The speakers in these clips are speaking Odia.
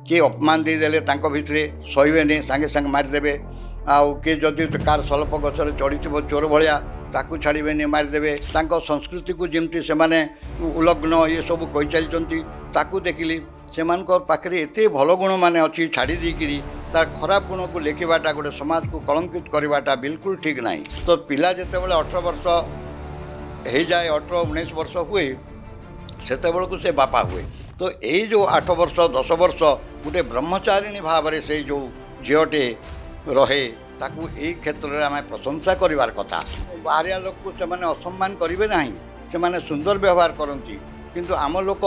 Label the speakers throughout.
Speaker 1: किए अपमान देदेले भितरे सहीबेनि सागे सागे मारिदेवे आउ किए जदि कार सल्प गचर चढ़ी चोर भाया ताकू छाड़बेनि मारिदेवे संस्कृति को जमती से उल्लग्न ये सब कही चलती ताकू देखिली से पाखे एत भल गुण मान अच्छी छाड़ी देकरी तार खराब गुण को लिखवाटा गोटे समाज को कलंकित करवाटा बिल्कुल ठीक ना। तो पिला जिते 18 वर्ष हो जाए 18-19 वर्ष हुए सेतबेलू से बापा हुए। तो यही जो 8 वर्ष 10 वर्ष गोटे ब्रह्मचारिणी भाव में से जो झीटे रहे ताकू यही क्षेत्र में आम प्रशंसा करार कथा। बाहरिया लोक को से असम्मान करेंगे ना से सुंदर व्यवहार करती किंतु आम लोक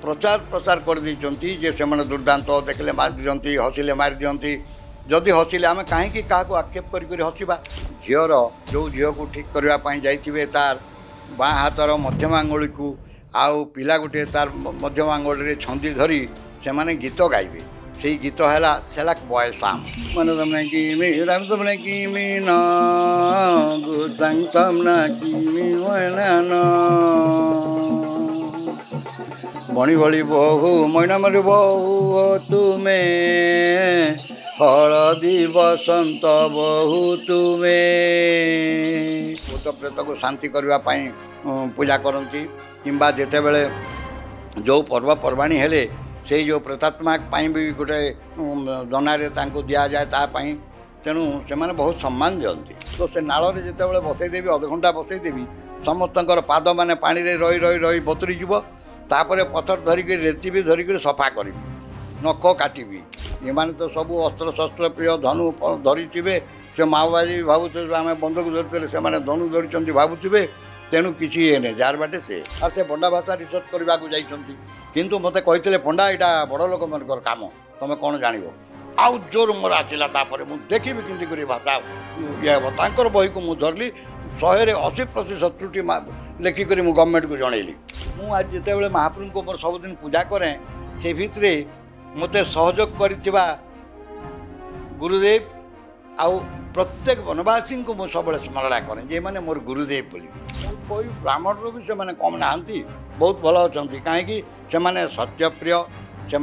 Speaker 1: प्रचार प्रसार कर देती जे से दुर्दांत देखले मार दिखती हसिले मार दिखती जदि हसिले आम कहीं क्या आक्षेप कर हसवा झीर जो झील को ठीक करने जाइए तार बाँ हाथर मध्यम आंगुली को आउ पिला गोटे तार मध्यम आंगुली छंदी धरी से माने गीत गाइबे से गीत है सेलाक बॉय साम मन तमने की राम तमने की न गुसंग तमना की न मणि भली बहु मैना मरी बहु तुमे हलदी बसंत बहु तुमे भूत प्रेत को शांति करने पूजा करती किंबा जिते बड़े जो पर्वपर्वाणी हेले से जो प्रेतात्मा भी गोटे जनारे दि जाए तापाई तेणु से बहुत सम्मान दिखती। तो से नाल जिते बड़े बसईदेवी अध घंटा बसईदेवी समस्त पाद मैंने पानी रही रही रही बतुरी जीव तापर पथर धरिक रेती भी धरिक सफा करी नख काटबी ये तो सब अस्त्र शस्त्र प्रिय धनु धरी से माओवादी भावुे आम बंधक धरते से धनु धरी भावुवे तेणु किसी ये नहीं जार बाटे से और से पंडा भाषा रिसर्च करने को जाइंट किंतु मत कहते पंडा यहाँ बड़ लोक मन कम तुम कौन जान आउ जोर मोर आसला मुझे देखी कि भाषा ये हम तर बही को मुझे धरली 180% त्रुटि लेखिक गवर्नमेंट को जनइली मुझे जिते बड़े महाप्रभु को मोर सबुदिन पूजा करें से भितर मत सहयोग कर गुरुदेव आउ प्रत्येक वनवासी को मुझे सब स्मरण करें जे मैंने मोर गुरुदेव बोली कोई ब्राह्मण भी से कम ना बहुत भल अच्छा कहीं से सत्यप्रिय से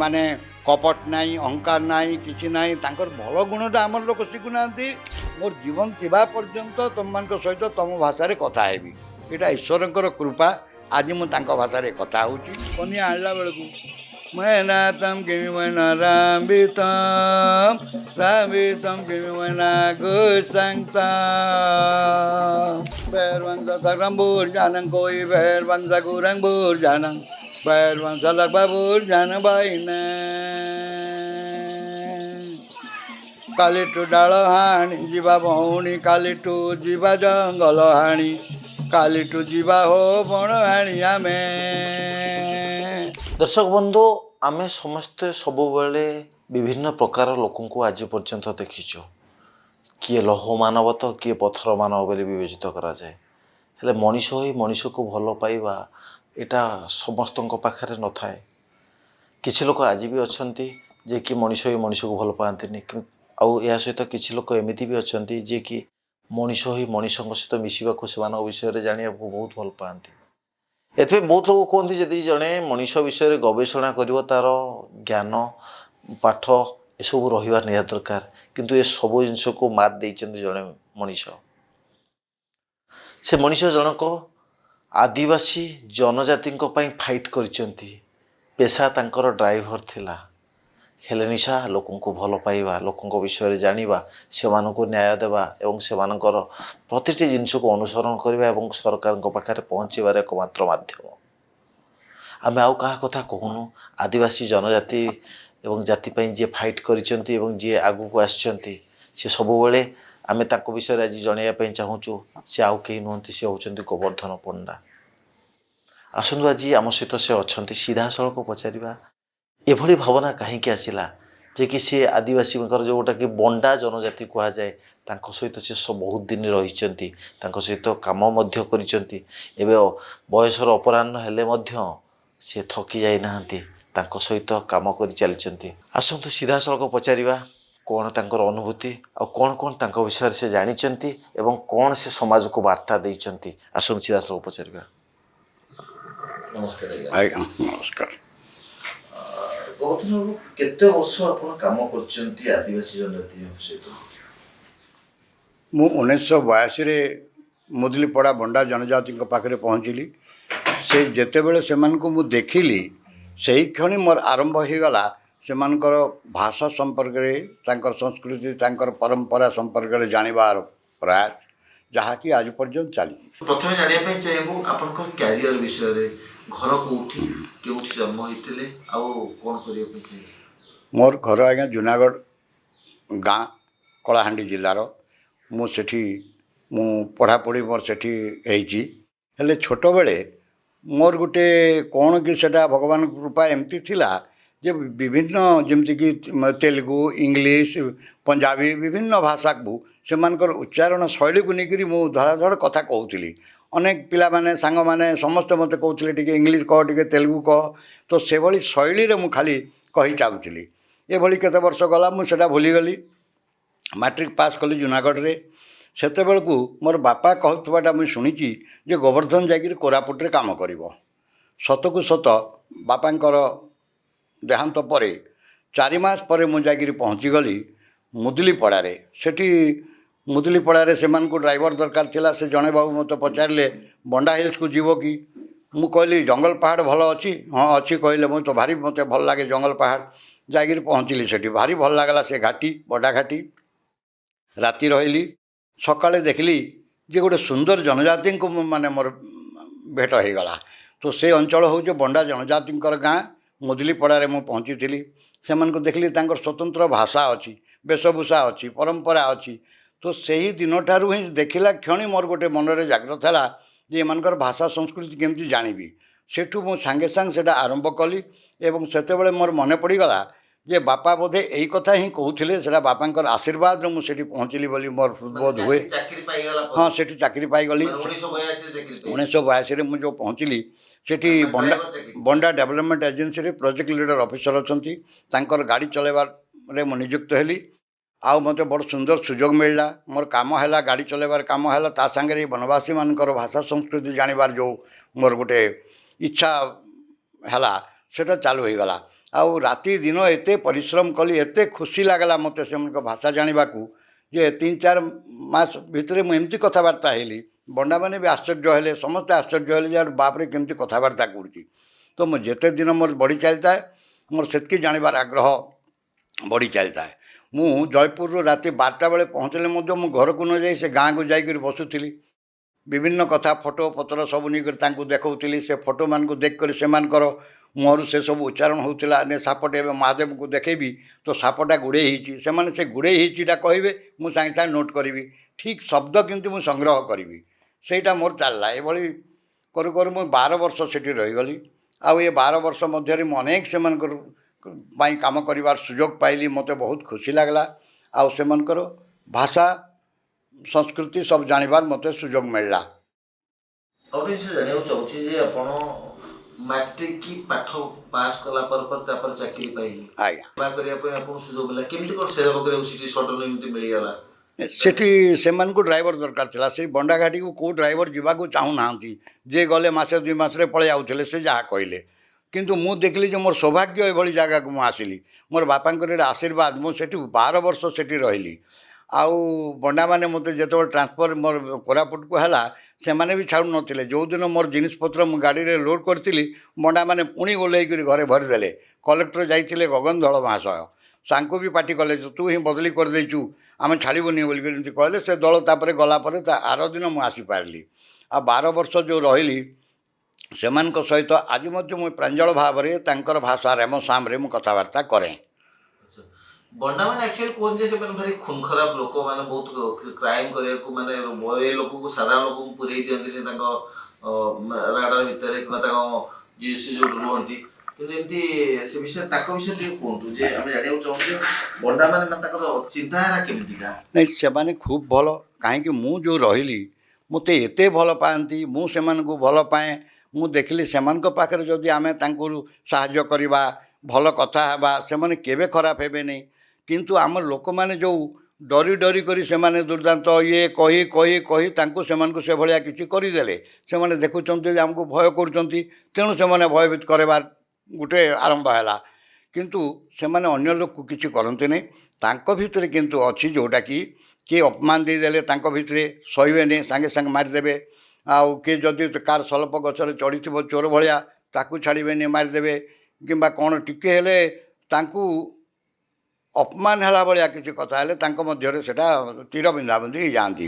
Speaker 1: कपट नाई अहंकार नाई किसी नाई भल गुणटा आम लोक शिखुना मोर जीवन थिबा पर्यंत तुम मान सहित तुम भाषा कथा हेबी यहाँ ईश्वर कृपा आज मुझे भाषा कथा हूँ कनिया आणला बेलू मैना तम किमी मैना राबितम किमी मैना गुसंगतम बैरवंश करंबूर जानं कोई बैरवंश गुरंबूर जानं बैरवंश लगबाबूर जान बाईने कालीटू डाल हाणी जीवा भौणी कालीटू जीवा जंगल हाणी कालीटू जीवा हो बण हाणी आमे।
Speaker 2: दर्शक बंधु आमे समस्ते सब बेले विभिन्न प्रकार लोक को आज पर्यंत देखीचु किए लौह मानव तो किए पत्थर मानव बोली विवेचित करा जाए हेले मनीष ही मनीष को भल पाइबा यहाँ समस्त पाखे न थाए किसी लोक आज भी अच्छा जे कि मनीष ही मनीष को भल पाती आउ या सहित किसी लोक एमती भी अच्छा जे कि मनीष ही मनीष सहित मिसवा से विषय जाना बहुत भल पाती एथे बहुत लोग कहते जदि जड़े मनीष विषय गवेषणा कर तार ज्ञान पाठ ये सब रहा निहात दरकार किंतु ये सब जिनस को मात देते जड़े मनीष से मनीष जनक आदिवासी जनजाति फाइट करचंती पेशा तांकर ड्राइवर थिला खेले निशा लोक भल पाइबा लोक विषय जानिबा से न्याय देवा एवं से प्रतिटी जिनस को अनुसरण करवा एवं सरकार पाखे पहुँचार एकमात्र माध्यम आम आउ क्या कथा कहूनु आदिवासी जनजाति एवं जाति जी फाइट करचंती एवं जी आगु को आसचंती से सबुबले आमे ताको विषय आज जनइया चाहूँ से आउ कहीं नुहति से होचंती गोवर्धन पंडा आसतु आज आम सहित से अच्छा सीधा सड़क पचारा एभली भावना कहीं आसला जे कि सी आदिवासी जोटा कि बंडा जनजाति कह जाए सहित से बहुत दिन रही सहित काम एवं बयसर अपराह्न हेले सी थकी जाना सहित कम कर चलती आसतु सीधा सड़क पचारा कौन तांकर अनुभूति आ कौन कौन तांको विषय से जानी एवं कौन से समाज को वार्ता देइचंती आसतु सीधा सड़क पचारा।
Speaker 1: नमस्कार। नमस्कार।
Speaker 2: ଗୋବର୍ଦ୍ଧନ ବାବୁ କେତେ ବର୍ଷ ଆପଣ କାମ କରିଛନ୍ତି ଆଦିବାସୀ ଜନଜାତିଙ୍କ ସହିତ?
Speaker 1: ମୁଁ 1982ରେ ମୁଦଲିପଡ଼ା ବଣ୍ଡା ଜନଜାତିଙ୍କ ପାଖରେ ପହଞ୍ଚିଲି। ସେ ଯେତେବେଳେ ସେମାନଙ୍କୁ ମୁଁ ଦେଖିଲି ସେହି କ୍ଷଣି ମୋର ଆରମ୍ଭ ହୋଇଗଲା ସେମାନଙ୍କର ଭାଷା ସମ୍ପର୍କରେ, ତାଙ୍କର ସଂସ୍କୃତି, ତାଙ୍କର ପରମ୍ପରା ସମ୍ପର୍କରେ ଜାଣିବାର ପ୍ରୟାସ, ଯାହାକି ଆଜି ପର୍ଯ୍ୟନ୍ତ ଚାଲିଛି।
Speaker 2: ପ୍ରଥମେ ଜାଣିବା ପାଇଁ ଚାହିଁବୁ ଆପଣଙ୍କ କ୍ୟାରିୟର ବିଷୟରେ। ଘର କୋଉଠି, କେଉଁଠି ଜନ୍ମ ହୋଇଥିଲେ ଆଉ କ'ଣ କରିବା ପାଇଁ ଚାହିଁବେ?
Speaker 1: ମୋର ଘର ଆଜ୍ଞା ଜୁନାଗଡ଼ ଗାଁ, କଳାହାଣ୍ଡି ଜିଲ୍ଲାର। ମୁଁ ସେଠି ପଢ଼ାପଢ଼ି ମୋର ସେଠି ହେଇଛି। ହେଲେ ଛୋଟବେଳେ ମୋର ଗୋଟେ କ'ଣ କି ସେଟା ଭଗବାନଙ୍କ କୃପା ଏମିତି ଥିଲା ଯେ ବିଭିନ୍ନ ଯେମିତିକି ତେଲୁଗୁ, ଇଂଲିଶ, ପଞ୍ଜାବୀ ବିଭିନ୍ନ ଭାଷାକୁ ସେମାନଙ୍କର ଉଚ୍ଚାରଣ ଶୈଳୀକୁ ନେଇକରି ମୁଁ ଧଡ଼ାଧଡ଼ କଥା କହୁଥିଲି। ଅନେକ ପିଲାମାନେ, ସାଙ୍ଗମାନେ ସମସ୍ତେ ମୋତେ କହୁଥିଲେ ଟିକେ ଇଂଲିଶ କହ, ଟିକେ ତେଲୁଗୁ କହ। ତ ସେଭଳି ଶୈଳୀରେ ମୁଁ ଖାଲି କହି ଚାଲୁଥିଲି। ଏଭଳି କେତେ ବର୍ଷ ଗଲା, ମୁଁ ସେଟା ଭୁଲିଗଲି। ମାଟ୍ରିକ ପାସ୍ କଲି ଜୁନାଗଡ଼ରେ। ସେତେବେଳକୁ ମୋର ବାପା କହୁଥିବାଟା ମୁଁ ଶୁଣିଛି ଯେ ଗୋବର୍ଦ୍ଧନ ଯାଇକରି କୋରାପୁଟରେ କାମ କରିବ। ସତକୁ ସତ ବାପାଙ୍କର ଦେହାନ୍ତ ପରେ 4 ମାସ ପରେ ମୁଁ ଯାଇକରି ପହଞ୍ଚିଗଲି ମୁଦଲିପଡ଼ାରେ। ସେଠି ମୁଦଲିପଡ଼ାରେ ସେମାନଙ୍କୁ ଡ୍ରାଇଭର ଦରକାର ଥିଲା। ସେ ଜଣେ ବାବୁ ମୋତେ ପଚାରିଲେ ବଣ୍ଡା ହିଲ୍ସକୁ ଯିବ କି? ମୁଁ କହିଲି ଜଙ୍ଗଲ ପାହାଡ଼ ଭଲ ଅଛି। ହଁ ଅଛି କହିଲେ। ମୁଁ ତ ଭାରି ମୋତେ ଭଲ ଲାଗେ ଜଙ୍ଗଲ ପାହାଡ଼। ଯାଇକରି ପହଞ୍ଚିଲି ସେଠି। ଭାରି ଭଲ ଲାଗିଲା ସେ ଘାଟି, ବଣ୍ଡା ଘାଟି। ରାତି ରହିଲି। ସକାଳେ ଦେଖିଲି ଯେ ଗୋଟେ ସୁନ୍ଦର ଜନଜାତିଙ୍କୁ ମାନେ ମୋର ଭେଟ ହୋଇଗଲା। ତ ସେ ଅଞ୍ଚଳ ହେଉଛି ବଣ୍ଡା ଜନଜାତିଙ୍କର ଗାଁ। ମୁଦଲିପଡ଼ାରେ ମୁଁ ପହଞ୍ଚିଥିଲି। ସେମାନଙ୍କୁ ଦେଖିଲି ତାଙ୍କର ସ୍ୱତନ୍ତ୍ର ଭାଷା ଅଛି, ବେଶଭୂଷା ଅଛି, ପରମ୍ପରା ଅଛି। ତ ସେହି ଦିନଠାରୁ ହିଁ ଦେଖିଲା କ୍ଷଣି ମୋର ଗୋଟେ ମନରେ ଜାଗ୍ରତ ହେଲା ଯେ ଏମାନଙ୍କର ଭାଷା ସଂସ୍କୃତି କେମିତି ଜାଣିବି। ସେଠୁ ମୁଁ ସାଙ୍ଗେ ସାଙ୍ଗେ ସେଟା ଆରମ୍ଭ କଲି। ଏବଂ ସେତେବେଳେ ମୋର ମନେ ପଡ଼ିଗଲା ଯେ ବାପା ବୋଧେ ଏଇ କଥା ହିଁ କହୁଥିଲେ। ସେଟା ବାପାଙ୍କର ଆଶୀର୍ବାଦରେ ମୁଁ ସେଠି ପହଞ୍ଚିଲି ବୋଲି ମୋର ବୋଧ ହୁଏ।
Speaker 2: ଚାକିରି ପାଇଗଲା
Speaker 1: ହଁ, ସେଠି ଚାକିରି ପାଇଗଲି।
Speaker 2: 1982ରେ ଚାକିରି ପାଇଲେ?
Speaker 1: 1982ରେ ମୁଁ ଯେଉଁ ପହଞ୍ଚିଲି ସେଠି ବଣ୍ଡା ଡେଭଲପମେଣ୍ଟ ଏଜେନ୍ସିରେ ପ୍ରୋଜେକ୍ଟ ଲିଡ଼ର ଅଫିସର ଅଛନ୍ତି। ତାଙ୍କର ଗାଡ଼ି ଚଲାଇବାରେ ମୁଁ ନିଯୁକ୍ତ ହେଲି। ଆଉ ମୋତେ ବଡ଼ ସୁନ୍ଦର ସୁଯୋଗ ମିଳିଲା। ମୋର କାମ ହେଲା, ଗାଡ଼ି ଚଲାଇବାର କାମ ହେଲା। ତା ସାଙ୍ଗରେ ବନବାସୀମାନଙ୍କର ଭାଷା ସଂସ୍କୃତି ଜାଣିବାର ଯେଉଁ ମୋର ଗୋଟେ ଇଚ୍ଛା ହେଲା ସେଟା ଚାଲୁ ହୋଇଗଲା। ଆଉ ରାତି ଦିନ ଏତେ ପରିଶ୍ରମ କଲି, ଏତେ ଖୁସି ଲାଗିଲା ମୋତେ ସେମାନଙ୍କ ଭାଷା ଜାଣିବାକୁ ଯେ 3-4 ମାସ ଭିତରେ ମୁଁ ଏମିତି କଥାବାର୍ତ୍ତା ହେଲି। ବଣ୍ଡାମାନେ ବି ଆଶ୍ଚର୍ଯ୍ୟ ହେଲେ, ସମସ୍ତେ ଆଶ୍ଚର୍ଯ୍ୟ ହେଲେ ଯେ ବାପରେ କେମିତି କଥାବାର୍ତ୍ତା କରୁଛି। ତ ମୁଁ ଯେତେ ଦିନ ମୋର ବଢ଼ି ଚାଲିଥାଏ, ମୋର ସେତିକି ଜାଣିବାର ଆଗ୍ରହ ବଢ଼ି ଚାଲିଥାଏ। ମୁଁ ଜୟପୁରରୁ ରାତି 12ଟା ବେଳେ ପହଞ୍ଚିଲେ ମଧ୍ୟ ମୁଁ ଘରକୁ ନ ଯାଇ ସେ ଗାଁକୁ ଯାଇକରି ବସୁଥିଲି। ବିଭିନ୍ନ କଥା, ଫଟୋ ପତ୍ର ସବୁ ନେଇକରି ତାଙ୍କୁ ଦେଖାଉଥିଲି। ସେ ଫଟୋମାନଙ୍କୁ ଦେଖିକରି ସେମାନଙ୍କର ମୁହଁରୁ ସେ ସବୁ ଉଚ୍ଚାରଣ ହେଉଥିଲା। ନେ ସାପଟେ ଏବେ ମହାଦେବଙ୍କୁ ଦେଖେଇବି ତ ସାପଟା ଗୁଡ଼େଇ ହେଇଛି। ସେମାନେ ସେ ଗୁଡ଼େଇ ହେଇଛିଟା କହିବେ, ମୁଁ ସାଙ୍ଗେ ସାଙ୍ଗେ ନୋଟ୍ କରିବି। ଠିକ୍ ଶବ୍ଦ କିନ୍ତୁ ମୁଁ ସଂଗ୍ରହ କରିବି। ସେଇଟା ମୋର ଚାଲିଲା। ଏଭଳି କରୁ କରୁ ମୁଁ 12 ବର୍ଷ ସେଠି ରହିଗଲି। ଆଉ ଏ 12 ବର୍ଷ ମଧ୍ୟରେ ମୁଁ ଅନେକ ସେମାନଙ୍କର ପାଇଁ କାମ କରିବାର ସୁଯୋଗ ପାଇଲି। ମୋତେ ବହୁତ ଖୁସି ଲାଗିଲା। ଆଉ ସେମାନଙ୍କର ଭାଷା ସଂସ୍କୃତି ସବୁ ଜାଣିବାର ମୋତେ ସୁଯୋଗ ମିଳିଲା।
Speaker 2: ଆଉ ଜିନିଷ ଜାଣିବାକୁ ଚାହୁଁଛି ଯେ ଆପଣ ମାଟ୍ରିକ ପାଠ ପାସ୍ କଲା ପରେ ତାପରେ ଚାକିରି ପାଇଲେ,
Speaker 1: ଆଜ୍ଞା,
Speaker 2: ସେବା କରିବା ପାଇଁ ଆପଣଙ୍କୁ ସୁଯୋଗ ମିଳିଲା। କେମିତି କ'ଣ ସେବା କରିବାକୁ ସେଠି ସଡନ୍ ଏମିତି ମିଳିଗଲା?
Speaker 1: ସେଠି ସେମାନଙ୍କୁ ଡ୍ରାଇଭର ଦରକାର ଥିଲା। ସେଇ ବଣ୍ଡାଘାଟିକୁ କେଉଁ ଡ୍ରାଇଭର ଯିବାକୁ ଚାହୁଁନାହାନ୍ତି। ଯିଏ ଗଲେ ମାସେ 2 ମାସରେ ପଳେଇ ଆଉଥିଲେ ସେ ଯାହା କହିଲେ। କିନ୍ତୁ ମୁଁ ଦେଖିଲି ଯେ ମୋର ସୌଭାଗ୍ୟ ଏଭଳି ଜାଗାକୁ ମୁଁ ଆସିଲି। ମୋର ବାପାଙ୍କର ଏଇଟା ଆଶୀର୍ବାଦ। ମୁଁ ସେଠି 12 ବର୍ଷ ସେଠି ରହିଲି। ଆଉ ବଣ୍ଡାମାନେ ମୋତେ ଯେତେବେଳେ ଟ୍ରାନ୍ସଫର୍ ମୋର କୋରାପୁଟକୁ ହେଲା ସେମାନେ ବି ଛାଡ଼ୁନଥିଲେ। ଯେଉଁଦିନ ମୋର ଜିନିଷପତ୍ର ମୁଁ ଗାଡ଼ିରେ ଲୋଡ଼୍ କରିଥିଲି ବଣ୍ଡାମାନେ ପୁଣି ଓହ୍ଲେଇକରି ଘରେ ଭରିଦେଲେ। କଲେକ୍ଟର ଯାଇଥିଲେ ଗଗନ ଧଳ ମହାଶୟ, ତାଙ୍କୁ ବି ପାଟି କଲେ ତୁ ହିଁ ବଦଳି କରିଦେଇଛୁ, ଆମେ ଛାଡ଼ିବୁନି ବୋଲିକରି ଏମିତି କହିଲେ। ସେ ଦଳ ତାପରେ ଗଲା ପରେ ତା ଆର ଦିନ ମୁଁ ଆସିପାରିଲି। ଆଉ 12 ବର୍ଷ ଯେଉଁ ରହିଲି ସେମାନଙ୍କ ସହିତ ଆଜି ମଧ୍ୟ ମୁଁ ପ୍ରାଞ୍ଜଳ ଭାବରେ ତାଙ୍କର ଭାଷା ରେମସାମରେ ମୁଁ କଥାବାର୍ତ୍ତା କରେ।
Speaker 2: ବଣ୍ଡାମାନେ ଆକ୍ଚୁଆଲି କୁହନ୍ତି ଯେ ସେମାନେ ଭାରି ଖୁନ ଖରାପ ଲୋକ, ମାନେ ବହୁତ କ୍ରାଇମ୍ କରିବାକୁ, ମାନେ ଏ ଲୋକକୁ, ସାଧାରଣ ଲୋକଙ୍କୁ ପୁରେଇ ଦିଅନ୍ତିନି ତାଙ୍କ ରାଡାର ଭିତରେ କିମ୍ବା ତାଙ୍କ ଯିଏ ସେ ଯୋଉଠି ରୁହନ୍ତି। କିନ୍ତୁ ଏମିତି ସେ ବିଷୟରେ, ତାଙ୍କ ବିଷୟରେ ଟିକେ କୁହନ୍ତୁ ଯେ ଆମେ ଜାଣିବାକୁ ଚାହୁଁଛୁ ଯେ ବଣ୍ଡାମାନେ ତାଙ୍କର ଚିନ୍ତାଧାରା କେମିତିକା?
Speaker 1: ନାଇଁ, ସେମାନେ ଖୁବ୍ ଭଲ। କାହିଁକି ମୁଁ ଯେଉଁ ରହିଲି ମୋତେ ଏତେ ଭଲ ପାଆନ୍ତି, ମୁଁ ସେମାନଙ୍କୁ ଭଲ ପାଏ। ମୁଁ ଦେଖିଲି ସେମାନଙ୍କ ପାଖରେ ଯଦି ଆମେ ତାଙ୍କୁ ସାହାଯ୍ୟ କରିବା, ଭଲ କଥା ହେବା, ସେମାନେ କେବେ ଖରାପ ହେବେନି। କିନ୍ତୁ ଆମର ଲୋକମାନେ ଯେଉଁ ଡରି ଡରି କରି ସେମାନେ ଦୁର୍ଦ୍ଦାନ୍ତ ଇଏ କହି କହି କହି ତାଙ୍କୁ ସେମାନଙ୍କୁ ସେଭଳିଆ କିଛି କରିଦେଲେ। ସେମାନେ ଦେଖୁଛନ୍ତି ଯେ ଆମକୁ ଭୟ କରୁଛନ୍ତି, ତେଣୁ ସେମାନେ ଭୟଭୀତ କରାଇବାର ଗୋଟେ ଆରମ୍ଭ ହେଲା। କିନ୍ତୁ ସେମାନେ ଅନ୍ୟ ଲୋକକୁ କିଛି କରନ୍ତିନି। ତାଙ୍କ ଭିତରେ କିନ୍ତୁ ଅଛି ଯେଉଁଟାକି କିଏ ଅପମାନ ଦେଇଦେଲେ ତାଙ୍କ ଭିତରେ ସହିବେନି, ସାଙ୍ଗେ ସାଙ୍ଗେ ମାରିଦେବେ। ଆଉ କିଏ ଯଦି କାହାର ସଲପ ଗଛରେ ଚଢ଼ିଥିବ ଚୋର ଭଳିଆ ତାକୁ ଛାଡ଼ିବେନି, ମାରିଦେବେ। କିମ୍ବା କ'ଣ ଟିକେ ହେଲେ ତାଙ୍କୁ ଅପମାନ ହେଲା ଭଳିଆ କିଛି କଥା ହେଲେ ତାଙ୍କ ମଧ୍ୟରେ ସେଇଟା ତୀର ବିନ୍ଧାବିନ୍ଧି ହେଇଯାଆନ୍ତି।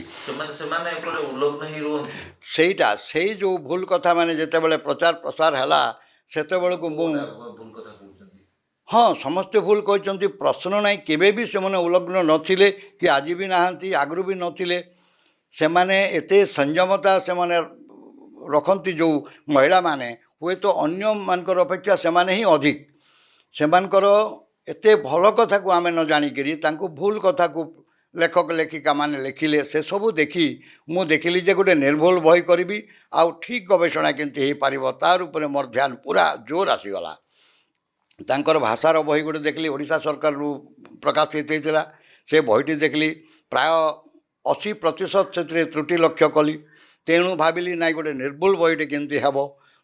Speaker 2: ସେମାନେ ଏପଟେ ଉଲଗ୍ନ ହେଇ ରୁହନ୍ତି।
Speaker 1: ସେଇଟା ସେଇ ଯେଉଁ ଭୁଲ କଥା ମାନେ ଯେତେବେଳେ ପ୍ରଚାର ପ୍ରସାର ହେଲା ସେତେବେଳକୁ ମୁଁ
Speaker 2: ଭୁଲ କଥା କହୁଛନ୍ତି।
Speaker 1: ହଁ, ସମସ୍ତେ ଭୁଲ କହିଛନ୍ତି, ପ୍ରଶ୍ନ ନାହିଁ। କେବେ ବି ସେମାନେ ଉଲଗ୍ନ ନଥିଲେ କି ଆଜି ବି ନାହାନ୍ତି, ଆଗରୁ ବି ନଥିଲେ। ସେମାନେ ଏତେ ସଂଯମତା ସେମାନେ ରଖନ୍ତି ଯେଉଁ ମହିଳାମାନେ, ହୁଏତ ଅନ୍ୟମାନଙ୍କର ଅପେକ୍ଷା ସେମାନେ ହିଁ ଅଧିକ। ସେମାନଙ୍କର ଏତେ ଭଲ କଥାକୁ ଆମେ ନ ଜାଣିକିରି ତାଙ୍କୁ ଭୁଲ କଥାକୁ ଲେଖକ ଲେଖିକାମାନେ ଲେଖିଲେ, ସେସବୁ ଦେଖି ମୁଁ ଦେଖିଲି ଯେ ଗୋଟେ ନିର୍ଭୁଲ ବହି କରିବି ଆଉ ଠିକ୍ ଗବେଷଣା କେମିତି ହେଇପାରିବ ତାର ଉପରେ ମୋର ଧ୍ୟାନ ପୁରା ଜୋର ଆସିଗଲା। ତାଙ୍କର ଭାଷାର ବହି ଗୋଟେ ଦେଖିଲି, ଓଡ଼ିଶା ସରକାରରୁ ପ୍ରକାଶିତ ହେଇଥିଲା। ସେ ବହିଟି ଦେଖିଲି, ପ୍ରାୟ 80% ସେଥିରେ ତ୍ରୁଟି ଲକ୍ଷ୍ୟ କଲି। ତେଣୁ ଭାବିଲି ନାଇଁ ଗୋଟେ ନିର୍ଭୁଲ ବହିଟେ କେମିତି ହେବ।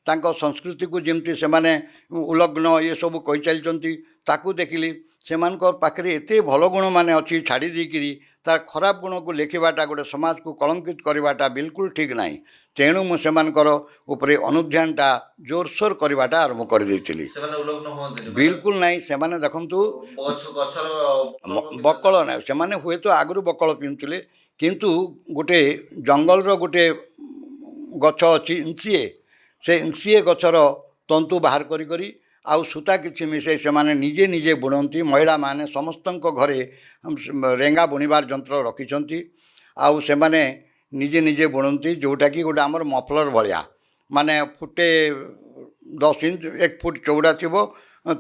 Speaker 1: ତାଙ୍କ ସଂସ୍କୃତିକୁ ଯେମିତି ସେମାନେ ଉଲଗ୍ନ ଏସବୁ କହିଚାଲିଛନ୍ତି ତାକୁ ଦେଖିଲି। ସେମାନଙ୍କ ପାଖରେ ଏତେ ଭଲ ଗୁଣମାନେ ଅଛି, ଛାଡ଼ି ଦେଇକିରି ତାର ଖରାପ ଗୁଣକୁ ଲେଖିବାଟା ଗୋଟେ ସମାଜକୁ କଳଙ୍କିତ କରିବାଟା ବିଲକୁଲ ଠିକ୍ ନାହିଁ। ତେଣୁ ମୁଁ ସେମାନଙ୍କର ଉପରେ ଅନୁଧ୍ୟାନଟା ଜୋରସୋର କରିବାଟା ଆରମ୍ଭ କରିଦେଇଥିଲି।
Speaker 2: ସେମାନେ ଉଲଗ୍ନ ହୁଅନ୍ତିନି,
Speaker 1: ବିଲକୁଲ ନାହିଁ। ସେମାନେ ଦେଖନ୍ତୁ
Speaker 2: ଗଛର
Speaker 1: ବକଳ ନାହିଁ, ସେମାନେ ହୁଏତ ଆଗରୁ ବକଳ ପିନ୍ଧୁଥିଲେ, କିନ୍ତୁ ଗୋଟେ ଜଙ୍ଗଲର ଗୋଟେ ଗଛ ଅଛି ଇଞ୍ଚିଏ, ସେ ଇଞ୍ଚିଏ ଗଛର ତନ୍ତୁ ବାହାର କରି ଆଉ ସୂତା କିଛି ମିଶାଇ ସେମାନେ ନିଜେ ନିଜେ ବୁଣନ୍ତି। ମହିଳାମାନେ ସମସ୍ତଙ୍କ ଘରେ ରେଙ୍ଗା ବୁଣିବାର ଯନ୍ତ୍ର ରଖିଛନ୍ତି। ଆଉ ସେମାନେ ନିଜେ ନିଜେ ବୁଣନ୍ତି, ଯେଉଁଟାକି ଗୋଟେ ଆମର ମଫଲର ଭଳିଆ, ମାନେ ଫୁଟେ 10 ଇଞ୍ଚ 1 ଫୁଟ ଚଉଡ଼ା ଥିବ,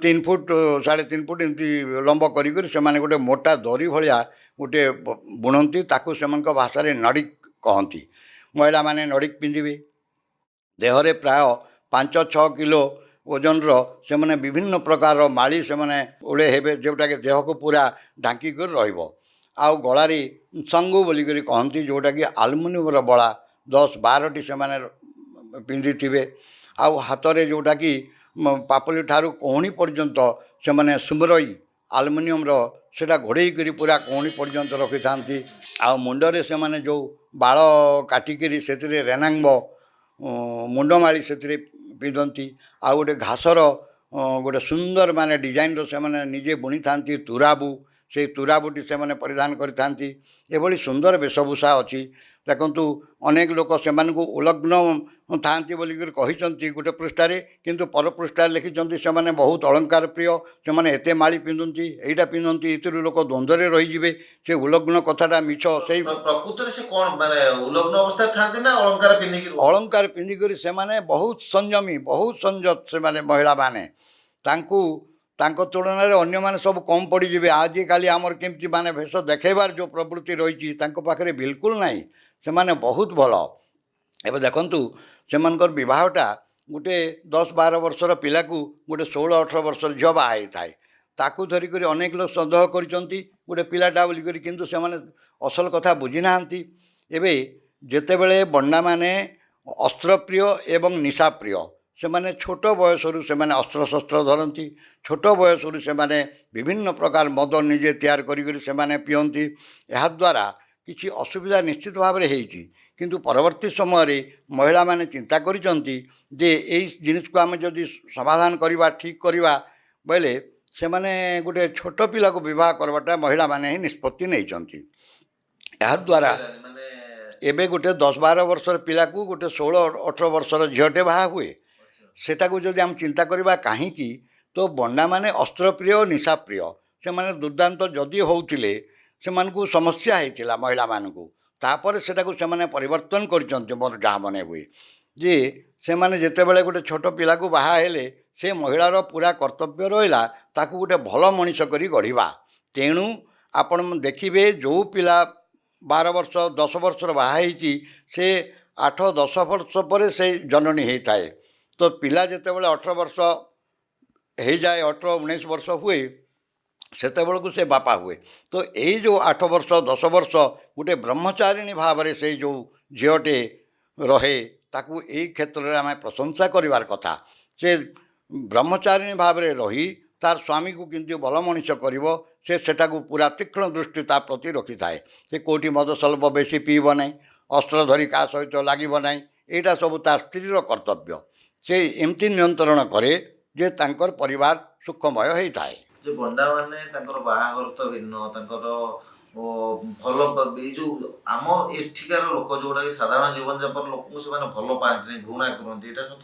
Speaker 1: 3 ଫୁଟ 3.5 ଫୁଟ ଏମିତି ଲମ୍ବ କରିକରି ସେମାନେ ଗୋଟେ ମୋଟା ଦରି ଭଳିଆ ଗୋଟେ ବୁଣନ୍ତି। ତାକୁ ସେମାନଙ୍କ ଭାଷାରେ ନଡ଼ିକ କହନ୍ତି। ମହିଳାମାନେ ନଡ଼ିକ ପିନ୍ଧିବେ। ଦେହରେ ପ୍ରାୟ 5-6 କିଲୋ ଓଜନର ସେମାନେ ବିଭିନ୍ନ ପ୍ରକାରର ମାଳି ସେମାନେ ଓଡ଼େଇ ହେବେ, ଯେଉଁଟାକି ଦେହକୁ ପୁରା ଢାଙ୍କିକରି ରହିବ। ଆଉ ଗଳାରେ ସଙ୍ଗୁ ବୋଲିକରି କହନ୍ତି, ଯେଉଁଟାକି ଆଲୁମିନିୟମର ବଳା 10-12ଟି ସେମାନେ ପିନ୍ଧିଥିବେ। ଆଉ ହାତରେ ଯେଉଁଟାକି ପାପୁଲି ଠାରୁ କହୁଣି ପର୍ଯ୍ୟନ୍ତ ସେମାନେ ସୁମରଇ ଆଲୁମିନିୟମର ସେଇଟା ଘୋଡ଼େଇ କରି ପୁରା କହୁଣି ପର୍ଯ୍ୟନ୍ତ ରଖିଥାନ୍ତି। ଆଉ ମୁଣ୍ଡରେ ସେମାନେ ଯେଉଁ ବାଳ କାଟିକିରି ସେଥିରେ ରେନାଙ୍ଗ ମୁଣ୍ଡମାଳି ସେଥିରେ ପିନ୍ଧନ୍ତି। ଆଉ ଗୋଟେ ଘାସର ଗୋଟେ ସୁନ୍ଦର ମାନେ ଡିଜାଇନର ସେମାନେ ନିଜେ ବୁଣିଥାନ୍ତି ତୁରାବୁ, ସେଇ ତୁରାବୁଟି ସେମାନେ ପରିଧାନ କରିଥାନ୍ତି। ଏଭଳି ସୁନ୍ଦର ବେଶଭୂଷା ଅଛି। ଦେଖନ୍ତୁ, ଅନେକ ଲୋକ ସେମାନଙ୍କୁ ଉଲଗ୍ନ ଥାଆନ୍ତି ବୋଲିକରି କହିଛନ୍ତି ଗୋଟେ ପୃଷ୍ଠାରେ, କିନ୍ତୁ ପର ପୃଷ୍ଠାରେ ଲେଖିଛନ୍ତି ସେମାନେ ବହୁତ ଅଳଙ୍କାର ପ୍ରିୟ, ସେମାନେ ଏତେ ମାଳି ପିନ୍ଧନ୍ତି, ଏଇଟା ପିନ୍ଧନ୍ତି। ଏଥିରୁ ଲୋକ ଦ୍ୱନ୍ଦ୍ୱରେ ରହିଯିବେ, ସେ ଉଲଗ୍ନ କଥାଟା ମିଛ। ସେଇ
Speaker 2: ପ୍ରକୃତରେ ସେ କ'ଣ ମାନେ ଉଲଗ୍ନ ଅବସ୍ଥାରେ ଥାଆନ୍ତି ନା ଅଳଙ୍କାର ପିନ୍ଧିକି?
Speaker 1: ଅଳଙ୍କାର ପିନ୍ଧିକରି ସେମାନେ ବହୁତ ସଂଯମୀ, ବହୁତ ସଂଯତ ସେମାନେ ମହିଳାମାନେ। ତାଙ୍କ ତୁଳନାରେ ଅନ୍ୟମାନେ ସବୁ କମ୍ ପଡ଼ିଯିବେ। ଆଜିକାଲି ଆମର କେମିତି ମାନେ ବେଶ ଦେଖାଇବାର ଯେଉଁ ପ୍ରବୃତ୍ତି ରହିଛି ତାଙ୍କ ପାଖରେ ବିଲକୁଲ ନାହିଁ। ସେମାନେ ବହୁତ ଭଲ। ଏବେ ଦେଖନ୍ତୁ, ସେମାନଙ୍କର ବିବାହଟା ଗୋଟେ 10-12 ବର୍ଷର ପିଲାକୁ ଗୋଟେ 16-18 ବର୍ଷର ଝିଅ ବାହା ହେଇଥାଏ। ତାକୁ ଧରିକରି ଅନେକ ଲୋକ ସନ୍ଦେହ କରିଛନ୍ତି ଗୋଟେ ପିଲାଟା ବୋଲିକରି, କିନ୍ତୁ ସେମାନେ ଅସଲ କଥା ବୁଝିନାହାନ୍ତି। ଏବେ ଯେତେବେଳେ ବଣ୍ଡାମାନେ ଅସ୍ତ୍ରପ୍ରିୟ ଏବଂ ନିଶାପ୍ରିୟ, ସେମାନେ ଛୋଟ ବୟସରୁ ସେମାନେ ଅସ୍ତ୍ରଶସ୍ତ୍ର ଧରନ୍ତି। ଛୋଟ ବୟସରୁ ସେମାନେ ବିଭିନ୍ନ ପ୍ରକାର ମଦ ନିଜେ ତିଆରି କରିକରି ସେମାନେ ପିଅନ୍ତି। ଏହାଦ୍ୱାରା କିଛି ଅସୁବିଧା ନିଶ୍ଚିତ ଭାବରେ ହେଇଛି, କିନ୍ତୁ ପରବର୍ତ୍ତୀ ସମୟରେ ମହିଳାମାନେ ଚିନ୍ତା କରିଛନ୍ତି ଯେ ଏଇ ଜିନିଷକୁ ଆମେ ଯଦି ସମାଧାନ କରିବା, ଠିକ୍ କରିବା, ବୋଇଲେ ସେମାନେ ଗୋଟେ ଛୋଟ ପିଲାକୁ ବିବାହ କରିବାଟା ମହିଳାମାନେ ହିଁ ନିଷ୍ପତ୍ତି ନେଇଛନ୍ତି। ଏହାଦ୍ୱାରା ଏବେ ଗୋଟେ 10-12 ବର୍ଷର ପିଲାକୁ ଗୋଟେ 16-18 ବର୍ଷର ଝିଅଟେ ବାହା ହୁଏ। ସେଟାକୁ ଯଦି ଆମେ ଚିନ୍ତା କରିବା କାହିଁକି, ତ ବଣ୍ଡାମାନେ ଅସ୍ତ୍ରପ୍ରିୟ, ନିଶାପ୍ରିୟ, ସେମାନେ ଦୁର୍ଦ୍ଦାନ୍ତ ଯଦି ହେଉଥିଲେ, ସେମାନଙ୍କୁ ସମସ୍ୟା ହେଇଥିଲା ମହିଳାମାନଙ୍କୁ। ତାପରେ ସେଟାକୁ ସେମାନେ ପରିବର୍ତ୍ତନ କରିଛନ୍ତି। ମୋର ଯାହା ମନେ ହୁଏ ଯେ ସେମାନେ ଯେତେବେଳେ ଗୋଟେ ଛୋଟ ପିଲାକୁ ବାହା ହେଲେ, ସେ ମହିଳାର ପୁରା କର୍ତ୍ତବ୍ୟ ରହିଲା ତାକୁ ଗୋଟେ ଭଲ ମଣିଷ କରି ଗଢ଼ିବା। ତେଣୁ ଆପଣ ଦେଖିବେ, ଯେଉଁ ପିଲା 12 ବର୍ଷ 10 ବର୍ଷର ବାହା ହେଇଛି, ସେ 8-10 ବର୍ଷ ପରେ ସେ ଜନନୀ ହେଇଥାଏ। ତ ପିଲା ଯେତେବେଳେ 18 ବର୍ଷ ହେଇଯାଏ, 18-19 ବର୍ଷ ହୁଏ, ସେତେବେଳକୁ ସେ ବାପା ହୁଏ। ତ ଏଇ ଯେଉଁ 8 ବର୍ଷ 10 ବର୍ଷ ଗୋଟେ ବ୍ରହ୍ମଚାରିଣୀ ଭାବରେ ସେଇ ଯେଉଁ ଝିଅଟେ ରହେ, ତାକୁ ଏଇ କ୍ଷେତ୍ରରେ ଆମେ ପ୍ରଶଂସା କରିବାର କଥା। ସେ ବ୍ରହ୍ମଚାରିଣୀ ଭାବରେ ରହି ତାର ସ୍ୱାମୀକୁ କେମିତି ଭଲ ମଣିଷ କରିବ ସେ ସେଟାକୁ ପୁରା ତୀକ୍ଷ୍ଣ ଦୃଷ୍ଟି ତା ପ୍ରତି ରଖିଥାଏ। ସେ କେଉଁଠି ମଦସଲ୍ପ ବେଶୀ ପିଇବ ନାହିଁ, ଅସ୍ତ୍ର ଧରି କାହା ସହିତ ଲାଗିବ ନାହିଁ, ଏଇଟା ସବୁ ତା ସ୍ତ୍ରୀର କର୍ତ୍ତବ୍ୟ। ସେ ଏମିତି ନିୟନ୍ତ୍ରଣ କରେ ଯେ ତାଙ୍କର ପରିବାର ସୁଖମୟ ହେଇଥାଏ।
Speaker 2: ଯେ ବଣ୍ଡାମାନେ ତାଙ୍କର ବାହାଘର ତ ଭିନ୍ନ, ତାଙ୍କର ଭଲ ଏଇ ଯେଉଁ ଆମ ଏଠିକାର ଲୋକ ଯେଉଁଟାକି ସାଧାରଣ ଜୀବନଯାପନ ଲୋକଙ୍କୁ ସେମାନେ ଭଲ ପାଆନ୍ତିନି, ଘୃଣା କରନ୍ତି, ଏଇଟା ସତ?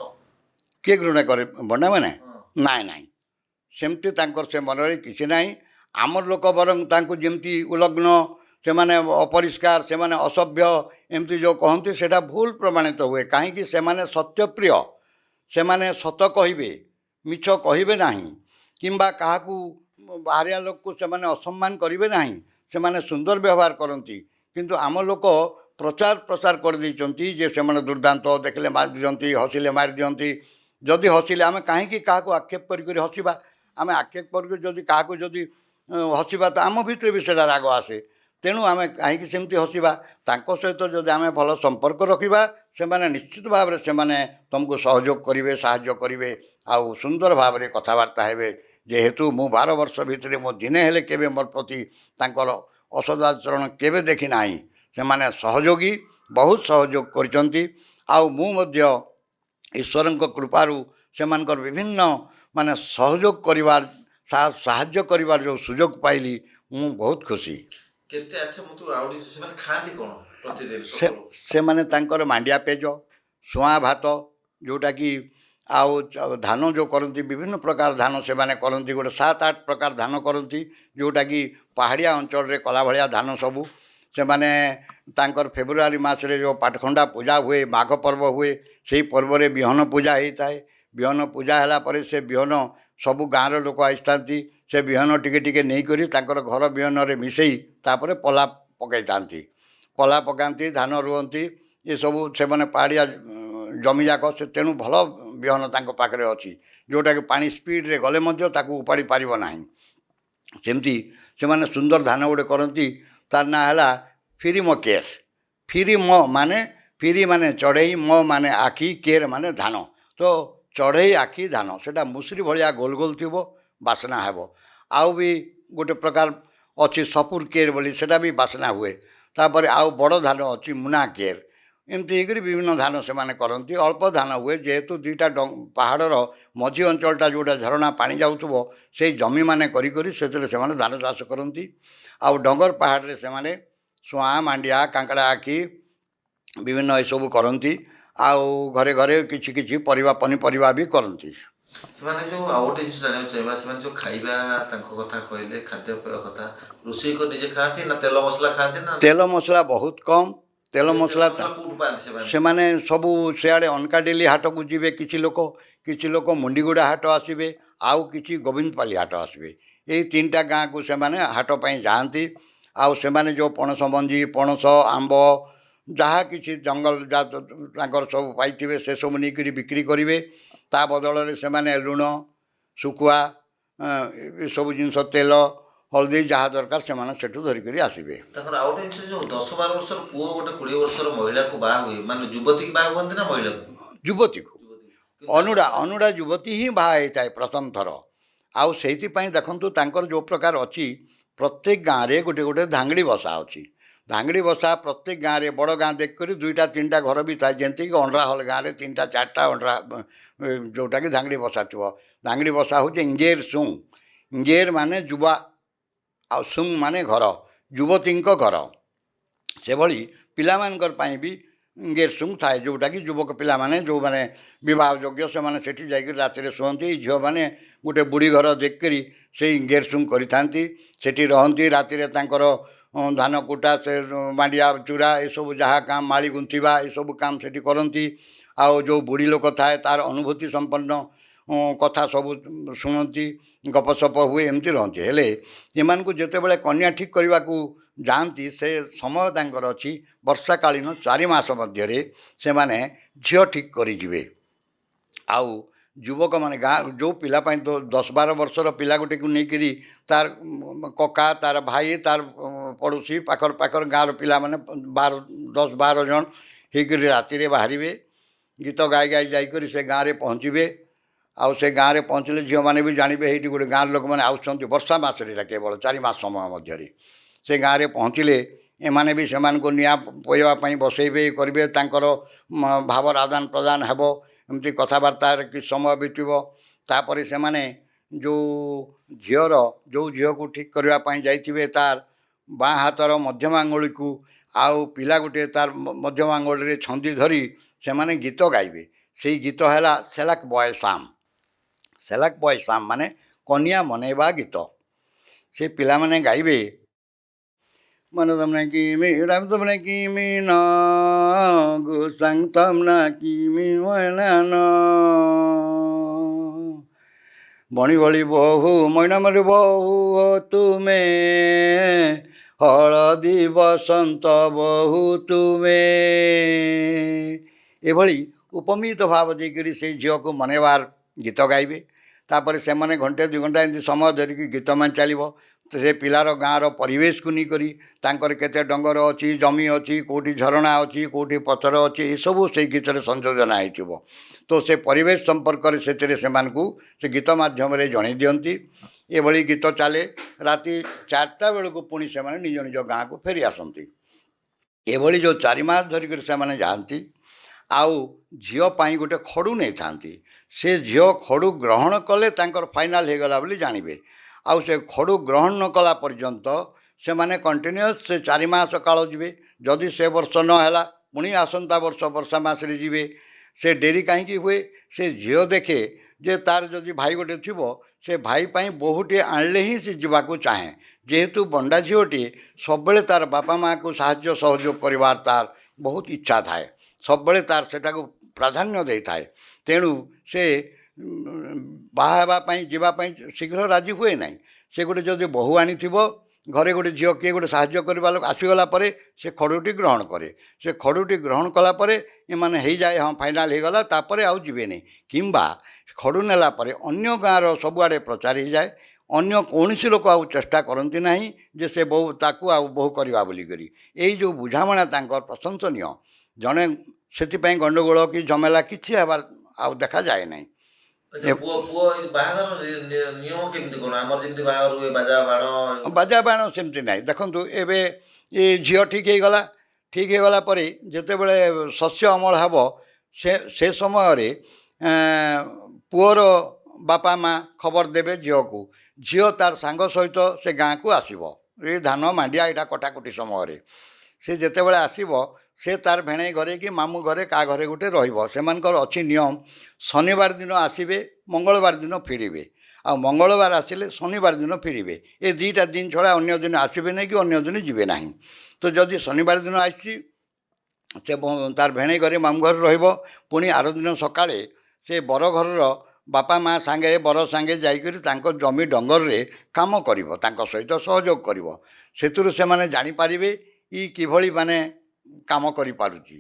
Speaker 1: କିଏ ଘୃଣା କରେ? ବଣ୍ଡାମାନେ?
Speaker 2: ହଁ।
Speaker 1: ନାଇଁ ନାଇଁ, ସେମିତି ତାଙ୍କର ସେ ମନରେ କିଛି ନାହିଁ। ଆମର ଲୋକ ବରଂ ତାଙ୍କୁ ଯେମିତି ଉଲଗ୍ନ, ସେମାନେ ଅପରିଷ୍କାର, ସେମାନେ ଅସଭ୍ୟ ଏମିତି ଯେଉଁ କହନ୍ତି ସେଇଟା ଭୁଲ ପ୍ରମାଣିତ ହୁଏ। କାହିଁକି? ସେମାନେ ସତ୍ୟପ୍ରିୟ, ସେମାନେ ସତ କହିବେ, ମିଛ କହିବେ ନାହିଁ, କିମ୍ବା କାହାକୁ ବାହାରିଆ ଲୋକକୁ ସେମାନେ ଅସମ୍ମାନ କରିବେ ନାହିଁ, ସେମାନେ ସୁନ୍ଦର ବ୍ୟବହାର କରନ୍ତି। କିନ୍ତୁ ଆମ ଲୋକ ପ୍ରଚାର ପ୍ରସାର କରିଦେଇଛନ୍ତି ଯେ ସେମାନେ ଦୁର୍ଦ୍ଦାନ୍ତ, ଦେଖିଲେ ମାରିଦିଅନ୍ତି, ହସିଲେ ମାରିଦିଅନ୍ତି। ଯଦି ହସିଲେ ଆମେ କାହିଁକି କାହାକୁ ଆକ୍ଷେପ କରିକରି ହସିବା? ଆମେ ଆକ୍ଷେପ କରିକି ଯଦି କାହାକୁ ଯଦି ହସିବା ତ ଆମ ଭିତରେ ବି ସେଇଟା ରାଗ ଆସେ। ତେଣୁ ଆମେ କାହିଁକି ସେମିତି ହସିବା? ତାଙ୍କ ସହିତ ଯଦି ଆମେ ଭଲ ସମ୍ପର୍କ ରଖିବା ସେମାନେ ନିଶ୍ଚିତ ଭାବରେ ସେମାନେ ତୁମକୁ ସହଯୋଗ କରିବେ, ସାହାଯ୍ୟ କରିବେ, ଆଉ ସୁନ୍ଦର ଭାବରେ କଥାବାର୍ତ୍ତା ହେବେ। ଯେହେତୁ ମୁଁ 12 ବର୍ଷ ଭିତରେ ମୁଁ ଦିନେ ହେଲେ କେବେ ମୋର ପ୍ରତି ତାଙ୍କର ଅସଦାଚରଣ କେବେ ଦେଖି ନାହିଁ। ସେମାନେ ସହଯୋଗୀ, ବହୁତ ସହଯୋଗ କରିଛନ୍ତି। ଆଉ ମୁଁ ମଧ୍ୟ ଈଶ୍ୱରଙ୍କ କୃପାରୁ ସେମାନଙ୍କର ବିଭିନ୍ନ ମାନେ ସହଯୋଗ କରିବାର, ସାହାଯ୍ୟ କରିବାର ଯେଉଁ ସୁଯୋଗ ପାଇଲି ମୁଁ ବହୁତ ଖୁସି।
Speaker 2: କେତେ ଆଚ୍ଛା ମୁଁ ତୁ ଆଉ ଟିକେ ସେମାନେ ଖାଆନ୍ତି କ'ଣ ପ୍ରତିଦିନ
Speaker 1: ସେ
Speaker 2: ସକାଳୁ?
Speaker 1: ସେମାନେ ତାଙ୍କର ମାଣ୍ଡିଆ ପେଜ, ସୁଆଁ ଭାତ ଯେଉଁଟାକି, ଆଉ ଧାନ ଯେଉଁ କରନ୍ତି, ବିଭିନ୍ନ ପ୍ରକାର ଧାନ ସେମାନେ କରନ୍ତି। ଗୋଟେ 7-8 ପ୍ରକାର ଧାନ କରନ୍ତି ଯେଉଁଟାକି ପାହାଡ଼ିଆ ଅଞ୍ଚଳରେ କଲା ଭଳିଆ ଧାନ ସବୁ। ସେମାନେ ତାଙ୍କର ଫେବୃଆରୀ ମାସରେ ଯେଉଁ ପାଟଖଣ୍ଡା ପୂଜା ହୁଏ, ମାଘ ପର୍ବ ହୁଏ, ସେହି ପର୍ବରେ ବିହନ ପୂଜା ହେଇଥାଏ। ବିହନ ପୂଜା ହେଲା ପରେ ସେ ବିହନ ସବୁ ଗାଁର ଲୋକ ଆସିଥାନ୍ତି। ସେ ବିହନ ଟିକେ ଟିକେ ନେଇକରି ତାଙ୍କର ଘର ବିହନରେ ମିଶାଇ ତାପରେ ପଲା ପକାଇଥାନ୍ତି। ପଲା ପକାନ୍ତି, ଧାନ ରୁଅନ୍ତି, ଏସବୁ ସେମାନେ ପାହାଡ଼ିଆ ଜମିଯାକ। ସେ ତେଣୁ ଭଲ ବିହନ ତାଙ୍କ ପାଖରେ ଅଛି ଯେଉଁଟାକି ପାଣି ସ୍ପିଡ଼ରେ ଗଲେ ମଧ୍ୟ ତାକୁ ଉପାଡ଼ି ପାରିବ ନାହିଁ। ସେମିତି ସେମାନେ ସୁନ୍ଦର ଧାନ ଗୋଟେ କରନ୍ତି, ତାର ନାଁ ହେଲା ଫିରିମ କେର୍। ଫିରି ମାନେ ଚଢ଼େଇ, ମ ମାନେ ଆଖି, କେର୍ ମାନେ ଧାନ। ତ ଚଢ଼େଇ ଆଖି ଧାନ ସେଇଟା ମୁସୁରି ଭଳିଆ ଗୋଲ ଗୋଲ ଥିବ, ବାସ୍ନା ହେବ। ଆଉ ବି ଗୋଟେ ପ୍ରକାର ଅଛି ସପୁର କେର୍ ବୋଲି, ସେଇଟା ବି ବାସ୍ନା ହୁଏ। ତାପରେ ଆଉ ବଡ଼ ଧାନ ଅଛି ମୁନା କେର୍। ଏମିତି ହେଇକରି ବିଭିନ୍ନ ଧାନ ସେମାନେ କରନ୍ତି। ଅଳ୍ପ ଧାନ ହୁଏ ଯେହେତୁ ଦୁଇଟା ପାହାଡ଼ର ମଝି ଅଞ୍ଚଳଟା ଯେଉଁଟା ଝରଣା ପାଣି ଯାଉଥିବ ସେଇ ଜମିମାନେ କରି ସେଥିରେ ସେମାନେ ଧାନ ଚାଷ କରନ୍ତି। ଆଉ ଡଙ୍ଗର ପାହାଡ଼ରେ ସେମାନେ ସୁଆଁ, ମାଣ୍ଡିଆ, କାଙ୍କଡ଼ା ଆଖି ବିଭିନ୍ନ ଏସବୁ କରନ୍ତି। ଆଉ ଘରେ ଘରେ କିଛି କିଛି ପରିବା ପନିପରିବା ବି କରନ୍ତି।
Speaker 2: ସେମାନେ ଯେଉଁ ଆଉ ଗୋଟେ ଜିନିଷ ଜାଣିବାକୁ ଚାହିଁବା, ସେମାନେ ଯେଉଁ ଖାଇବା ତାଙ୍କ କଥା କହିଲେ, ଖାଦ୍ୟପେୟ କଥା, ରୋଷେଇ କରି ନିଜେ ଖାଆନ୍ତି ନା ତେଲ ମସଲା ଖାଆନ୍ତି? ନା
Speaker 1: ତେଲ ମସଲା ବହୁତ କମ୍। ତେଲ ମସଲା
Speaker 2: କୋଉଠୁ ପାଆନ୍ତି ସେମାନେ?
Speaker 1: ସେମାନେ ସବୁ ସେଆଡ଼େ ଅନକାଡେଲି ହାଟକୁ ଯିବେ କିଛି ଲୋକ, କିଛି ଲୋକ ମୁଣ୍ଡିଗୁଡ଼ା ହାଟ ଆସିବେ, ଆଉ କିଛି ଗୋବିନ୍ଦପାଲି ହାଟ ଆସିବେ। ଏଇ 3ଟା ଗାଁକୁ ସେମାନେ ହାଟ ପାଇଁ ଯାଆନ୍ତି। ଆଉ ସେମାନେ ଯେଉଁ ପଣସ ମଞ୍ଜି, ପଣସ, ଆମ୍ବ, ଯାହା କିଛି ଜଙ୍ଗଲ ତାଙ୍କର ସବୁ ପାଇଥିବେ ସେସବୁ ନେଇକରି ବିକ୍ରି କରିବେ। ତା ବଦଳରେ ସେମାନେ ଲୁଣ, ଶୁଖୁଆ, ଏସବୁ ଜିନିଷ, ତେଲ, ହଳଦୀ ଯାହା ଦରକାର ସେମାନେ ସେଠୁ ଧରିକରି ଆସିବେ।
Speaker 2: ତାଙ୍କର ଆଉ ଗୋଟେ ଜିନିଷ, ଯେଉଁ 10-12 ବର୍ଷର ପୁଅ ଗୋଟେ 20 ବର୍ଷର ମହିଳାକୁ ବାହା ହୁଏ, ମାନେ ଯୁବତୀକି ବାହା ହୁଅନ୍ତି ନା ମହିଳାକୁ?
Speaker 1: ଯୁବତୀକୁ, ଅନୁଡ଼ା ଯୁବତୀ ହିଁ ବାହା ହେଇଥାଏ ପ୍ରଥମ ଥର। ଆଉ ସେଇଥିପାଇଁ ଦେଖନ୍ତୁ ତାଙ୍କର ଯେଉଁ ପ୍ରକାର ଅଛି, ପ୍ରତ୍ୟେକ ଗାଁରେ ଗୋଟେ ଗୋଟେ ଧାଙ୍ଗଡ଼ି ବସା ଅଛି। ଧାଙ୍ଗଡ଼ି ବସା ପ୍ରତ୍ୟେକ ଗାଁରେ, ବଡ଼ ଗାଁ ଦେଖିକରି 2-3ଟା ଘର ବି ଥାଏ। ଯେମିତିକି ଅଣ୍ଡରା ହଲ୍ ଗାଁରେ 3-4ଟା ଅଣ୍ଡରା, ଯେଉଁଟାକି ଧାଙ୍ଗଡ଼ି ବସା ଥିବ। ଧାଙ୍ଗଡ଼ି ବସା ହେଉଛି ଇଙ୍ଗେର ସୁଂ। ଇଙ୍ଗେର ମାନେ ଯୁବା, ଆଉ ସୁଂ ମାନେ ଘର, ଯୁବତୀଙ୍କ ଘର। ସେଭଳି ପିଲାମାନଙ୍କର ପାଇଁ ବି ଗେରସୁଙ୍ଗ ଥାଏ, ଯେଉଁଟାକି ଯୁବକ ପିଲାମାନେ ଯେଉଁମାନେ ବିବାହ ଯୋଗ୍ୟ ସେମାନେ ସେଠି ଯାଇକରି ରାତିରେ ଶୁଅନ୍ତି। ଏଇ ଝିଅମାନେ ଗୋଟେ ବୁଢ଼ୀ ଘର ଦେଖିକରି ସେଇ ଗେରସୁଙ୍ଗ କରିଥାନ୍ତି, ସେଠି ରହନ୍ତି। ରାତିରେ ତାଙ୍କର ଧାନ କୁଟା, ସେ ମାଣ୍ଡିଆ ଚୁରା, ଏସବୁ ଯାହା କାମ, ମାଳି ଗୁନ୍ଥିବା, ଏସବୁ କାମ ସେଠି କରନ୍ତି। ଆଉ ଯେଉଁ ବୁଢ଼ୀ ଲୋକ ଥାଏ ତାର ଅନୁଭୂତି ସମ୍ପନ୍ନ କଥା ସବୁ ଶୁଣନ୍ତି, ଗପସପ ହୁଏ, ଏମିତି ରହନ୍ତି। ହେଲେ ଏମାନଙ୍କୁ ଯେତେବେଳେ କନ୍ୟା ଠିକ୍ କରିବାକୁ ଯାଆନ୍ତି ସେ ସମୟ ତାଙ୍କର ଅଛି ବର୍ଷାକାଳୀନ 4 ମାସ ମଧ୍ୟରେ ସେମାନେ ଝିଅ ଠିକ୍ କରିଯିବେ। ଆଉ ଯୁବକମାନେ ଗାଁ ଯେଉଁ ପିଲା ପାଇଁ 10-12 ବର୍ଷର ପିଲା ଗୋଟିକୁ ନେଇକରି ତାର କକା, ତାର ଭାଇ, ତାର ପଡ଼ୋଶୀ, ପାଖର ଗାଁର ପିଲାମାନେ 10-12 ଜଣ ହେଇକରି ରାତିରେ ବାହାରିବେ। ଗୀତ ଗାଇ ଗାଇ ଯାଇକରି ସେ ଗାଁରେ ପହଞ୍ଚିବେ। ଆଉ ସେ ଗାଁରେ ପହଞ୍ଚିଲେ ଝିଅମାନେ ବି ଜାଣିବେ ଏଇଠି ଗୋଟେ ଗାଁର ଲୋକମାନେ ଆସୁଛନ୍ତି ବର୍ଷା ମାସରେ, ଏଇଟା କେବଳ 4 ମାସ ସମୟ ମଧ୍ୟରେ ସେ ଗାଁରେ ପହଞ୍ଚିଲେ ଏମାନେ ବି ସେମାନଙ୍କୁ ନିଆଁ ପୋଇବା ପାଇଁ ବସେଇବେ, କରିବେ, ତାଙ୍କର ଭାବର ଆଦାନ ପ୍ରଦାନ ହେବ, ଏମିତି କଥାବାର୍ତ୍ତାରେ କିଛି ସମୟ ବିତିବ। ତାପରେ ସେମାନେ ଯେଉଁ ଝିଅକୁ ଠିକ୍ କରିବା ପାଇଁ ଯାଇଥିବେ ତାର ବାଁ ହାତର ମଧ୍ୟମ ଆଙ୍ଗୁଳିକୁ ଆଉ ପିଲା ଗୋଟିଏ ତାର ମଧ୍ୟମ ଆଙ୍ଗୁଳିରେ ଛନ୍ଦି ଧରି ସେମାନେ ଗୀତ ଗାଇବେ। ସେଇ ଗୀତ ହେଲା ସେଲାକ୍ ବୟ ସାମ୍। ସେଲାକ୍ ବୟ ସାମ୍ ମାନେ କନିଆ ମନେଇବା ଗୀତ। ସେ ପିଲାମାନେ ଗାଇବେ, ମାନେ ତମନେ କିମି ରାମ ତମନେ କିମି ନ ଗୁସାଙ୍ଗ ତମନା କିମି ମୟନାନ ବଣି ଭଳି ବହୁ ମଇନାମରେ ବହୁ ତୁମେ ହଳଦୀ ବସନ୍ତ ବହୁ ତୁମେ, ଏଭଳି ଉପମିତ ଭାବ ଦେଇକରି ସେଇ ଝିଅକୁ ମନେଇବାର ଗୀତ ଗାଇବେ। ତାପରେ ସେମାନେ ଘଣ୍ଟେ 2 ଘଣ୍ଟା ଏମିତି ସମୟ ଧରିକି ଗୀତମାନ ଚାଲିବ। ତ ସେ ପିଲାର ଗାଁର ପରିବେଶକୁ ନେଇକରି ତାଙ୍କର କେତେ ଡଙ୍ଗର ଅଛି, ଜମି ଅଛି, କେଉଁଠି ଝରଣା ଅଛି, କେଉଁଠି ପଥର ଅଛି, ଏସବୁ ସେଇ ଗୀତରେ ସଂଯୋଜନା ହେଇଥିବ। ତ ସେ ପରିବେଶ ସମ୍ପର୍କରେ ସେଥିରେ ସେମାନଙ୍କୁ ସେ ଗୀତ ମାଧ୍ୟମରେ ଜଣେଇ ଦିଅନ୍ତି। ଏଭଳି ଗୀତ ଚାଲେ। ରାତି 4ଟା ବେଳକୁ ପୁଣି ସେମାନେ ନିଜ ନିଜ ଗାଁକୁ ଫେରି ଆସନ୍ତି। ଏଭଳି ଯେଉଁ 4 ମାସ ଧରିକରି ସେମାନେ ଯାଆନ୍ତି। ଆଉ ଝିଅ ପାଇଁ ଗୋଟେ ଖଡ଼ୁ ନେଇଥାନ୍ତି। ସେ ଝିଅ ଖଡ଼ୁ ଗ୍ରହଣ କଲେ ତାଙ୍କର ଫାଇନାଲ୍ ହେଇଗଲା ବୋଲି ଜାଣିବେ। ଆଉ ସେ ଖଡ଼ୁ ଗ୍ରହଣ ନ କଲା ପର୍ଯ୍ୟନ୍ତ ସେମାନେ କଣ୍ଟିନ୍ୟୁଅସ୍ ସେ 4 ମାସ କାଳ ଯିବେ। ଯଦି ସେ ବର୍ଷ ନ ହେଲା ପୁଣି ଆସନ୍ତା ବର୍ଷ ବର୍ଷା ମାସରେ ଯିବେ। ସେ ଡେରି କାହିଁକି ହୁଏ? ସେ ଝିଅ ଦେଖେ ଯେ ତାର ଯଦି ଭାଇ ଗୋଟେ ଥିବ, ସେ ଭାଇ ପାଇଁ ବୋହୂଟିଏ ଆଣିଲେ ହିଁ ସେ ଯିବାକୁ ଚାହେଁ। ଯେହେତୁ ବଣ୍ଡା ଝିଅଟିଏ ସବୁବେଳେ ତାର ବାପା ମାଆକୁ ସାହାଯ୍ୟ ସହଯୋଗ କରିବାର ତାର ବହୁତ ଇଚ୍ଛା ଥାଏ, ସବୁବେଳେ ତାର ସେଟାକୁ ପ୍ରାଧାନ୍ୟ ଦେଇଥାଏ। ତେଣୁ ସେ ବାହା ହେବା ପାଇଁ ଯିବା ପାଇଁ ଶୀଘ୍ର ରାଜି ହୁଏ ନାହିଁ। ସେ ଗୋଟେ ଯଦି ବୋହୂ ଆଣିଥିବ, ଘରେ ଗୋଟେ ଝିଅ କିଏ ଗୋଟେ ସାହାଯ୍ୟ କରିବା ଲୋକ ଆସିଗଲା ପରେ ସେ ଖଡ଼ୁଟି ଗ୍ରହଣ କରେ। ସେ ଖଡ଼ୁଟି ଗ୍ରହଣ କଲା ପରେ ଏମାନେ ହେଇଯାଏ, ହଁ ଫାଇନାଲ୍ ହେଇଗଲା, ତାପରେ ଆଉ ଯିବେନି। କିମ୍ବା ଖଡ଼ୁ ନେଲା ପରେ ଅନ୍ୟ ଗାଁର ସବୁଆଡ଼େ ପ୍ରଚାର ହେଇଯାଏ। ଅନ୍ୟ କୌଣସି ଲୋକ ଆଉ ଚେଷ୍ଟା କରନ୍ତି ନାହିଁ ଯେ ସେ ବୋହୂ ତାକୁ ଆଉ ବୋହୂ କରିବା ବୋଲିକରି। ଏଇ ଯେଉଁ ବୁଝାମଣା ତାଙ୍କର ପ୍ରଶଂସନୀୟ। ଜଣେ ସେଥିପାଇଁ ଗଣ୍ଡଗୋଳ କି ଝମେଲା କିଛି ହେବାର ଆଉ ଦେଖାଯାଏ ନାହିଁ।
Speaker 2: ପୁଅ ପୁଅ ଏଇ ବାହାଘର ନିୟମ କେମିତି କ'ଣ? ଆମର ଯେମିତି ବାହାଘର ହୁଏ ବାଜା ବାଣ
Speaker 1: ବାଜା ବାଣ ସେମିତି ନାହିଁ। ଦେଖନ୍ତୁ ଏବେ ଏ ଝିଅ ଠିକ୍ ହେଇଗଲା। ଠିକ୍ ହେଇଗଲା ପରେ ଯେତେବେଳେ ଶସ୍ୟ ଅମଳ ହେବ ସେ ସମୟରେ ପୁଅର ବାପା ମା ଖବର ଦେବେ ଝିଅକୁ। ଝିଅ ତାର ସାଙ୍ଗ ସହିତ ସେ ଗାଁକୁ ଆସିବ। ଏଇ ଧାନ ମାଣ୍ଡିଆ ଏଇଟା କଟାକଟି ସମୟରେ ସେ ଯେତେବେଳେ ଆସିବ, ସେ ତାର ଭେଣେଇ ଘରେ କି ମାମୁଁ ଘରେ କାହା ଘରେ ଗୋଟେ ରହିବ। ସେମାନଙ୍କର ଅଛି ନିୟମ, ଶନିବାର ଦିନ ଆସିବେ, ମଙ୍ଗଳବାର ଦିନ ଫେରିବେ। ଆଉ ମଙ୍ଗଳବାର ଆସିଲେ ଶନିବାର ଦିନ ଫେରିବେ। ଏ 2ଟା ଦିନ ଛଡ଼ା ଅନ୍ୟ ଦିନ ଆସିବେ ନାହିଁ କି ଅନ୍ୟ ଦିନ ଯିବେ ନାହିଁ। ତ ଯଦି ଶନିବାର ଦିନ ଆସିଛି ସେ ତାର ଭେଣେଇ ଘରେ ମାମୁଁ ଘରେ ରହିବ। ପୁଣି ଆର ଦିନ ସକାଳେ ସେ ବର ଘରର ବାପା ମା ସାଙ୍ଗରେ ବର ସାଙ୍ଗେ ଯାଇକରି ତାଙ୍କ ଜମି ଡଙ୍ଗରରେ କାମ କରିବ, ତାଙ୍କ ସହିତ ସହଯୋଗ କରିବ। ସେଥିରୁ ସେମାନେ ଜାଣିପାରିବେ ଇ କିଭଳି ମାନେ କାମ କରିପାରୁଛି।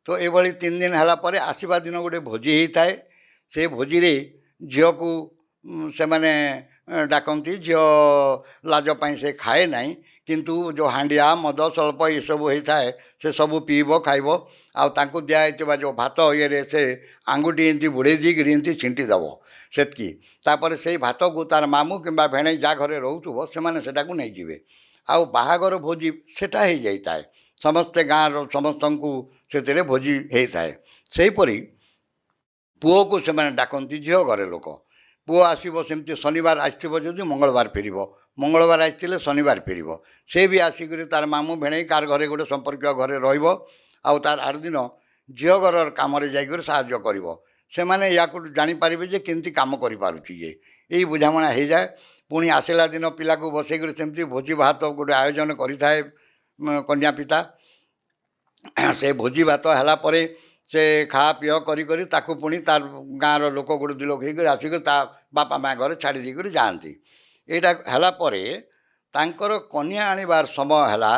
Speaker 1: ତ ଏଭଳି 3 ଦିନ ହେଲା ପରେ ଆସିବା ଦିନ ଗୋଟେ ଭୋଜି ହେଇଥାଏ। ସେ ଭୋଜିରେ ଝିଅକୁ ସେମାନେ ଡାକନ୍ତି। ଝିଅ ଲାଜ ପାଇଁ ସେ ଖାଏ ନାହିଁ, କିନ୍ତୁ ଯେଉଁ ହାଣ୍ଡିଆ ମଦ ସ୍ୱଳ୍ପ ଏସବୁ ହେଇଥାଏ ସେ ସବୁ ପିଇବ ଖାଇବ। ଆଉ ତାଙ୍କୁ ଦିଆହେଇଥିବା ଯେଉଁ ଭାତ ଇଏରେ ସେ ଆଙ୍ଗୁଠି ଏମିତି ବୁଡ଼େଇ ଦେଇକିରି ଏମିତି ଛିଣ୍ଟି ଦେବ ସେତିକି। ତାପରେ ସେଇ ଭାତକୁ ତାର ମାମୁଁ କିମ୍ବା ଭେଣେଇ ଯାହା ଘରେ ରହୁଥିବ ସେମାନେ ସେଟାକୁ ନେଇଯିବେ। ଆଉ ବାହାଘର ଭୋଜି ସେଟା ହେଇଯାଇଥାଏ। ସମସ୍ତେ ଗାଁର ସମସ୍ତଙ୍କୁ ସେଥିରେ ଭୋଜି ହେଇଥାଏ। ସେହିପରି ପୁଅକୁ ସେମାନେ ଡାକନ୍ତି ଝିଅ ଘରେ ଲୋକ। ପୁଅ ଆସିବ ସେମିତି ଶନିବାର ଆସିଥିବ ଯଦି ମଙ୍ଗଳବାର ଫେରିବ, ମଙ୍ଗଳବାର ଆସିଥିଲେ ଶନିବାର ଫେରିବ। ସେ ବି ଆସିକରି ତାର ମାମୁଁ ଭେଣେଇ କାହାର ଘରେ ଗୋଟେ ସମ୍ପର୍କୀୟ ଘରେ ରହିବ। ଆଉ ତାର ଆର ଦିନ ଝିଅ ଘରର କାମରେ ଯାଇକରି ସାହାଯ୍ୟ କରିବ। ସେମାନେ ୟାକୁ ଜାଣିପାରିବେ ଯେ କେମିତି କାମ କରିପାରୁଛି ଇଏ। ଏଇ ବୁଝାମଣା ହେଇଯାଏ। ପୁଣି ଆସିଲା ଦିନ ପିଲାକୁ ବସେଇକରି ସେମିତି ଭୋଜି ଭାତ ଗୋଟେ ଆୟୋଜନ କରିଥାଏ କନ୍ୟା ପିତା। ସେ ଭୋଜି ଭାତ ହେଲା ପରେ ସେ ଖାଆ ପିଅ କରି ତାକୁ ପୁଣି ତାର ଗାଁର ଲୋକ ଗୋଟେ 2 ଲୋକ ହେଇକରି ଆସିକରି ତା ବାପା ମା ଘରେ ଛାଡ଼ି ଦେଇକରି ଯାଆନ୍ତି। ଏଇଟା ହେଲା ପରେ ତାଙ୍କର କନ୍ୟା ଆଣିବାର ସମୟ ହେଲା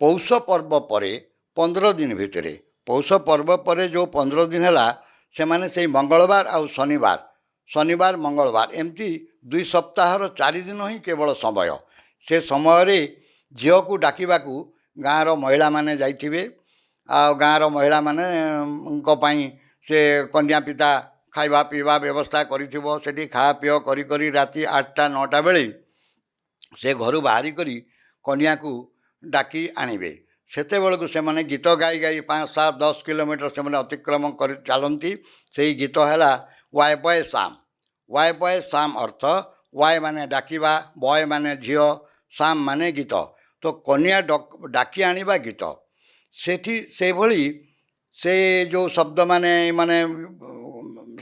Speaker 1: ପୌଷ ପର୍ବ ପରେ 15 ଦିନ ଭିତରେ। ପୌଷ ପର୍ବ ପରେ ଯେଉଁ 15 ଦିନ ହେଲା ସେମାନେ ସେଇ ମଙ୍ଗଳବାର ଆଉ ଶନିବାର ମଙ୍ଗଳବାର ଏମିତି 2 ସପ୍ତାହର 4 ଦିନ ହିଁ କେବଳ ସମୟ। ସେ ସମୟରେ ଝିଅକୁ ଡାକିବାକୁ ଗାଁର ମହିଳାମାନେ ଯାଇଥିବେ। ଆଉ ଗାଁର ମହିଳାମାନଙ୍କ ପାଇଁ ସେ କନ୍ୟା ପିତା ଖାଇବା ପିଇବା ବ୍ୟବସ୍ଥା କରିଥିବ ସେଠି ଖାଆ ପିଅ କରି କରି ରାତି 8ଟା 9ଟା ବେଳେ ସେ ଘରୁ ବାହାରି କରି କନ୍ୟାକୁ ଡାକି ଆଣିବେ। ସେତେବେଳକୁ ସେମାନେ ଗୀତ ଗାଇ ଗାଇ 5 7 10 କିଲୋମିଟର ସେମାନେ ଅତିକ୍ରମ କରି ଚାଲନ୍ତି। ସେଇ ଗୀତ ହେଲା why boy Sam. Why boy Sam ଅର୍ଥ ୱାଏ ମାନେ ଡାକିବା, ବୟ ମାନେ ଝିଅ, ସାମ୍ ମାନେ ଗୀତ। ତ କନ୍ୟା ଡାକି ଆଣିବା ଗୀତ। ସେଠି ସେଇଭଳି ସେ ଯେଉଁ ଶବ୍ଦ ମାନେ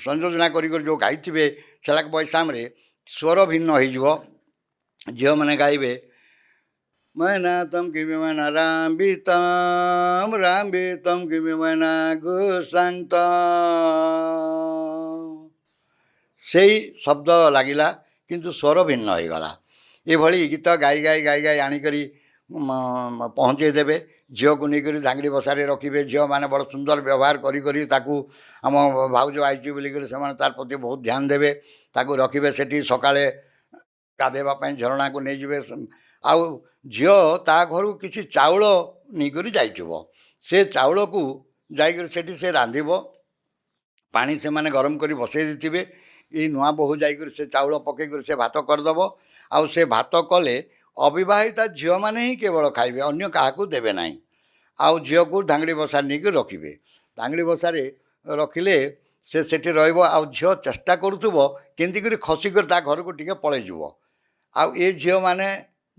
Speaker 1: ସଂଯୋଜନା କରି ଯେଉଁ ଗାଇଥିବେ ସେଲାକ ବୈଶାମରେ ସ୍ୱର ଭିନ୍ନ ହେଇଯିବ। ଝିଅମାନେ ଗାଇବେ मैना तम किमि मैना राम भी तम किमि मैना गुसांत। ସେଇ ଶବ୍ଦ ଲାଗିଲା କିନ୍ତୁ ସ୍ୱର ଭିନ୍ନ ହୋଇଗଲା। ଏଭଳି ଗୀତ ଗାଇ ଗାଇ ଗାଇ ଗାଇ ଆଣିକରି ପହଞ୍ଚେଇ ଦେବେ। ଝିଅକୁ ନେଇକରି ଧାଙ୍ଗଡ଼ି ବସାରେ ରଖିବେ। ଝିଅମାନେ ବଡ଼ ସୁନ୍ଦର ବ୍ୟବହାର କରି କରି ତାକୁ ଆମ ଭାଉଜ ଆଇଛି ବୋଲିକରି ସେମାନେ ତାର ପ୍ରତି ବହୁତ ଧ୍ୟାନ ଦେବେ। ତାକୁ ରଖିବେ ସେଠି। ସକାଳେ ଗାଧୋଇବା ପାଇଁ ଝରଣାକୁ ନେଇଯିବେ। ଆଉ ଝିଅ ତା ଘରୁ କିଛି ଚାଉଳ ନେଇକରି ଯାଇଥିବ। ସେ ଚାଉଳକୁ ଯାଇକରି ସେଠି ସେ ରାନ୍ଧିବ। ପାଣି ସେମାନେ ଗରମ କରି ବସେଇ ଦେଇଥିବେ। ଏଇ ନୂଆ ବୋହୂ ଯାଇକରି ସେ ଚାଉଳ ପକେଇକରି ସେ ଭାତ କରିଦେବ। ଆଉ ସେ ଭାତ କଲେ ଅବିବାହିତା ଝିଅମାନେ ହିଁ କେବଳ ଖାଇବେ, ଅନ୍ୟ କାହାକୁ ଦେବେ ନାହିଁ। ଆଉ ଝିଅକୁ ଧାଙ୍ଗଡ଼ି ବସାରେ ନେଇକି ରଖିବେ। ଧାଙ୍ଗଡ଼ି ବସାରେ ରଖିଲେ ସେ ସେଠି ରହିବ। ଆଉ ଝିଅ ଚେଷ୍ଟା କରୁଥିବ କେମିତି କରି ଖସିକରି ତା ଘରକୁ ଟିକେ ପଳେଇଯିବ। ଆଉ ଏ ଝିଅମାନେ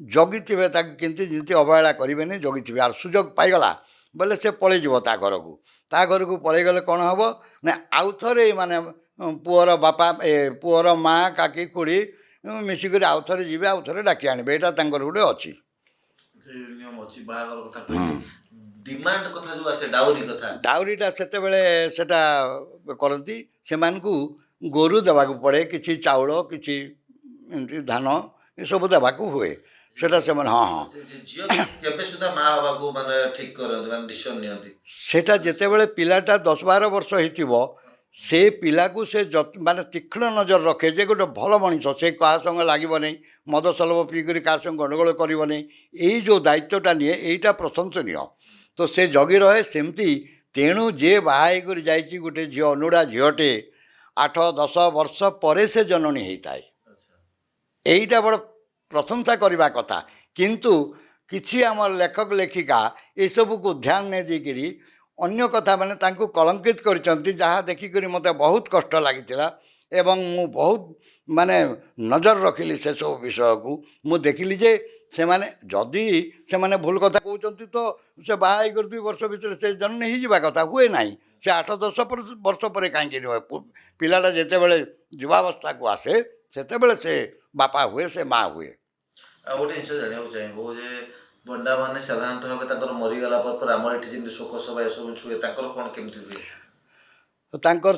Speaker 1: ଜଗିଥିବେ ତାକୁ କେମିତି ଯେମିତି ଅବହେଳା କରିବେନି, ଜଗିଥିବେ। ଆଉ ସୁଯୋଗ ପାଇଗଲା ବୋଲେ ସେ ପଳେଇଯିବ ତା ଘରକୁ। ତା ଘରକୁ ପଳେଇଗଲେ କ'ଣ ହେବ ନା ଆଉ ଥରେ ମାନେ ପୁଅର ବାପା ପୁଅର ମା' କାକି ଖୁଡ଼ି ମିଶିକରି ଆଉ ଥରେ ଯିବେ, ଆଉ ଥରେ ଡାକି ଆଣିବେ। ଏଇଟା ତାଙ୍କର ଗୋଟେ ଅଛି।
Speaker 2: ନିୟମ ଅଛି ବାହାଘର କଥା କହିଲେ। ଡିମାଣ୍ଡ କଥା ଯେଉଁ ଆସେ, ଡାଉରୀ କଥା,
Speaker 1: ଡାଉରୀଟା ସେତେବେଳେ ସେଟା କରନ୍ତି। ସେମାନଙ୍କୁ ଗୋରୁ ଦେବାକୁ ପଡ଼େ, କିଛି ଚାଉଳ, କିଛି ଏମିତି ଧାନ ଏସବୁ ଦେବାକୁ ହୁଏ। ସେଟା ସେମାନେ
Speaker 2: ଝିଅ କେବେ ସୁଦ୍ଧା ମା ହେବାକୁ ମାନେ ଠିକ୍ କରନ୍ତି, ମାନେ ଡିସିସନ୍ ନିଅନ୍ତି। ସେଟା
Speaker 1: ଯେତେବେଳେ ପିଲାଟା 10-12 ବର୍ଷ ହେଇଥିବ ସେ ପିଲାକୁ ସେ ମାନେ ତୀକ୍ଷ୍ଣ ନଜର ରଖେ ଯେ ଗୋଟେ ଭଲ ମଣିଷ, ସେ କାହା ସଙ୍ଗେ ଲାଗିବ ନାହିଁ, ମଦ ସଲବ ପିଇକରି କାହା ସଙ୍ଗେ ଗଣ୍ଡଗୋଳ କରିବ ନାହିଁ। ଏଇ ଯେଉଁ ଦାୟିତ୍ୱଟା ନିଏ ଏଇଟା ପ୍ରଶଂସନୀୟ। ତ ସେ ଜଗି ରହେ ସେମିତି। ତେଣୁ ଯିଏ ବାହା ହେଇକରି ଯାଇଛି ଗୋଟେ ଝିଅ, ଅନୁଡ଼ା ଝିଅଟେ 8-10 ବର୍ଷ ପରେ ସେ ଜନନୀ ହେଇଥାଏ। এইটা বড় প্রশংসা করা কথা। কিন্তু কিছু আমার লেখক লেখিকা এসবুক ধ্যান নে ଦେଇକରି ଅନ୍ୟ କଥା ମାନେ ତାଙ୍କୁ କଳଙ୍କିତ କରିଛନ୍ତି, ଯାହା ଦେଖିକରି ମୋତେ ବହୁତ କଷ୍ଟ ଲାଗିଥିଲା। ଏବଂ ମୁଁ ବହୁତ ମାନେ ନଜର ରଖିଲି ସେସବୁ ବିଷୟକୁ। ମୁଁ ଦେଖିଲି ଯେ ସେମାନେ ଯଦି ସେମାନେ ଭୁଲ କଥା କହୁଛନ୍ତି ତ ସେ ବାହା ହେଇକରି 2 ବର୍ଷ ଭିତରେ ସେ ଜନ୍ମ ହେଇଯିବା କଥା, ହୁଏ ନାହିଁ। ସେ 8-10 ବର୍ଷ ପରେ କାହିଁକି ରୁହେ? ପିଲାଟା ଯେତେବେଳେ ଯୁବାବସ୍ଥାକୁ ଆସେ ସେତେବେଳେ ସେ ବାପା ହୁଏ, ସେ ମା ହୁଏ।
Speaker 2: ଆଉ ଗୋଟେ ଜିନିଷ ଜାଣିବାକୁ ଚାହିଁବୁ ଯେ ବଣ୍ଡାମାନେ ସାଧାରଣତଃ ଭାବେ ତାଙ୍କର ମରିଗଲା ପରେ ଆମର ଏଠି ଯେମିତି ଶୋକ ସଭା ଏସବୁ ହୁଏ, ତାଙ୍କର କ'ଣ କେମିତି ହୁଏ?
Speaker 1: ତାଙ୍କର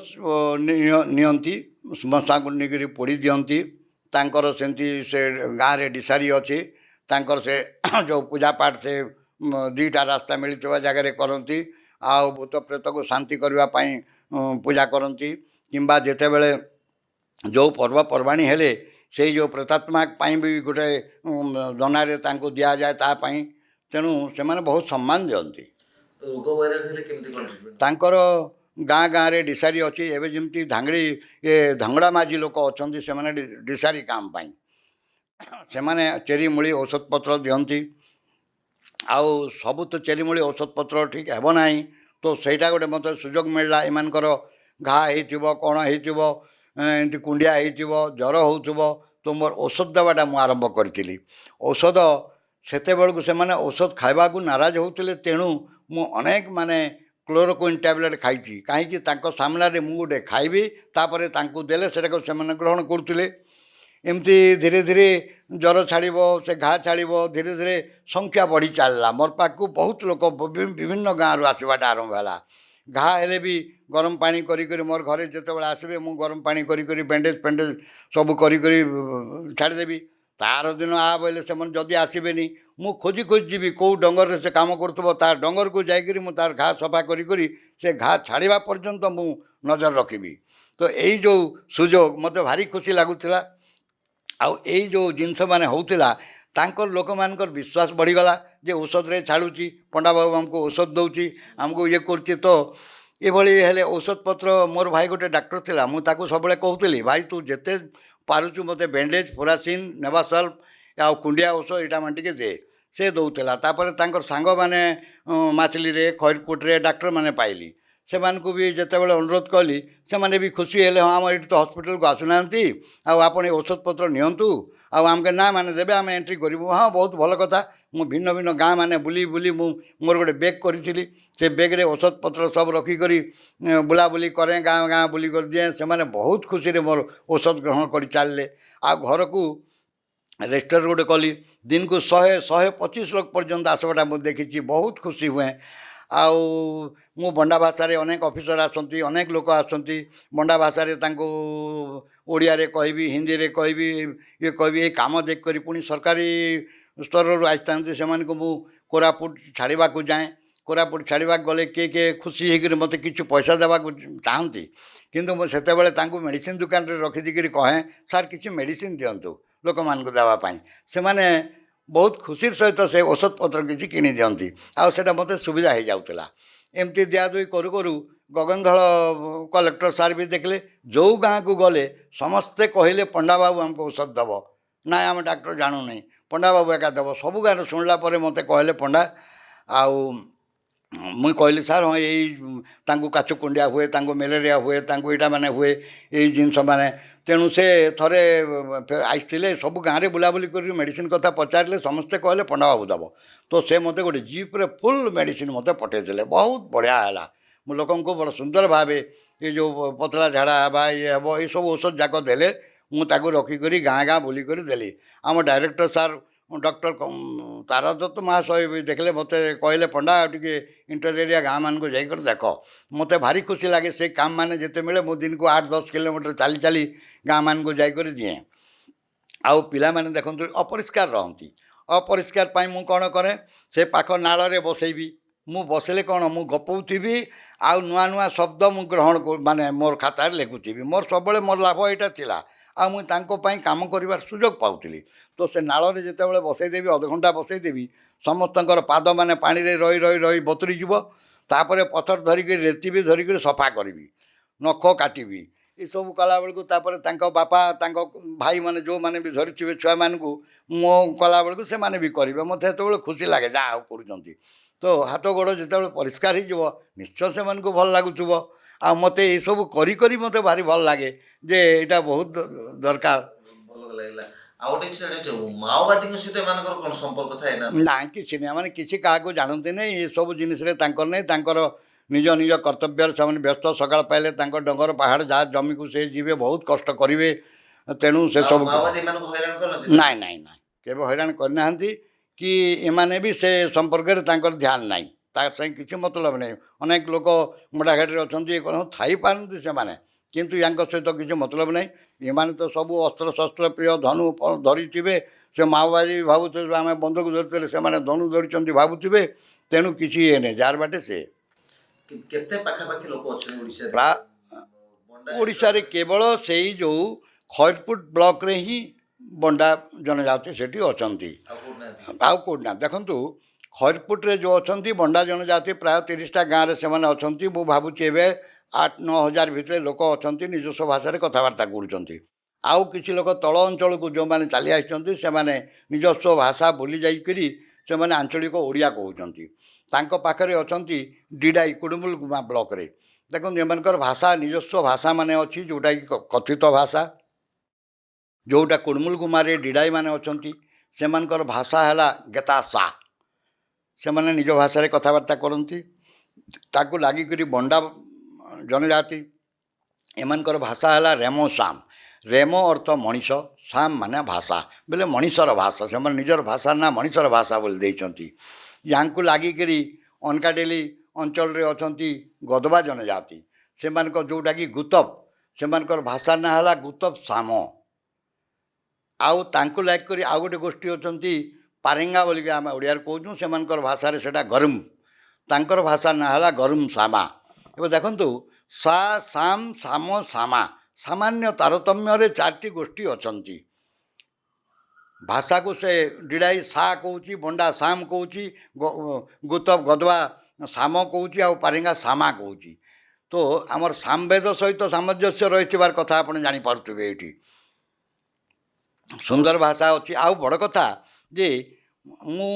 Speaker 1: ନିଅନ୍ତି, ଶ୍ମଶାନକୁ ନେଇକରି ପୋଡ଼ି ଦିଅନ୍ତି। ତାଙ୍କର ସେମିତି ସେ ଗାଁରେ ଡିସାରି ଅଛି। ତାଙ୍କର ସେ ଯେଉଁ ପୂଜାପାଠ ସେ 2ଟା ରାସ୍ତା ମିଳିଥିବା ଜାଗାରେ କରନ୍ତି। ଆଉ ଭୂତ ପ୍ରେତକୁ ଶାନ୍ତି କରିବା ପାଇଁ ପୂଜା କରନ୍ତି। କିମ୍ବା ଯେତେବେଳେ ଯେଉଁ ପର୍ବପର୍ବାଣୀ ହେଲେ ସେଇ ଯେଉଁ ପ୍ରେତାତ୍ମା ପାଇଁ ବି ଗୋଟେ ଦନାରେ ତାଙ୍କୁ ଦିଆଯାଏ ତା ପାଇଁ। ତେଣୁ ସେମାନେ ବହୁତ ସମ୍ମାନ ଦିଅନ୍ତି।
Speaker 2: ରୋଗ ବୈରାଗ ହେଲେ କେମିତି କ'ଣ ଟ୍ରିଟମେଣ୍ଟ? ତାଙ୍କର
Speaker 1: ଗାଁ ଗାଁରେ ଡିସାରି ଅଛି। ଏବେ ଯେମିତି ଧାଙ୍ଗଡ଼ି ଧାଙ୍ଗଡ଼ା ମାଝି ଲୋକ ଅଛନ୍ତି, ସେମାନେ ଡିସାରି କାମ ପାଇଁ ସେମାନେ ଚେରିମୂଳି ଔଷଧ ପତ୍ର ଦିଅନ୍ତି। ଆଉ ସବୁ ତ ଚେରିମୂଳି ଔଷଧ ପତ୍ର ଠିକ୍ ହେବ ନାହିଁ। ତ ସେଇଟା ଗୋଟେ ମୋତେ ସୁଯୋଗ ମିଳିଲା। ଏମାନଙ୍କର ଘା ହେଇଥିବ, କ'ଣ ହେଇଥିବ, ଏମିତି କୁଣ୍ଡିଆ ହେଇଥିବ, ଜ୍ୱର ହେଉଥିବ, ତ ମୋର ଔଷଧ ଦେବାଟା ମୁଁ ଆରମ୍ଭ କରିଥିଲି। ଔଷଧ ସେତେବେଳକୁ ସେମାନେ ଔଷଧ ଖାଇବାକୁ ନାରାଜ ହେଉଥିଲେ। ତେଣୁ ମୁଁ ଅନେକ ମାନେ କ୍ଲୋରୋକୁଇନ୍ ଟ୍ୟାବଲେଟ୍ ଖାଇଛି। କାହିଁକି? ତାଙ୍କ ସାମ୍ନାରେ ମୁଁ ଗୋଟେ ଖାଇବି, ତାପରେ ତାଙ୍କୁ ଦେଲେ ସେଟାକୁ ସେମାନେ ଗ୍ରହଣ କରୁଥିଲେ। ଏମିତି ଧୀରେ ଧୀରେ ଜ୍ୱର ଛାଡ଼ିବ, ସେ ଘା ଛାଡ଼ିବ, ଧୀରେ ଧୀରେ ସଂଖ୍ୟା ବଢ଼ି ଚାଲିଲା। ମୋର ପାଖକୁ ବହୁତ ଲୋକ ବିଭିନ୍ନ ଗାଁରୁ ଆସିବାଟା ଆରମ୍ଭ ହେଲା। ଘା ହେଲେ ବି ଗରମ ପାଣି କରିକରି ମୋର ଘରେ ଯେତେବେଳେ ଆସିବେ ମୁଁ ଗରମ ପାଣି କରିକରି ବ୍ୟାଣ୍ଡେଜ୍ ଫ୍ୟାଣ୍ଡେଜ୍ ସବୁ କରିକରି ଛାଡ଼ିଦେବି। ତାର ଦିନ ବୋଇଲେ ସେମାନେ ଯଦି ଆସିବେନି, ମୁଁ ଖୋଜି ଖୋଜି ଯିବି କେଉଁ ଡଙ୍ଗରରେ ସେ କାମ କରୁଥିବ, ତା ଡଙ୍ଗରକୁ ଯାଇକରି ମୁଁ ତାର ଘା ସଫା କରିକରି ସେ ଘା ଛାଡ଼ିବା ପର୍ଯ୍ୟନ୍ତ ମୁଁ ନଜର ରଖିବି। ତ ଏଇ ଯେଉଁ ସୁଯୋଗ ମୋତେ ଭାରି ଖୁସି ଲାଗୁଥିଲା। ଆଉ ଏଇ ଯେଉଁ ଜିନିଷ ମାନେ ହେଉଥିଲା, ତାଙ୍କର ଲୋକମାନଙ୍କର ବିଶ୍ୱାସ ବଢ଼ିଗଲା ଯେ ଔଷଧରେ ଛାଡ଼ୁଛି, ପଣ୍ଡା ବାବୁ ଆମକୁ ଔଷଧ ଦେଉଛି, ଆମକୁ ଇଏ କରୁଛି। ତ ଏଭଳି ହେଲେ ଔଷଧପତ୍ର ମୋର ଭାଇ ଗୋଟେ ଡାକ୍ତର ଥିଲା ମୁଁ ତାକୁ ସବୁବେଳେ କହୁଥିଲି ଭାଇ ତୁ ଯେତେ ପାରୁଛୁ ମୋତେ ବ୍ୟାଣ୍ଡେଜ୍ ଫୋରାସିନ୍ ନେଭାସଲ୍ଫ ଆଉ କୁଣ୍ଡିଆ ଔଷଧ ଏଇଟା ମାନେ ଟିକେ ଦେ ସେ ଦେଉଥିଲା ତାପରେ ତାଙ୍କର ସାଙ୍ଗମାନେ ମାଛଲିରେ ଖଇରପୁଟରେ ଡାକ୍ତରମାନେ ପାଇଲି ସେମାନଙ୍କୁ ବି ଯେତେବେଳେ ଅନୁରୋଧ କଲି ସେମାନେ ବି ଖୁସି ହେଲେ ହଁ ଆମର ଏଠି ତ ହସ୍ପିଟାଲକୁ ଆସୁନାହାନ୍ତି ଆଉ ଆପଣ ଏ ଔଷଧପତ୍ର ନିଅନ୍ତୁ ଆଉ ଆମକେ ନା ମାନେ ଦେବେ ଆମେ ଏଣ୍ଟ୍ରି କରିବୁ ହଁ ବହୁତ ଭଲ କଥା ମୁଁ ଭିନ୍ନ ଭିନ୍ନ ଗାଁ ମାନେ ବୁଲି ବୁଲି ମୁଁ ମୋର ଗୋଟେ ବେଗ୍ କରିଥିଲି ସେ ବେଗ୍ରେ ଔଷଧପତ୍ର ସବୁ ରଖିକରି ବୁଲାବୁଲି କରେ ଗାଁ ଗାଁ ବୁଲି କରି ଦିଏ ସେମାନେ ବହୁତ ଖୁସିରେ ମୋର ଔଷଧ ଗ୍ରହଣ କରି ଚାଲିଲେ ଆଉ ଘରକୁ ରେଜିଷ୍ଟର ଗୋଟେ କଲି ଦିନକୁ 100-125 ଲୋକ ପର୍ଯ୍ୟନ୍ତ ଆସିବାଟା ମୁଁ ଦେଖିଛି ବହୁତ ଖୁସି ହୁଏ ଆଉ ମୁଁ ବଣ୍ଡା ଭାଷାରେ ଅନେକ ଅଫିସର ଆସନ୍ତି ଅନେକ ଲୋକ ଆସନ୍ତି ବଣ୍ଡା ଭାଷାରେ ତାଙ୍କୁ ଓଡ଼ିଆରେ କହିବି ହିନ୍ଦୀରେ କହିବି ଇଏ କହିବି ଏ କାମ ଦେଖିକରି ପୁଣି ସରକାରୀ ସ୍ତରରୁ ଆସିଥାନ୍ତି ସେମାନଙ୍କୁ ମୁଁ କୋରାପୁଟ ଛାଡ଼ିବାକୁ ଯାଏଁ କୋରାପୁଟ ଛାଡ଼ିବାକୁ ଗଲେ କିଏ କିଏ ଖୁସି ହେଇକରି ମୋତେ କିଛି ପଇସା ଦେବାକୁ ଚାହାନ୍ତି କିନ୍ତୁ ମୁଁ ସେତେବେଳେ ତାଙ୍କୁ ମେଡ଼ିସିନ ଦୋକାନରେ ରଖିଦେଇକରି କହେ ସାର୍ କିଛି ମେଡ଼ିସିନ ଦିଅନ୍ତୁ ଲୋକମାନଙ୍କୁ ଦେବା ପାଇଁ ସେମାନେ ବହୁତ ଖୁସିର ସହିତ ସେ ଔଷଧପତ୍ର କିଛି କିଣି ଦିଅନ୍ତି ଆଉ ସେଇଟା ମୋତେ ସୁବିଧା ହେଇଯାଉଥିଲା ଏମିତି ଦିଆଦୁଇ କରୁ କରୁ ଗଗନଧଳ କଲେକ୍ଟର ସାର୍ ବି ଦେଖିଲେ ଯେଉଁ ଗାଁକୁ ଗଲେ ସମସ୍ତେ କହିଲେ ପଣ୍ଡାବାବୁ ଆମକୁ ଔଷଧ ଦେବ ନାଇଁ ଆମେ ଡାକ୍ତର ଜାଣୁନି ପଣ୍ଡାବାବୁ ଏକା ଦେବ ସବୁ ଗାଁରେ ଶୁଣିଲା ପରେ ମୋତେ କହିଲେ ପଣ୍ଡା ଆଉ ମୁଇଁ କହିଲି ସାର୍ ହଁ ଏଇ ତାଙ୍କୁ କାଛୁକୁଣ୍ଡିଆ ହୁଏ ତାଙ୍କୁ ମ୍ୟାଲେରିଆ ହୁଏ ତାଙ୍କୁ ଏଇଟା ମାନେ ହୁଏ ଏଇ ଜିନିଷ ମାନେ ତେଣୁ ସେ ଥରେ ଆସିଥିଲେ ସବୁ ଗାଁରେ ବୁଲାବୁଲି କରି ମେଡ଼ିସିନ କଥା ପଚାରିଲେ ସମସ୍ତେ କହିଲେ ପଣ୍ଡାବାବୁ ଦେବ ତ ସେ ମୋତେ ଗୋଟେ ଜିପ୍ରେ ଫୁଲ୍ ମେଡ଼ିସିନ ମୋତେ ପଠାଇଦେଲେ ବହୁତ ବଢ଼ିଆ ହେଲା ମୁଁ ଲୋକଙ୍କୁ ବଡ଼ ସୁନ୍ଦର ଭାବେ ଏ ଯେଉଁ ପତଳା ଝାଡ଼ା ହେବା ଇଏ ହେବ ଏସବୁ ଔଷଧ ଯାକ ଦେଲେ ମୁଁ ତାକୁ ରଖିକରି ଗାଁ ଗାଁ ବୁଲିକରି ଦେଲି ଆମ ଡାଇରେକ୍ଟର ସାର୍ ଡକ୍ଟର ତାରାଦତ୍ତ ମହାଶୟ ବି ଦେଖିଲେ ମୋତେ କହିଲେ ପଣ୍ଡା ଆଉ ଟିକେ ଇଣ୍ଟର ଏରିଆ ଗାଁମାନଙ୍କୁ ଯାଇକରି ଦେଖ ମୋତେ ଭାରି ଖୁସି ଲାଗେ ସେ କାମ ମାନେ ଯେତେ ମିଳେ ମୁଁ ଦିନକୁ 8-10 କିଲୋମିଟର ଚାଲି ଚାଲି ଗାଁମାନଙ୍କୁ ଯାଇକରି ଦିଏଁ ଆଉ ପିଲାମାନେ ଦେଖନ୍ତୁ ଅପରିଷ୍କାର ରହନ୍ତି ଅପରିଷ୍କାର ପାଇଁ ମୁଁ କ'ଣ କରେ ସେ ପାଖ ନାଳରେ ବସେଇବି ମୁଁ ବସିଲେ କ'ଣ ମୁଁ ଗପଉଥିବି ଆଉ ନୂଆ ନୂଆ ଶବ୍ଦ ମୁଁ ଗ୍ରହଣ ମାନେ ମୋର ଖାତାରେ ଲେଖୁଥିବି ମୋର ସବୁବେଳେ ମୋର ଲାଭ ଏଇଟା ଥିଲା ଆଉ ମୁଁ ତାଙ୍କ ପାଇଁ କାମ କରିବାର ସୁଯୋଗ ପାଉଥିଲି ତ ସେ ନାଳରେ ଯେତେବେଳେ ବସେଇଦେବି ଅଧଘଣ୍ଟା ବସେଇଦେବି ସମସ୍ତଙ୍କର ପାଦ ମାନେ ପାଣିରେ ରହି ରହି ରହି ବତୁରିଯିବ ତାପରେ ପଥର ଧରିକିରି ରେତି ବି ଧରିକିରି ସଫା କରିବି ନଖ କାଟିବି ଏସବୁ କଲାବେଳକୁ ତାପରେ ତାଙ୍କ ବାପା ତାଙ୍କ ଭାଇମାନେ ଯେଉଁମାନେ ବି ଧରିଥିବେ ଛୁଆମାନଙ୍କୁ ମୁଁ କଲାବେଳକୁ ସେମାନେ ବି କରିବେ ମୋତେ ସେତେବେଳେ ଖୁସି ଲାଗେ ଯାହା ହଉ କରୁଛନ୍ତି ତ ହାତ ଗୋଡ଼ ଯେତେବେଳେ ପରିଷ୍କାର ହେଇଯିବ ନିଶ୍ଚୟ ସେମାନଙ୍କୁ ଭଲ ଲାଗୁଥିବ ଆଉ ମୋତେ ଏସବୁ କରି କରି ମୋତେ ଭାରି ଭଲ ଲାଗେ ଯେ ଏଇଟା ବହୁତ ଦରକାର
Speaker 2: ଭଲ ଲାଗିଲା ଆଉ ଗୋଟେ ଜିନିଷ ଜାଣିଛ ମାଓବାଦୀଙ୍କ ସହିତ ଏମାନଙ୍କର କ'ଣ ସମ୍ପର୍କ ଥାଏ ନା
Speaker 1: ନାଇଁ କିଛି ନାହିଁ ମାନେ କିଛି କାହାକୁ ଜାଣନ୍ତି ନାହିଁ ଏସବୁ ଜିନିଷରେ ତାଙ୍କର ନାହିଁ ତାଙ୍କର ନିଜ ନିଜ କର୍ତ୍ତବ୍ୟରେ ସେମାନେ ବ୍ୟସ୍ତ ସକାଳ ପାଇଲେ ତାଙ୍କ ଡଙ୍ଗର ପାହାଡ଼ ଯାହା ଜମିକୁ ସେ ଯିବେ ବହୁତ କଷ୍ଟ କରିବେ ତେଣୁ ସେସବୁ
Speaker 2: ମାଓବାଦୀ ଏମାନଙ୍କୁ ହଇରାଣ କରନ୍ତି
Speaker 1: ନାଇଁ ନାଇଁ ନାଇଁ କେବେ ହଇରାଣ କରିନାହାନ୍ତି କି ଏମାନେ ବି ସେ ସମ୍ପର୍କରେ ତାଙ୍କର ଧ୍ୟାନ ନାହିଁ ତା ସାଙ୍ଗେ କିଛି ମତଲବ ନାହିଁ ଅନେକ ଲୋକ ମୋଟାଘାଟିରେ ଅଛନ୍ତି ଇଏ କ'ଣ ଥାଇପାରନ୍ତି ସେମାନେ କିନ୍ତୁ ୟାଙ୍କ ସହିତ କିଛି ମତଲବ ନାହିଁ ଏମାନେ ତ ସବୁ ଅସ୍ତ୍ରଶସ୍ତ୍ର ପ୍ରିୟ ଧନୁ ଧରିଥିବେ ସେ ମାଓବାଦୀ ଭାବୁଥିବେ ଆମେ ବନ୍ଧୁକ ଧରିଥିଲେ ସେମାନେ ଧନୁ ଧରିଛନ୍ତି ଭାବୁଥିବେ ତେଣୁ କିଛି ଇଏ ନାହିଁ ଯାହାର ବାଟେ ସେ
Speaker 2: କେତେ ପାଖାପାଖି ଲୋକ ଅଛନ୍ତି ଓଡ଼ିଶାରେ
Speaker 1: ପ୍ରାୟ ଓଡ଼ିଶାରେ କେବଳ ସେଇ ଯେଉଁ ଖଇରପୁଟ ବ୍ଲକରେ ହିଁ ବଣ୍ଡା ଜନଜାତି ସେଠି ଅଛନ୍ତି ଆଉ କେଉଁଠି ନା ଦେଖନ୍ତୁ ଖଇରପୁଟରେ ଯେଉଁ ଅଛନ୍ତି ବଣ୍ଡା ଜନଜାତି ପ୍ରାୟ 30ଟା ଗାଁରେ ସେମାନେ ଅଛନ୍ତି ମୁଁ ଭାବୁଛି ଏବେ 8-9 ହଜାର ଭିତରେ ଲୋକ ଅଛନ୍ତି ନିଜସ୍ୱ ଭାଷାରେ କଥାବାର୍ତ୍ତା କରୁଛନ୍ତି ଆଉ କିଛି ଲୋକ ତଳ ଅଞ୍ଚଳକୁ ଯେଉଁମାନେ ଚାଲି ଆସିଛନ୍ତି ସେମାନେ ନିଜସ୍ୱ ଭାଷା ଭୁଲି ଯାଇକରି ସେମାନେ ଆଞ୍ଚଳିକ ଓଡ଼ିଆ କହୁଛନ୍ତି ତାଙ୍କ ପାଖରେ ଅଛନ୍ତି ଡିଡାଇ କୁଡ଼ୁମୁଲଗୁମା ବ୍ଲକରେ ଦେଖନ୍ତୁ ଏମାନଙ୍କର ଭାଷା ନିଜସ୍ୱ ଭାଷା ମାନେ ଅଛି ଯେଉଁଟାକି କଥିତ ଭାଷା ଯେଉଁଟା କୁଡ଼ୁମୁଲଗୁମାରେ ଡିଡାଇ ମାନେ ଅଛନ୍ତି ସେମାନଙ୍କର ଭାଷା ହେଲା ଗେତା ସା ସେମାନେ ନିଜ ଭାଷାରେ କଥାବାର୍ତ୍ତା କରନ୍ତି ତାକୁ ଲାଗିକରି ବଣ୍ଡା ଜନଜାତି ଏମାନଙ୍କର ଭାଷା ହେଲା ରେମୋ ସାମ୍ ରେମୋ ଅର୍ଥ ମଣିଷ ସାମ୍ ମାନେ ଭାଷା ବୋଲେ ମଣିଷର ଭାଷା ସେମାନେ ନିଜର ଭାଷା ନା ମଣିଷର ଭାଷା ବୋଲି ଦେଇଛନ୍ତି ୟାଙ୍କୁ ଲାଗିକରି ଅନକାଡେଲି ଅଞ୍ଚଳରେ ଅଛନ୍ତି ଗଦବା ଜନଜାତି ସେମାନଙ୍କ ଯେଉଁଟାକି ଗୁତବ ସେମାନଙ୍କର ଭାଷା ନାଁ ହେଲା ଗୁତବ ସାମ ଆଉ ତାଙ୍କୁ ଲାଗି କରି ଆଉ ଗୋଟେ ଗୋଷ୍ଠୀ ଅଛନ୍ତି ପାରେଙ୍ଗା ବୋଲିକି ଆମେ ଓଡ଼ିଆରେ କହୁଛୁ ସେମାନଙ୍କର ଭାଷାରେ ସେଇଟା ଗରମ ତାଙ୍କର ଭାଷା ନାଁ ହେଲା ଗରମ ସାମା ଏବେ ଦେଖନ୍ତୁ ସା ସାମ୍ ସାମ ସାମା ସାମାନ୍ୟ ତାରତମ୍ୟରେ 4ଟି ଗୋଷ୍ଠୀ ଅଛନ୍ତି ଭାଷାକୁ ସେ ଡିଡ଼ାଇ ସା କହୁଛି ବଣ୍ଡା ସାମ୍ କହୁଛି ଗୁତବ ଗଦବା ସାମ କହୁଛି ଆଉ ପାରେଙ୍ଗା ସାମା କହୁଛି तो आमर सामवेद सहित सामंजस्य रही कथा आप जानीपे ये सुंदर भाषा अच्छी आउ बड़ कथा जे मु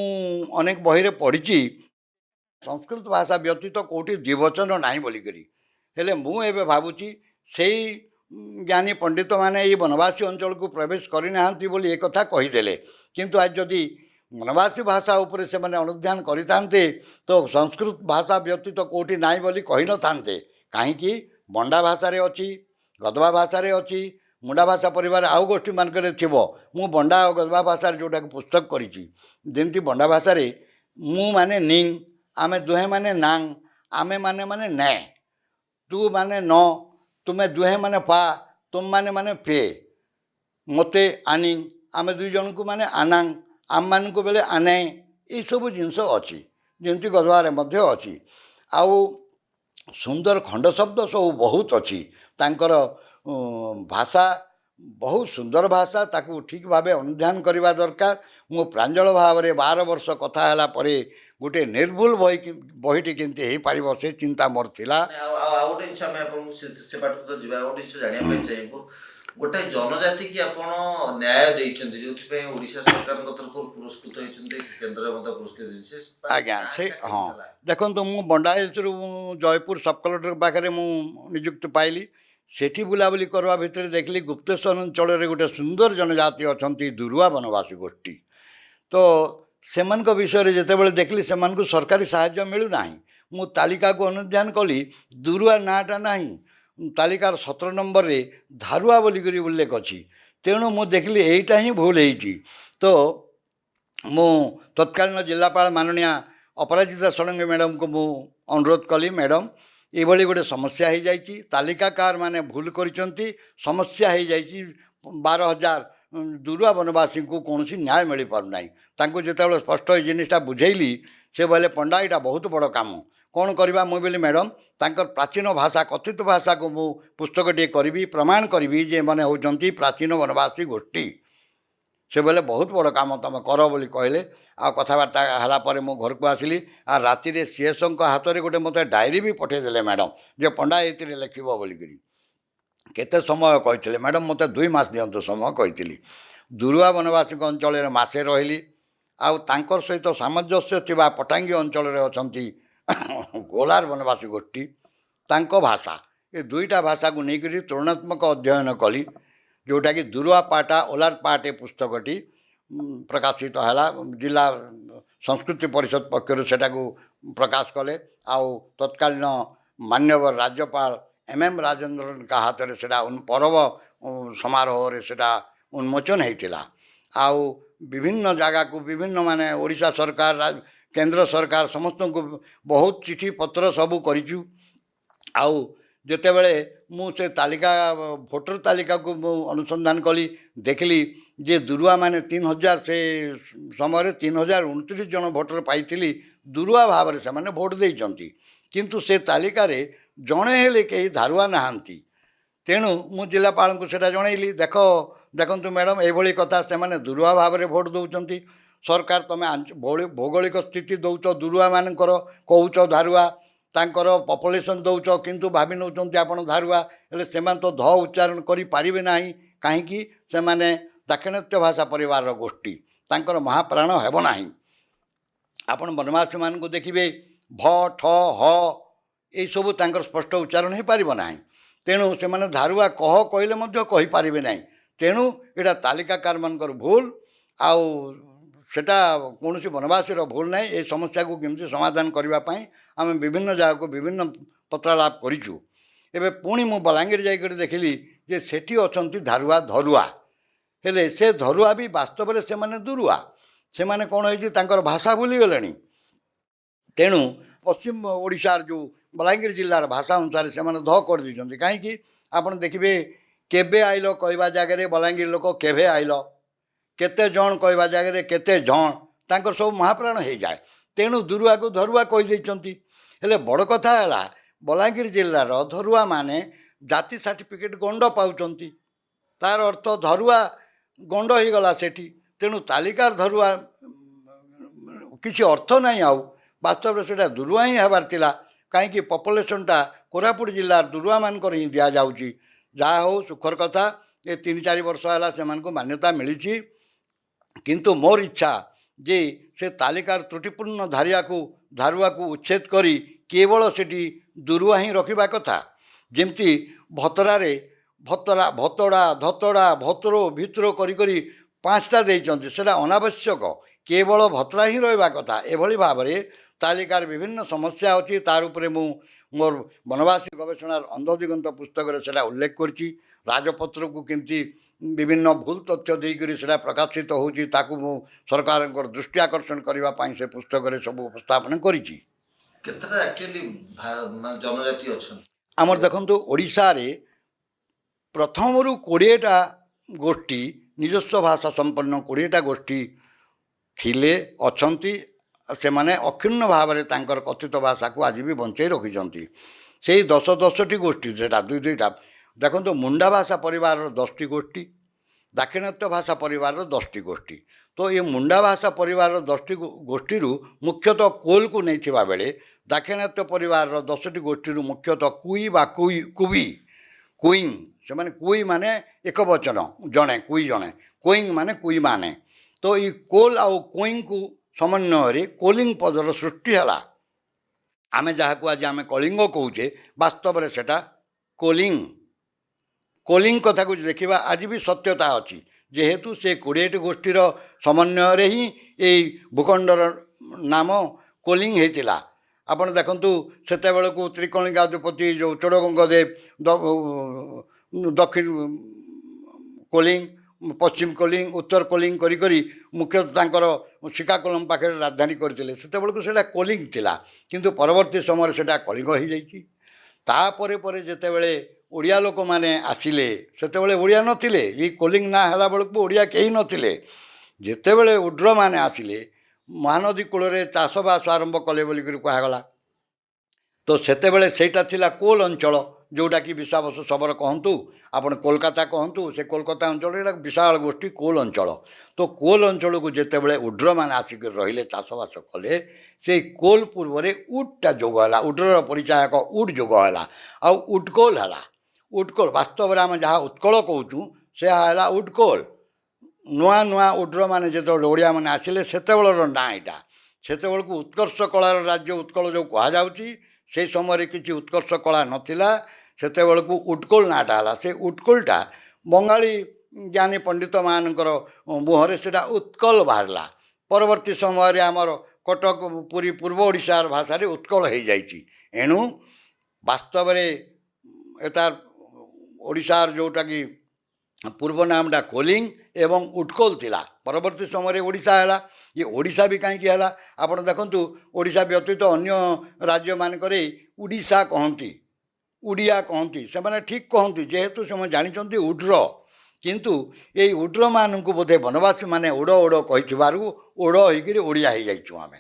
Speaker 1: अनेक बही पढ़ी संस्कृत भाषा व्यतीत कौटी द्विवचन ना बोलिकी हेले मुझे भावुची से ज्ञानी पंडित माने ये वनवासी अंचल को प्रवेश करना बोली एक कथा कहीदेले किंतु आज जदि वनवासी भाषा उपरे से मैंने अनुध्यान करते तो संस्कृत भाषा व्यतीत कौटी ना बोली कही न था कहीं बंडा भाषा रे अच्छी गदवा भाषा रे अच्छी मुंडा भाषा परिवार आउ गोष्ठी मानक थी मु बंडा और गदवा भाषा जोटा पुस्तक करी बंडा भाषा रे मु माने निंग आमे दुहे माने नांग आमे माने माने नै तू माने न तुम्हें दुहे माने पा तुम माने पे मते आनिंग आमे दुई जन को माने आनांग आम मान को बेले आने ये सब जिनस अच्छी जमी गदवारे मध्य अच्छी आउ सुंदर खंड शब्द सब बहुत अच्छी तांकर भाषा बहुत सुंदर भाषा ताकू ठीक भाव अनुध्यान करवा दरकार मु प्रांजल भाव में 12 वर्ष कथा है गोटे निर्भुल बहीटी केमती हो पार से चिंता मोर थिला।
Speaker 2: गोटे जिन आम से बाट तो जा गोटे जिन जाना चाहिए गोटे जनजाति की आप न्याय देते जो ओडिशा सरकार तरफ पुरस्कृत होती केन्द्र पुरस्कृत
Speaker 1: आज्ञा से हाँ देखो मु बंडा जयपुर सब कलेक्टर पाखे निजुक्ति पाइली सेठी बुलाबुली करवा भितर देखली गुप्तेश्वर अंचल गोटे सुंदर जनजाति अच्छा दुरुआ वनवासी गोष्ठी तो सेमान विषय में जिते देखली से सरकारी साहाय्य मिलूना मु तालिका को अनुध्यान कली दुरुआ नाटा ना तालिकार 17 नंबर रे धारुआ बोलिक उल्लेख अच्छी तेणु मु देखली यहीटा ही भूल होती तो मु तत्कालीन जिलापाल माननीय अपराजिता षडंगी मैडम को मु अनुरोध कली मैडम ये गोटे समस्या हो जाइए तालिकाकार माने भूल करिसंती समस्या हो जाइए 12,000 दुरुआ वनवासी को कौन न्याय मिल पारना तांको जिते स्पष्ट ये जिनिसटा बुझेली से बोले पंडा यहाँ बहुत बड़ काम कौन करवा मुझे बोली मैडम तांकर प्राचीन भाषा कथित भाषा को मु पुस्तक टे करी प्रमाण करी जे मैंने होती प्राचीन वनवासी गोष्ठी से बोले बहुत बड़ काम तुम कर बोली कहले आ कथबार्ता है मो घर को आसली आ राति सीएस हाथ में गोटे मत डायरी भी पठेदेले मैडम जे पंडा ये लिख बोलिकी केते समय कहते मैडम मत 2 मास दिंतु समय कही दुरुआ वनवासी अंचल मसे रही आउर सहित सामंजस्य थिबा पटांगी अंचल अच्छा गोलार वनवासी गोष्ठी तांको भाषा ये दुईटा भाषा को लेकर तुलनात्मक अध्ययन कली जोटा कि दुरुआ पाटा ओलार पाटे पुस्तकटी प्रकाशित है जिला संस्कृति परिषद पक्षर से प्रकाश कले आउ तत्कालीन मान्यवर राज्यपाल एम राजेंद्रन का हाथ में से पर्व समारोह से उन्मोचन होता आउ विभिन्न जगह को विभिन्न माने ओडिशा सरकार केंद्र सरकार समस्त को बहुत चिठी पत्र सबू करिचु आउ जिते बड़े मुझे तालिका भोटर तालिका को अनुसंधान कली देखली जे दुरुआ माने 3,000 से समय 3,029 जन भोटर पाई दुरुआ भाव से मैंने भोट देइचंती किंतु से तालिका रे जड़े हेले कहीं धारुआ नहांती तेणु मु जिलापाल को सेटा जनइली देखो मैडम ये कथा से माने दुरुआ भाव में भोट दौरान सरकार तुम भौगोलिक स्थिति दौच दुरुआ मानकर कौच धारुआ तांकर पपुलेसन दौच किंतु भावी नौ आप धारुआ हेले से तो ध उच्चारण करें ना कहीं से माने दाक्षिणात्य भाषा परिवार गोष्ठी तांकर महाप्राण हेब ना आपण वनवासी मान को देखिए भ ठ ह ये सब तांकर स्पष्ट उच्चारण हो पार ना तेणु से माने धारुआ कह कहले कहींपारे ना तेणु यहाँ तालिकाकार मानकर भूल आउ सेटा कौन वनवासी भूल ना ये समस्या को केमती समाधान करने आम विभिन्न जगह को विभिन्न पत्रालाप करूँ एवं पुणी मु बलांगीर जाकर देखिली जे सेठी अछंती धारुआ धरुआ हेले से धरुआ भी वास्तव में से माने दुरुआ से माने कौन हो भाषा भूलीगले तेणु पश्चिम ओडिशार जो बलांगीर जिलार भाषा अनुसार से माने ध कर दी कहीं आप देखिए केबे आइल कहवा जगह बलांगीर लोक केभे आइल केते जन कहवा जगह केते जन तांकर सब महाप्राण हो जाए तेणु दुरुआ को धरुआ कहीदेती हेले बड़ कथा है बलांगीर जिलार धरुआ माने जाति सर्टिफिकेट गंड पाउचंती तार अर्थ धरुआ गंड हो गला सेठी तेणु तालिकार धरुआ किसी अर्थ नहीं आउ वास्तव में से दुरुआ ही हबार थिला कहीं पपुलेसनटा କୋରାପୁଟ ଜିଲ୍ଲାର ଦୁରୁଆମାନଙ୍କର ହିଁ ଦିଆଯାଉଛି। ଯାହା ହେଉ ସୁଖର କଥା, ଏ 3-4 ବର୍ଷ ହେଲା ସେମାନଙ୍କୁ ମାନ୍ୟତା ମିଳିଛି। କିନ୍ତୁ ମୋର ଇଚ୍ଛା ଯେ ସେ ତାଲିକାର ତ୍ରୁଟିପୂର୍ଣ୍ଣ ଧାରୁଆକୁ ଉଚ୍ଛେଦ କରି କେବଳ ସେଠି ଦୁରୁଆ ହିଁ ରଖିବା କଥା। ଯେମିତି ଭତରାରେ ଭତଡ଼ା ଧତଡ଼ା ଭତରୋ ଭିତର କରି 5ଟା ଦେଇଛନ୍ତି, ସେଇଟା ଅନାବଶ୍ୟକ। କେବଳ ଭତରା ହିଁ ରହିବା କଥା। ଏଭଳି ଭାବରେ ତାଲିକାର ବିଭିନ୍ନ ସମସ୍ୟା ଅଛି। ତାର ଉପରେ ମୁଁ ମୋର ବନବାସୀ ଗବେଷଣାର ଅନ୍ଧଦିଗନ୍ତ ପୁସ୍ତକରେ ସେଇଟା ଉଲ୍ଲେଖ କରିଛି। ରାଜପତ୍ରକୁ କେମିତି ବିଭିନ୍ନ ଭୁଲ ତଥ୍ୟ ଦେଇକରି ସେଇଟା ପ୍ରକାଶିତ ହେଉଛି, ତାକୁ ମୁଁ ସରକାରଙ୍କର ଦୃଷ୍ଟି ଆକର୍ଷଣ କରିବା ପାଇଁ ସେ ପୁସ୍ତକରେ ସବୁ ଉପସ୍ଥାପନ କରିଛି।
Speaker 2: କେତେଟା ଆକ୍ଚୁଆଲି ଜନଜାତି ଅଛନ୍ତି?
Speaker 1: ଆମର ଦେଖନ୍ତୁ, ଓଡ଼ିଶାରେ ପ୍ରଥମରୁ 20ଟା ଗୋଷ୍ଠୀ, ନିଜସ୍ୱ ଭାଷା ସମ୍ପନ୍ନ 20ଟା ଗୋଷ୍ଠୀ ଥିଲେ, ଅଛନ୍ତି। ସେମାନେ ଅକ୍ଷୁଣ୍ଣ ଭାବରେ ତାଙ୍କର କଥିତ ଭାଷାକୁ ଆଜି ବି ବଞ୍ଚାଇ ରଖିଛନ୍ତି। ସେଇ 10ଟି ଗୋଷ୍ଠୀ, ସେଇଟା 2-2ଟା ଦେଖନ୍ତୁ। ମୁଣ୍ଡା ଭାଷା ପରିବାରର 10ଟି ଗୋଷ୍ଠୀ, ଦାକ୍ଷିଣାତ୍ୟ ଭାଷା ପରିବାରର 10ଟି ଗୋଷ୍ଠୀ। ତ ଏ ମୁଣ୍ଡା ଭାଷା ପରିବାରର 10ଟି ଗୋଷ୍ଠୀରୁ ମୁଖ୍ୟତଃ କୋଲ୍କୁ ନେଇଥିବା ବେଳେ ଦାକ୍ଷିଣାତ୍ୟ ପରିବାରର 10ଟି ଗୋଷ୍ଠୀରୁ ମୁଖ୍ୟତଃ କୁଇ ବା କୁଇଂ, ସେମାନେ କୁଇ ମାନେ ଏକବଚନ, ଜଣେ କୁଇ ଜଣେ, କୁଇଂ ମାନେ କୁଇ ମାନେ। ତ ଏଇ କୋଲ୍ ଆଉ କୁଇଙ୍କୁ ସମନ୍ୱୟରେ କୋଲିଂ ପଦର ସୃଷ୍ଟି ହେଲା। ଆମେ ଯାହାକୁ ଆଜି ଆମେ କଳିଙ୍ଗ କହୁଛେ, ବାସ୍ତବରେ ସେଟା କୋଲିଂ କଥାକୁ ଦେଖିବା ଆଜି ବି ସତ୍ୟତା ଅଛି। ଯେହେତୁ ସେ 20ଟି ଗୋଷ୍ଠୀର ସମନ୍ୱୟରେ ହିଁ ଏଇ ଭୂଖଣ୍ଡର ନାମ କୋଲିଂ ହେଇଥିଲା। ଆପଣ ଦେଖନ୍ତୁ, ସେତେବେଳକୁ ତ୍ରିକଣିକାଧିପତି ଯେଉଁ ଚୋଡ଼ଗଙ୍ଗଦେବ ଦକ୍ଷିଣ କୋଲିଂ, ପଶ୍ଚିମ କୋଲିଂ, ଉତ୍ତର କୋଲିଂ କରି ମୁଖ୍ୟତଃ ତାଙ୍କର ଶ୍ରୀକାକୁଲମ ପାଖରେ ରାଜଧାନୀ କରିଥିଲେ। ସେତେବେଳକୁ ସେଇଟା କୋଲିଂ ଥିଲା, କିନ୍ତୁ ପରବର୍ତ୍ତୀ ସମୟରେ ସେଇଟା କଳିଙ୍ଗ ହୋଇଯାଇଛି। ତାପରେ ଯେତେବେଳେ ଓଡ଼ିଆ ଲୋକମାନେ ଆସିଲେ, ସେତେବେଳେ ଓଡ଼ିଆ ନଥିଲେ। ଏଇ କୋଲିଂ ନାଁ ହେଲା ବେଳକୁ ଓଡ଼ିଆ କେହି ନଥିଲେ। ଯେତେବେଳେ ଉଡ୍ରମାନେ ଆସିଲେ, ମହାନଦୀ କୂଳରେ ଚାଷବାସ ଆରମ୍ଭ କଲେ ବୋଲିକରି କୁହାଗଲା। ତ ସେତେବେଳେ ସେଇଟା ଥିଲା କୋଲ୍ ଅଞ୍ଚଳ, ଯେଉଁଟାକି ବିଶାବସ ଶବର କହନ୍ତୁ, ଆପଣ କୋଲକାତା କହନ୍ତୁ, ସେ କୋଲକାତା ଅଞ୍ଚଳ ଏଇଟା ବିଶାଳ ଗୋଷ୍ଠୀ କୋଲ୍ ଅଞ୍ଚଳ। ତ କୋଲ୍ ଅଞ୍ଚଳକୁ ଯେତେବେଳେ ଉଡ୍ରମାନେ ଆସିକି ରହିଲେ, ଚାଷବାସ କଲେ, ସେଇ କୋଲ୍ ପୂର୍ବରେ ଉଡ଼୍ଟା ଯୋଗ ହେଲା। ଉଡ୍ରର ପରିଚାୟକ ଉଡ଼୍ ଯୋଗ ହେଲା, ଆଉ ଉଡ୍କୋଲ୍ ହେଲା। ଉଡ୍କୋଲ୍ ବାସ୍ତବରେ ଆମେ ଯାହା ଉତ୍କଳ କହୁଛୁ, ସେହା ହେଲା ଉଡ୍କୋଲ୍। ନୂଆ ଉଡ୍ରମାନେ ଯେତେବେଳେ ଓଡ଼ିଆମାନେ ଆସିଲେ, ସେତେବେଳର ନାଁ ଏଇଟା। ସେତେବେଳକୁ ଉତ୍କର୍ଷ କଳାର ରାଜ୍ୟ ଉତ୍କଳ ଯେଉଁ କୁହାଯାଉଛି, ସେହି ସମୟରେ କିଛି ଉତ୍କର୍ଷ କଳା ନଥିଲା। ସେତେବେଳକୁ ଉଡ୍କୋଲ୍ ନାଁଟା ହେଲା। ସେ ଉଡ୍କୋଲ୍ଟା ବଙ୍ଗାଳୀ ଜ୍ଞାନୀ ପଣ୍ଡିତମାନଙ୍କର ମୁହଁରେ ସେଇଟା ଉତ୍କଳ ବାହାରିଲା। ପରବର୍ତ୍ତୀ ସମୟରେ ଆମର କଟକ, ପୁରୀ, ପୂର୍ବ ଓଡ଼ିଶାର ଭାଷାରେ ଉତ୍କଳ ହୋଇଯାଇଛି। ଏଣୁ ବାସ୍ତବରେ ଏତାର ଓଡ଼ିଶାର ଯେଉଁଟାକି ପୂର୍ବ ନାମଟା କୋଲିଂ ଏବଂ ଉଡ୍କୋଲ୍ ଥିଲା। ପରବର୍ତ୍ତୀ ସମୟରେ ଓଡ଼ିଶା ହେଲା। ଇଏ ଓଡ଼ିଶା ବି କାହିଁକି ହେଲା, ଆପଣ ଦେଖନ୍ତୁ, ଓଡ଼ିଶା ବ୍ୟତୀତ ଅନ୍ୟ ରାଜ୍ୟମାନଙ୍କରେ ଓଡ଼ିଶା କହନ୍ତି, ଓଡ଼ିଆ କହନ୍ତି। ସେମାନେ ଠିକ୍ କହନ୍ତି, ଯେହେତୁ ସେମାନେ ଜାଣିଛନ୍ତି ଉଡ୍ର। କିନ୍ତୁ ଏଇ ଉଡ୍ରମାନଙ୍କୁ ବୋଧେ ବନବାସୀମାନେ ଓଡ଼ କହିଥିବାରୁ ଓଡ଼ ହେଇକିରି ଓଡ଼ିଆ ହେଇଯାଇଛୁ ଆମେ।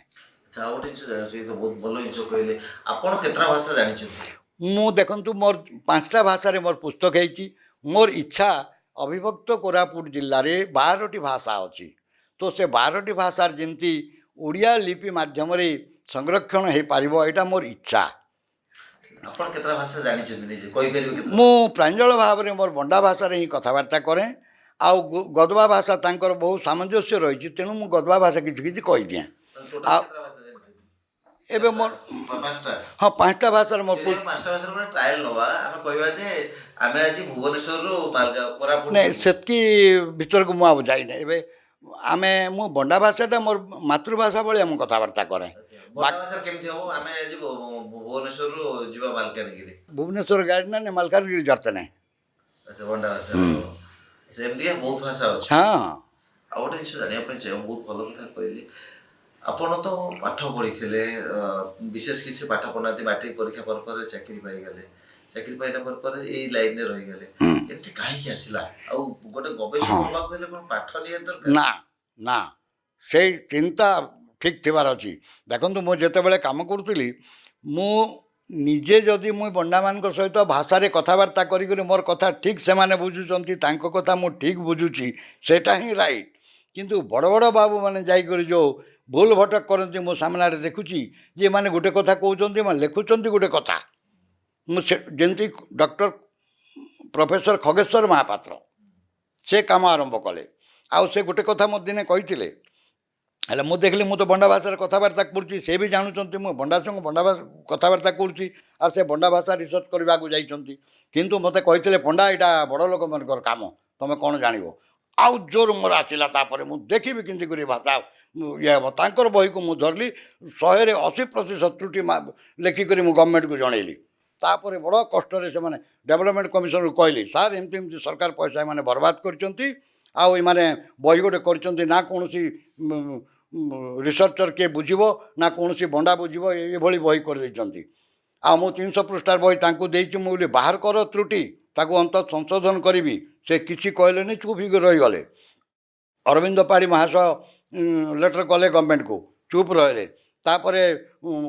Speaker 2: ଆଉ ଗୋଟେ ଜିନିଷ ଜାଣିଛୁ, ତ ବହୁତ ଭଲ ଜିନିଷ କହିଲେ। ଆପଣ କେତେଟା ଭାଷା ଜାଣିଛନ୍ତି?
Speaker 1: ମୁଁ ଦେଖନ୍ତୁ, ମୋର 5ଟା ଭାଷାରେ ମୋର ପୁସ୍ତକ ହେଇଛି। ମୋର ଇଚ୍ଛା, ଅବିଭକ୍ତ କୋରାପୁଟ ଜିଲ୍ଲାରେ 12ଟି ଭାଷା ଅଛି। ତ ସେ 12ଟି ଭାଷାର ଯେମିତି ଓଡ଼ିଆ ଲିପି ମାଧ୍ୟମରେ ସଂରକ୍ଷଣ ହୋଇପାରିବ, ଏଇଟା ମୋର ଇଚ୍ଛା।
Speaker 2: ଆପଣ କେତେଟା ଭାଷା ଜାଣିଛନ୍ତି ନିଜେ କହିପାରିବେ?
Speaker 1: ମୁଁ ପ୍ରାଞ୍ଜଳ ଭାବରେ ମୋର ବଣ୍ଡା ଭାଷାରେ ହିଁ କଥାବାର୍ତ୍ତା କରେ। ଆଉ ଗଦବା ଭାଷା ତାଙ୍କର ବହୁତ ସାମଞ୍ଜସ୍ୟ ରହିଛି, ତେଣୁ ମୁଁ ଗଦବା ଭାଷା କିଛି କହିଦିଏ। ଆଉ ଏବେ ମୋର 5ଟା ଭାଷାରେ ମୋର
Speaker 2: 5ଟା ଭାଷାର ଗୋଟେ ଟ୍ରାଏଲ୍ ନେବା। ଆମେ କହିବା ଯେ ଆମେ ଆଜି ଭୁବନେଶ୍ୱରରୁ କୋରାପୁଟ,
Speaker 1: ନାଇଁ ସେତିକି ଭିତରକୁ ମୁଁ ଆଉ ଯାଇନି। ଏବେ ମୁଁ ବଣ୍ଡା ଭାଷାଟା ମୋର ମାତୃଭାଷା ଭଳିଆ ମୁଁ କଥାବାର୍ତ୍ତା କରେ।
Speaker 2: କେମିତି ହବ? ଆମେ ଆଜି ଭୁବନେଶ୍ୱରରୁ ଯିବା ମାଲକାନଗିରି,
Speaker 1: ଭୁବନେଶ୍ୱର ଗାଡ଼ି ନା ମାଲକାନଗିରି ଜର୍ତ୍ତେ ନାହିଁ।
Speaker 2: ବଣ୍ଡା ଭାଷା ସେମିତି ବହୁତ ଭାଷା ଅଛି।
Speaker 1: ହଁ।
Speaker 2: ଆଉ ଗୋଟେ ଜିନିଷ ଜାଣିବା ପାଇଁ ଚାହିଁବ, ବହୁତ ଭଲ କଥା କହିଲି। ଆପଣ ତ ପାଠ ପଢ଼ିଥିଲେ, ବିଶେଷ କିଛି ପାଠ ପଢ଼ିନାହାନ୍ତି। ମାଟ୍ରିକ ପରୀକ୍ଷା ପରେ ଚାକିରି ପାଇଗଲେ। ଚାକିରି ପାଇଲା ପରେ ଏଇ ଲାଇନ୍ରେ ରହିଗଲେ। ଏମିତି କାହିଁକି ଆସିଲା? ଆଉ ଗୋଟେ ଗବେଷକ ହେବାକୁ ହେଲେ କ'ଣ ପାଠ ନିହାତି ଦରକାର?
Speaker 1: ନା, ସେଇ ଚିନ୍ତା ଠିକ୍ ଥିବାର ଅଛି। ଦେଖନ୍ତୁ, ମୁଁ ଯେତେବେଳେ କାମ କରୁଥିଲି, ମୁଁ ନିଜେ ଯଦି ମୁଁ ବଣ୍ଡାମାନଙ୍କ ସହିତ ଭାଷାରେ କଥାବାର୍ତ୍ତା କରିକରି ମୋର କଥା ଠିକ୍ ସେମାନେ ବୁଝୁଛନ୍ତି, ତାଙ୍କ କଥା ମୁଁ ଠିକ୍ ବୁଝୁଛି, ସେଇଟା ହିଁ ରାଇଟ୍। କିନ୍ତୁ ବଡ଼ ବାବୁମାନେ ଯାଇକରି ଯେଉଁ ଭୁଲ ଭଟକ କରନ୍ତି, ମୋ ସାମ୍ନାରେ ଦେଖୁଛି ଯେ ଏମାନେ ଗୋଟେ କଥା କହୁଛନ୍ତି, ଏମାନେ ଲେଖୁଛନ୍ତି ଗୋଟେ କଥା। ଯେମିତି ଡକ୍ଟର ପ୍ରଫେସର ଖଗେଶ୍ୱର ମହାପାତ୍ର ସେ କାମ ଆରମ୍ଭ କଲେ। ଆଉ ସେ ଗୋଟେ କଥା ମୋ ଦିନେ କହିଥିଲେ, ହେଲେ ମୁଁ ଦେଖିଲି ମୁଁ ତ ବଣ୍ଡା ଭାଷାରେ କଥାବାର୍ତ୍ତା କରୁଛି, ସେ ବି ଜାଣୁଛନ୍ତି ମୁଁ ବଣ୍ଡା ସଙ୍ଗେ ବଣ୍ଡା ଭାଷା କଥାବାର୍ତ୍ତା କରୁଛି, ଆଉ ସେ ବଣ୍ଡା ଭାଷା ରିସର୍ଚ୍ଚ କରିବାକୁ ଯାଇଛନ୍ତି। କିନ୍ତୁ ମୋତେ କହିଥିଲେ ପଣ୍ଡା ଏଇଟା ବଡ଼ ଲୋକମାନଙ୍କର କାମ, ତୁମେ କ'ଣ ଜାଣିବ। ଆଉ ଜୋର ମୋର ଆସିଲା, ତାପରେ ମୁଁ ଦେଖିବି କେମିତି କରି ଭାଷା ଇଏ ହେବ। ତାଙ୍କର ବହିକୁ ମୁଁ ଧରିଲି, 180% ତ୍ରୁଟି ଲେଖିକରି ମୁଁ ଗଭର୍ଣ୍ଣମେଣ୍ଟକୁ ଜଣେଇଲି। ତାପରେ ବଡ଼ କଷ୍ଟରେ ସେମାନେ ଡେଭଲପମେଣ୍ଟ କମିଶନକୁ କହିଲି, ସାର୍ ଏମିତି ଏମିତି ସରକାର ପଇସା ଏମାନେ ବର୍ବାଦ କରିଛନ୍ତି, ଆଉ ଏମାନେ ବହି ଗୋଟେ କରିଛନ୍ତି ନା କୌଣସି ରିସର୍ଚ୍ଚର କିଏ ବୁଝିବ ନା କୌଣସି ବଣ୍ଡା ବୁଝିବ, ଏଭଳି ବହି କରିଦେଇଛନ୍ତି। ଆଉ ମୁଁ 300 ପୃଷ୍ଠାର ବହି ତାଙ୍କୁ ଦେଇଛି। ମୁଁ ବୋଲି ବାହାର କର ତ୍ରୁଟି, ତାକୁ ଅନ୍ତତଃ ସଂଶୋଧନ କରିବି। ସେ କିଛି କହିଲେନି, ଚୁପ୍ ହେଇକି ରହିଗଲେ। ଅରବିନ୍ଦ ପାଢ଼ୀ ମହାଶୟ ଲେଟର୍ କଲେ ଗଭର୍ଣ୍ଣମେଣ୍ଟକୁ, ଚୁପ୍ ରହିଲେ। ତାପରେ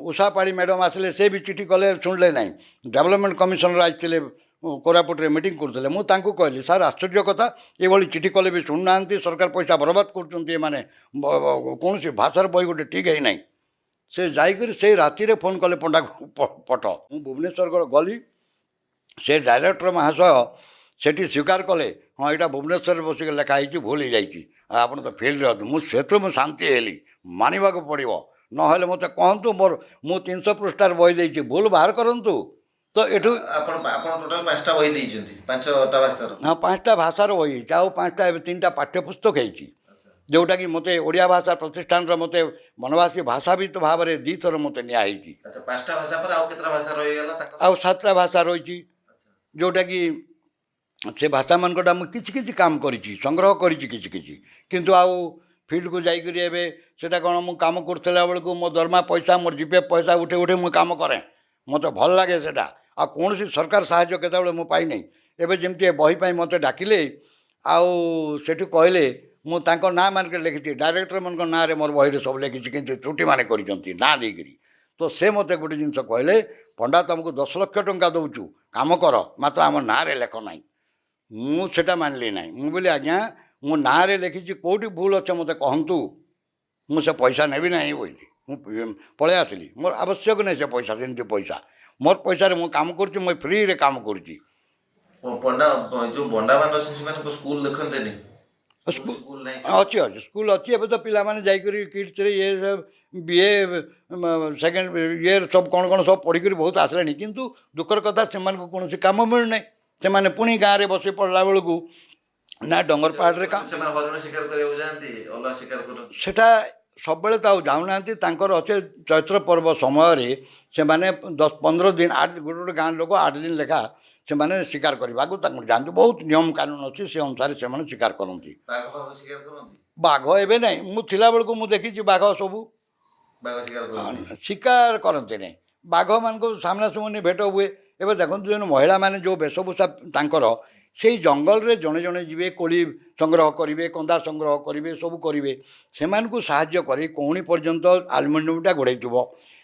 Speaker 1: ଉଷା ପାଢ଼ୀ ମ୍ୟାଡ଼ମ୍ ଆସିଲେ, ସେ ବି ଚିଠି କଲେ, ଶୁଣିଲେ ନାହିଁ। ଡେଭଲପମେଣ୍ଟ କମିଶନର ଆସିଥିଲେ କୋରାପୁଟରେ ମିଟିଂ କରୁଥିଲେ। ମୁଁ ତାଙ୍କୁ କହିଲି, ସାର୍ ଆଶ୍ଚର୍ଯ୍ୟ କଥା, ଏଭଳି ଚିଠି କଲେ ବି ଶୁଣୁନାହାନ୍ତି, ସରକାର ପଇସା ବର୍ବାଦ କରୁଛନ୍ତି ଏମାନେ, କୌଣସି ଭାଷାର ବହି ଗୋଟେ ଠିକ୍ ହେଇନାହିଁ। ସେ ଯାଇକରି ସେଇ ରାତିରେ ଫୋନ୍ କଲେ ପଣ୍ଡାକୁ ପଠ। ମୁଁ ଭୁବନେଶ୍ୱର ଗଲି, ସେ ଡାଇରେକ୍ଟର ମହାଶୟ ସେଠି ସ୍ୱୀକାର କଲେ, ହଁ ଏଇଟା ଭୁବନେଶ୍ୱରରେ ବସିକି ଲେଖା ହେଇଛି, ଭୁଲ ହେଇଯାଇଛି, ଆପଣ ତ ଫିଲ୍ଡରେ ଅଛନ୍ତି। ମୁଁ ସେଥିରୁ ମୁଁ ଶାନ୍ତି ହେଲି, ମାନିବାକୁ ପଡ଼ିବ। ନହେଲେ ମୋତେ କହନ୍ତୁ, ମୁଁ 300 ପୃଷ୍ଠାର ବହି ଦେଇଛି, ଭୁଲ ବାହାର କରନ୍ତୁ। ତ ଏଠୁ
Speaker 2: ଆପଣ ଟୋଟାଲ 5ଟା ବହି ଦେଇଛନ୍ତି, 5ଟା ଭାଷାର।
Speaker 1: ହଁ 5ଟା ଭାଷାର ବହି ହେଇଛି, ଆଉ 5ଟା ଏବେ 3ଟା ପାଠ୍ୟପୁସ୍ତକ ହେଇଛି, ଯେଉଁଟାକି ମୋତେ ଓଡ଼ିଆ ଭାଷା ପ୍ରତିଷ୍ଠାନର ମୋତେ ବନବାସୀ ଭାଷାବିତ ଭାବରେ 2 ଥର ମୋତେ ନିଆ ହେଇଛି।
Speaker 2: ଆଚ୍ଛା, 5ଟା ଭାଷା ପରେ ଆଉ କେତେଟା ଭାଷା ରହିଗଲା?
Speaker 1: ଆଉ 7ଟା ଭାଷା ରହିଛି, ଯେଉଁଟାକି ସେ ଭାଷାମାନଙ୍କଟା ମୁଁ କିଛି କିଛି କାମ କରିଛି, ସଂଗ୍ରହ କରିଛି କିଛି କିଛି। କିନ୍ତୁ ଆଉ ଫିଲ୍ଡକୁ ଯାଇକରି ଏବେ ସେଇଟା କ'ଣ, ମୁଁ କାମ କରୁଥିଲା ବେଳକୁ ମୋ ଦରମା ପଇସା, ମୋର ଜିପିଏଫ୍ ପଇସା ଉଠେଇ ଉଠେଇ ମୁଁ କାମ କରେ, ମୋତେ ଭଲ ଲାଗେ ସେଇଟା। ଆଉ କୌଣସି ସରକାର ସାହାଯ୍ୟ କେତେବେଳେ ମୁଁ ପାଇନାହିଁ। ଏବେ ଯେମିତି ଏ ବହି ପାଇଁ ମୋତେ ଡାକିଲେ, ଆଉ ସେଠୁ କହିଲେ, ମୁଁ ତାଙ୍କ ନାଁ ମାନଙ୍କରେ ଲେଖିଛି, ଡାଇରେକ୍ଟରମାନଙ୍କ ନାଁରେ ମୋର ବହିରେ ସବୁ ଲେଖିଛି, କିନ୍ତୁ ତ୍ରୁଟିମାନେ କରିଛନ୍ତି ନାଁ ଦେଇକରି। ତ ସେ ମୋତେ ଗୋଟେ ଜିନିଷ କହିଲେ, ପଣ୍ଡା ତୁମକୁ 10 ଲକ୍ଷ ଟଙ୍କା ଦେଉଛୁ, କାମ କର, ମାତ୍ର ଆମ ନାଁରେ ଲେଖ ନାହିଁ। ମୁଁ ସେଟା ମାନିଲି ନାହିଁ। ମୁଁ ବୋଲି ଆଜ୍ଞା, ମୁଁ ନାଁରେ ଲେଖିଛି, କେଉଁଠି ଭୁଲ ଅଛି ମୋତେ କହନ୍ତୁ, ମୁଁ ସେ ପଇସା ନେବି ନାହିଁ ବୋଇଲି। ମୁଁ ପଳେଇ ଆସିଲି, ମୋର ଆବଶ୍ୟକ ନାହିଁ ସେ ପଇସା। ଯେମିତି ପଇସା ମୋର ପଇସାରେ ମୁଁ କାମ କରୁଛି, ମୁଁ ଫ୍ରିରେ କାମ କରୁଛି।
Speaker 2: ପଣ୍ଡା ଯେଉଁ ବଣ୍ଡାମାନେ ଅଛନ୍ତି ସେମାନଙ୍କୁ ସ୍କୁଲ ଦେଖନ୍ତେନି?
Speaker 1: ଅଛି ସ୍କୁଲ ଅଛି। ଏବେ ତ ପିଲାମାନେ ଯାଇକରି କିଡ୍ସରେ BA ସେକେଣ୍ଡ ଇୟର ସବୁ କ'ଣ କ'ଣ ସବୁ ପଢ଼ିକରି ବହୁତ ଆସିଲେଣି। କିନ୍ତୁ ଦୁଃଖର କଥା, ସେମାନଙ୍କୁ କୌଣସି କାମ ମିଳୁନାହିଁ। ସେମାନେ ପୁଣି ଗାଁରେ ବସି ପଡ଼ିଲା ବେଳକୁ ନା ଡଙ୍ଗର ପାହାଡ଼ରେ କାମ,
Speaker 2: ସେମାନେ ହରିଣ ଶିକାର କରିବାକୁ ଯାଆନ୍ତି, ଅଲଗା ଶିକାର କରନ୍ତି।
Speaker 1: ସେଟା ସବୁବେଳେ ତ ଆଉ ଯାଉନାହାନ୍ତି। ତାଙ୍କର ଅଛି ଚୈତ୍ର ପର୍ବ ସମୟରେ ସେମାନେ 10-15 ଦିନ, ଗୋଟେ ଗୋଟେ ଗାଁ ଲୋକ 8 ଦିନ ଲେଖା ସେମାନେ ଶିକାର କରିବାକୁ ତାଙ୍କୁ ଯାଆନ୍ତି। ବହୁତ ନିୟମ କାନୁନ ଅଛି, ସେ ଅନୁସାରେ ସେମାନେ ଶିକାର କରନ୍ତି।
Speaker 2: ଶିକାର କରନ୍ତି?
Speaker 1: ବାଘ ଏବେ ନାହିଁ, ମୁଁ ଥିଲାବେଳକୁ ମୁଁ ଦେଖିଛି ବାଘ ସବୁ ଶିକାର କରନ୍ତି ନାହିଁ। ବାଘମାନଙ୍କୁ ସାମ୍ନାସାମ୍ନି ଭେଟ ହୁଏ। ଏବେ ଦେଖନ୍ତୁ, ଯେଉଁ ମହିଳାମାନେ ଯେଉଁ ବେଶଭୂଷା ତାଙ୍କର, ସେଇ ଜଙ୍ଗଲରେ ଜଣେ ଜଣେ ଯିବେ, କୋଳି ସଂଗ୍ରହ କରିବେ, କନ୍ଦା ସଂଗ୍ରହ କରିବେ, ସବୁ କରିବେ। ସେମାନଙ୍କୁ ସାହାଯ୍ୟ କରି କହୁଣି ପର୍ଯ୍ୟନ୍ତ ଆଲୁମିନିୟମଟା ଘୋଡ଼େଇଥିବ,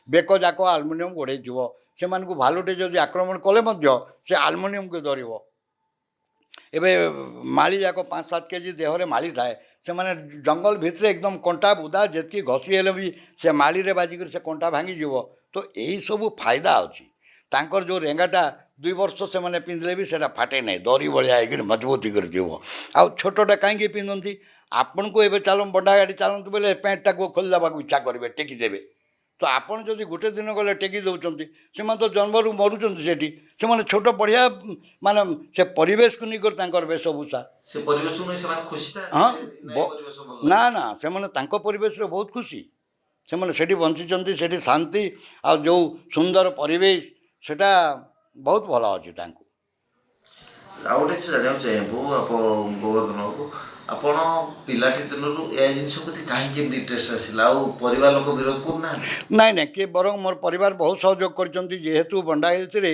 Speaker 1: ବେକ ଯାକ ଆଲୁମିନିୟମ ଘୋଡ଼େଇଥିବ। ସେମାନଙ୍କୁ ଭାଲୁଟେ ଯଦି ଆକ୍ରମଣ କଲେ ମଧ୍ୟ ସେ ଆଲୁମିନିୟମକୁ ଧରିବ। ଏବେ ମାଳି ଯାକ 5-7 କେଜି ଦେହରେ ମାଳି ଥାଏ। ସେମାନେ ଜଙ୍ଗଲ ଭିତରେ ଏକଦମ କଣ୍ଟା ବୁଦା ଯେତିକି ଘଷି ହେଲେ ବି ସେ ମାଳିରେ ବାଜିକରି ସେ କଣ୍ଟା ଭାଙ୍ଗିଯିବ। ତ ଏହିସବୁ ଫାଇଦା ଅଛି। ତାଙ୍କର ଯେଉଁ ରେଙ୍ଗାଟା 2 ବର୍ଷ ସେମାନେ ପିନ୍ଧିଲେ ବି ସେଇଟା ଫାଟେ ନାହିଁ, ଦରି ଭଳିଆ ହେଇକରି ମଜବୁତ ହେଇକରି ଥିବ। ଆଉ ଛୋଟଟା କାହିଁକି ପିନ୍ଧନ୍ତି? ଆପଣଙ୍କୁ ଏବେ ଚାଲ ବଣ୍ଡା ଗାଡ଼ି ଚାଲନ୍ତୁ ବୋଲେ ପ୍ୟାଣ୍ଟଟାକୁ ଖୋଲି ଦେବାକୁ ଇଚ୍ଛା କରିବେ, ଟେକି ଦେବେ। ତ ଆପଣ ଯଦି ଗୋଟେ ଦିନ ଗଲେ ଟେକି ଦେଉଛନ୍ତି, ସେମାନେ ତ ଜନ୍ମରୁ ମରୁଛନ୍ତି ସେଠି। ସେମାନେ ଛୋଟ ବଢ଼ିଆ, ମାନେ ସେ ପରିବେଶକୁ ନେଇକରି ତାଙ୍କର ବେଶଭୂଷା।
Speaker 2: ସେ ପରିବେଶକୁ ନେଇ ସେମାନେ ଖୁସି
Speaker 1: ହଁ,
Speaker 2: ଥାନ୍ତି?
Speaker 1: ନା ନା, ସେମାନେ ତାଙ୍କ ପରିବେଶରେ ବହୁତ ଖୁସି। ସେମାନେ ସେଠି ବଞ୍ଚିଛନ୍ତି, ସେଠି ଶାନ୍ତି, ଆଉ ଯେଉଁ ସୁନ୍ଦର ପରିବେଶ, ସେଟା ବହୁତ ଭଲ ଅଛି ତାଙ୍କୁ।
Speaker 2: ଆଉ ଗୋଟେ ଜିନିଷ ଜାଣିବାକୁ ଚାହିଁବୁ ଗୋବର୍ଦ୍ଧନକୁ, ଆପଣ ପିଲାଟି ଦିନରୁ ଏ ଜିନିଷ ପ୍ରତି କାହିଁକି ଏମିତି ଇଣ୍ଟରେଷ୍ଟ ଆସିଲା? ଆଉ ପରିବାର ଲୋକ ବିରୋଧ କରୁନାହାନ୍ତି?
Speaker 1: ନାଇଁ ନାଇଁ, କିଏ ବରଂ ମୋର ପରିବାର ବହୁତ ସହଯୋଗ କରିଛନ୍ତି। ଯେହେତୁ ବଣ୍ଡା ହିଲ୍ସରେ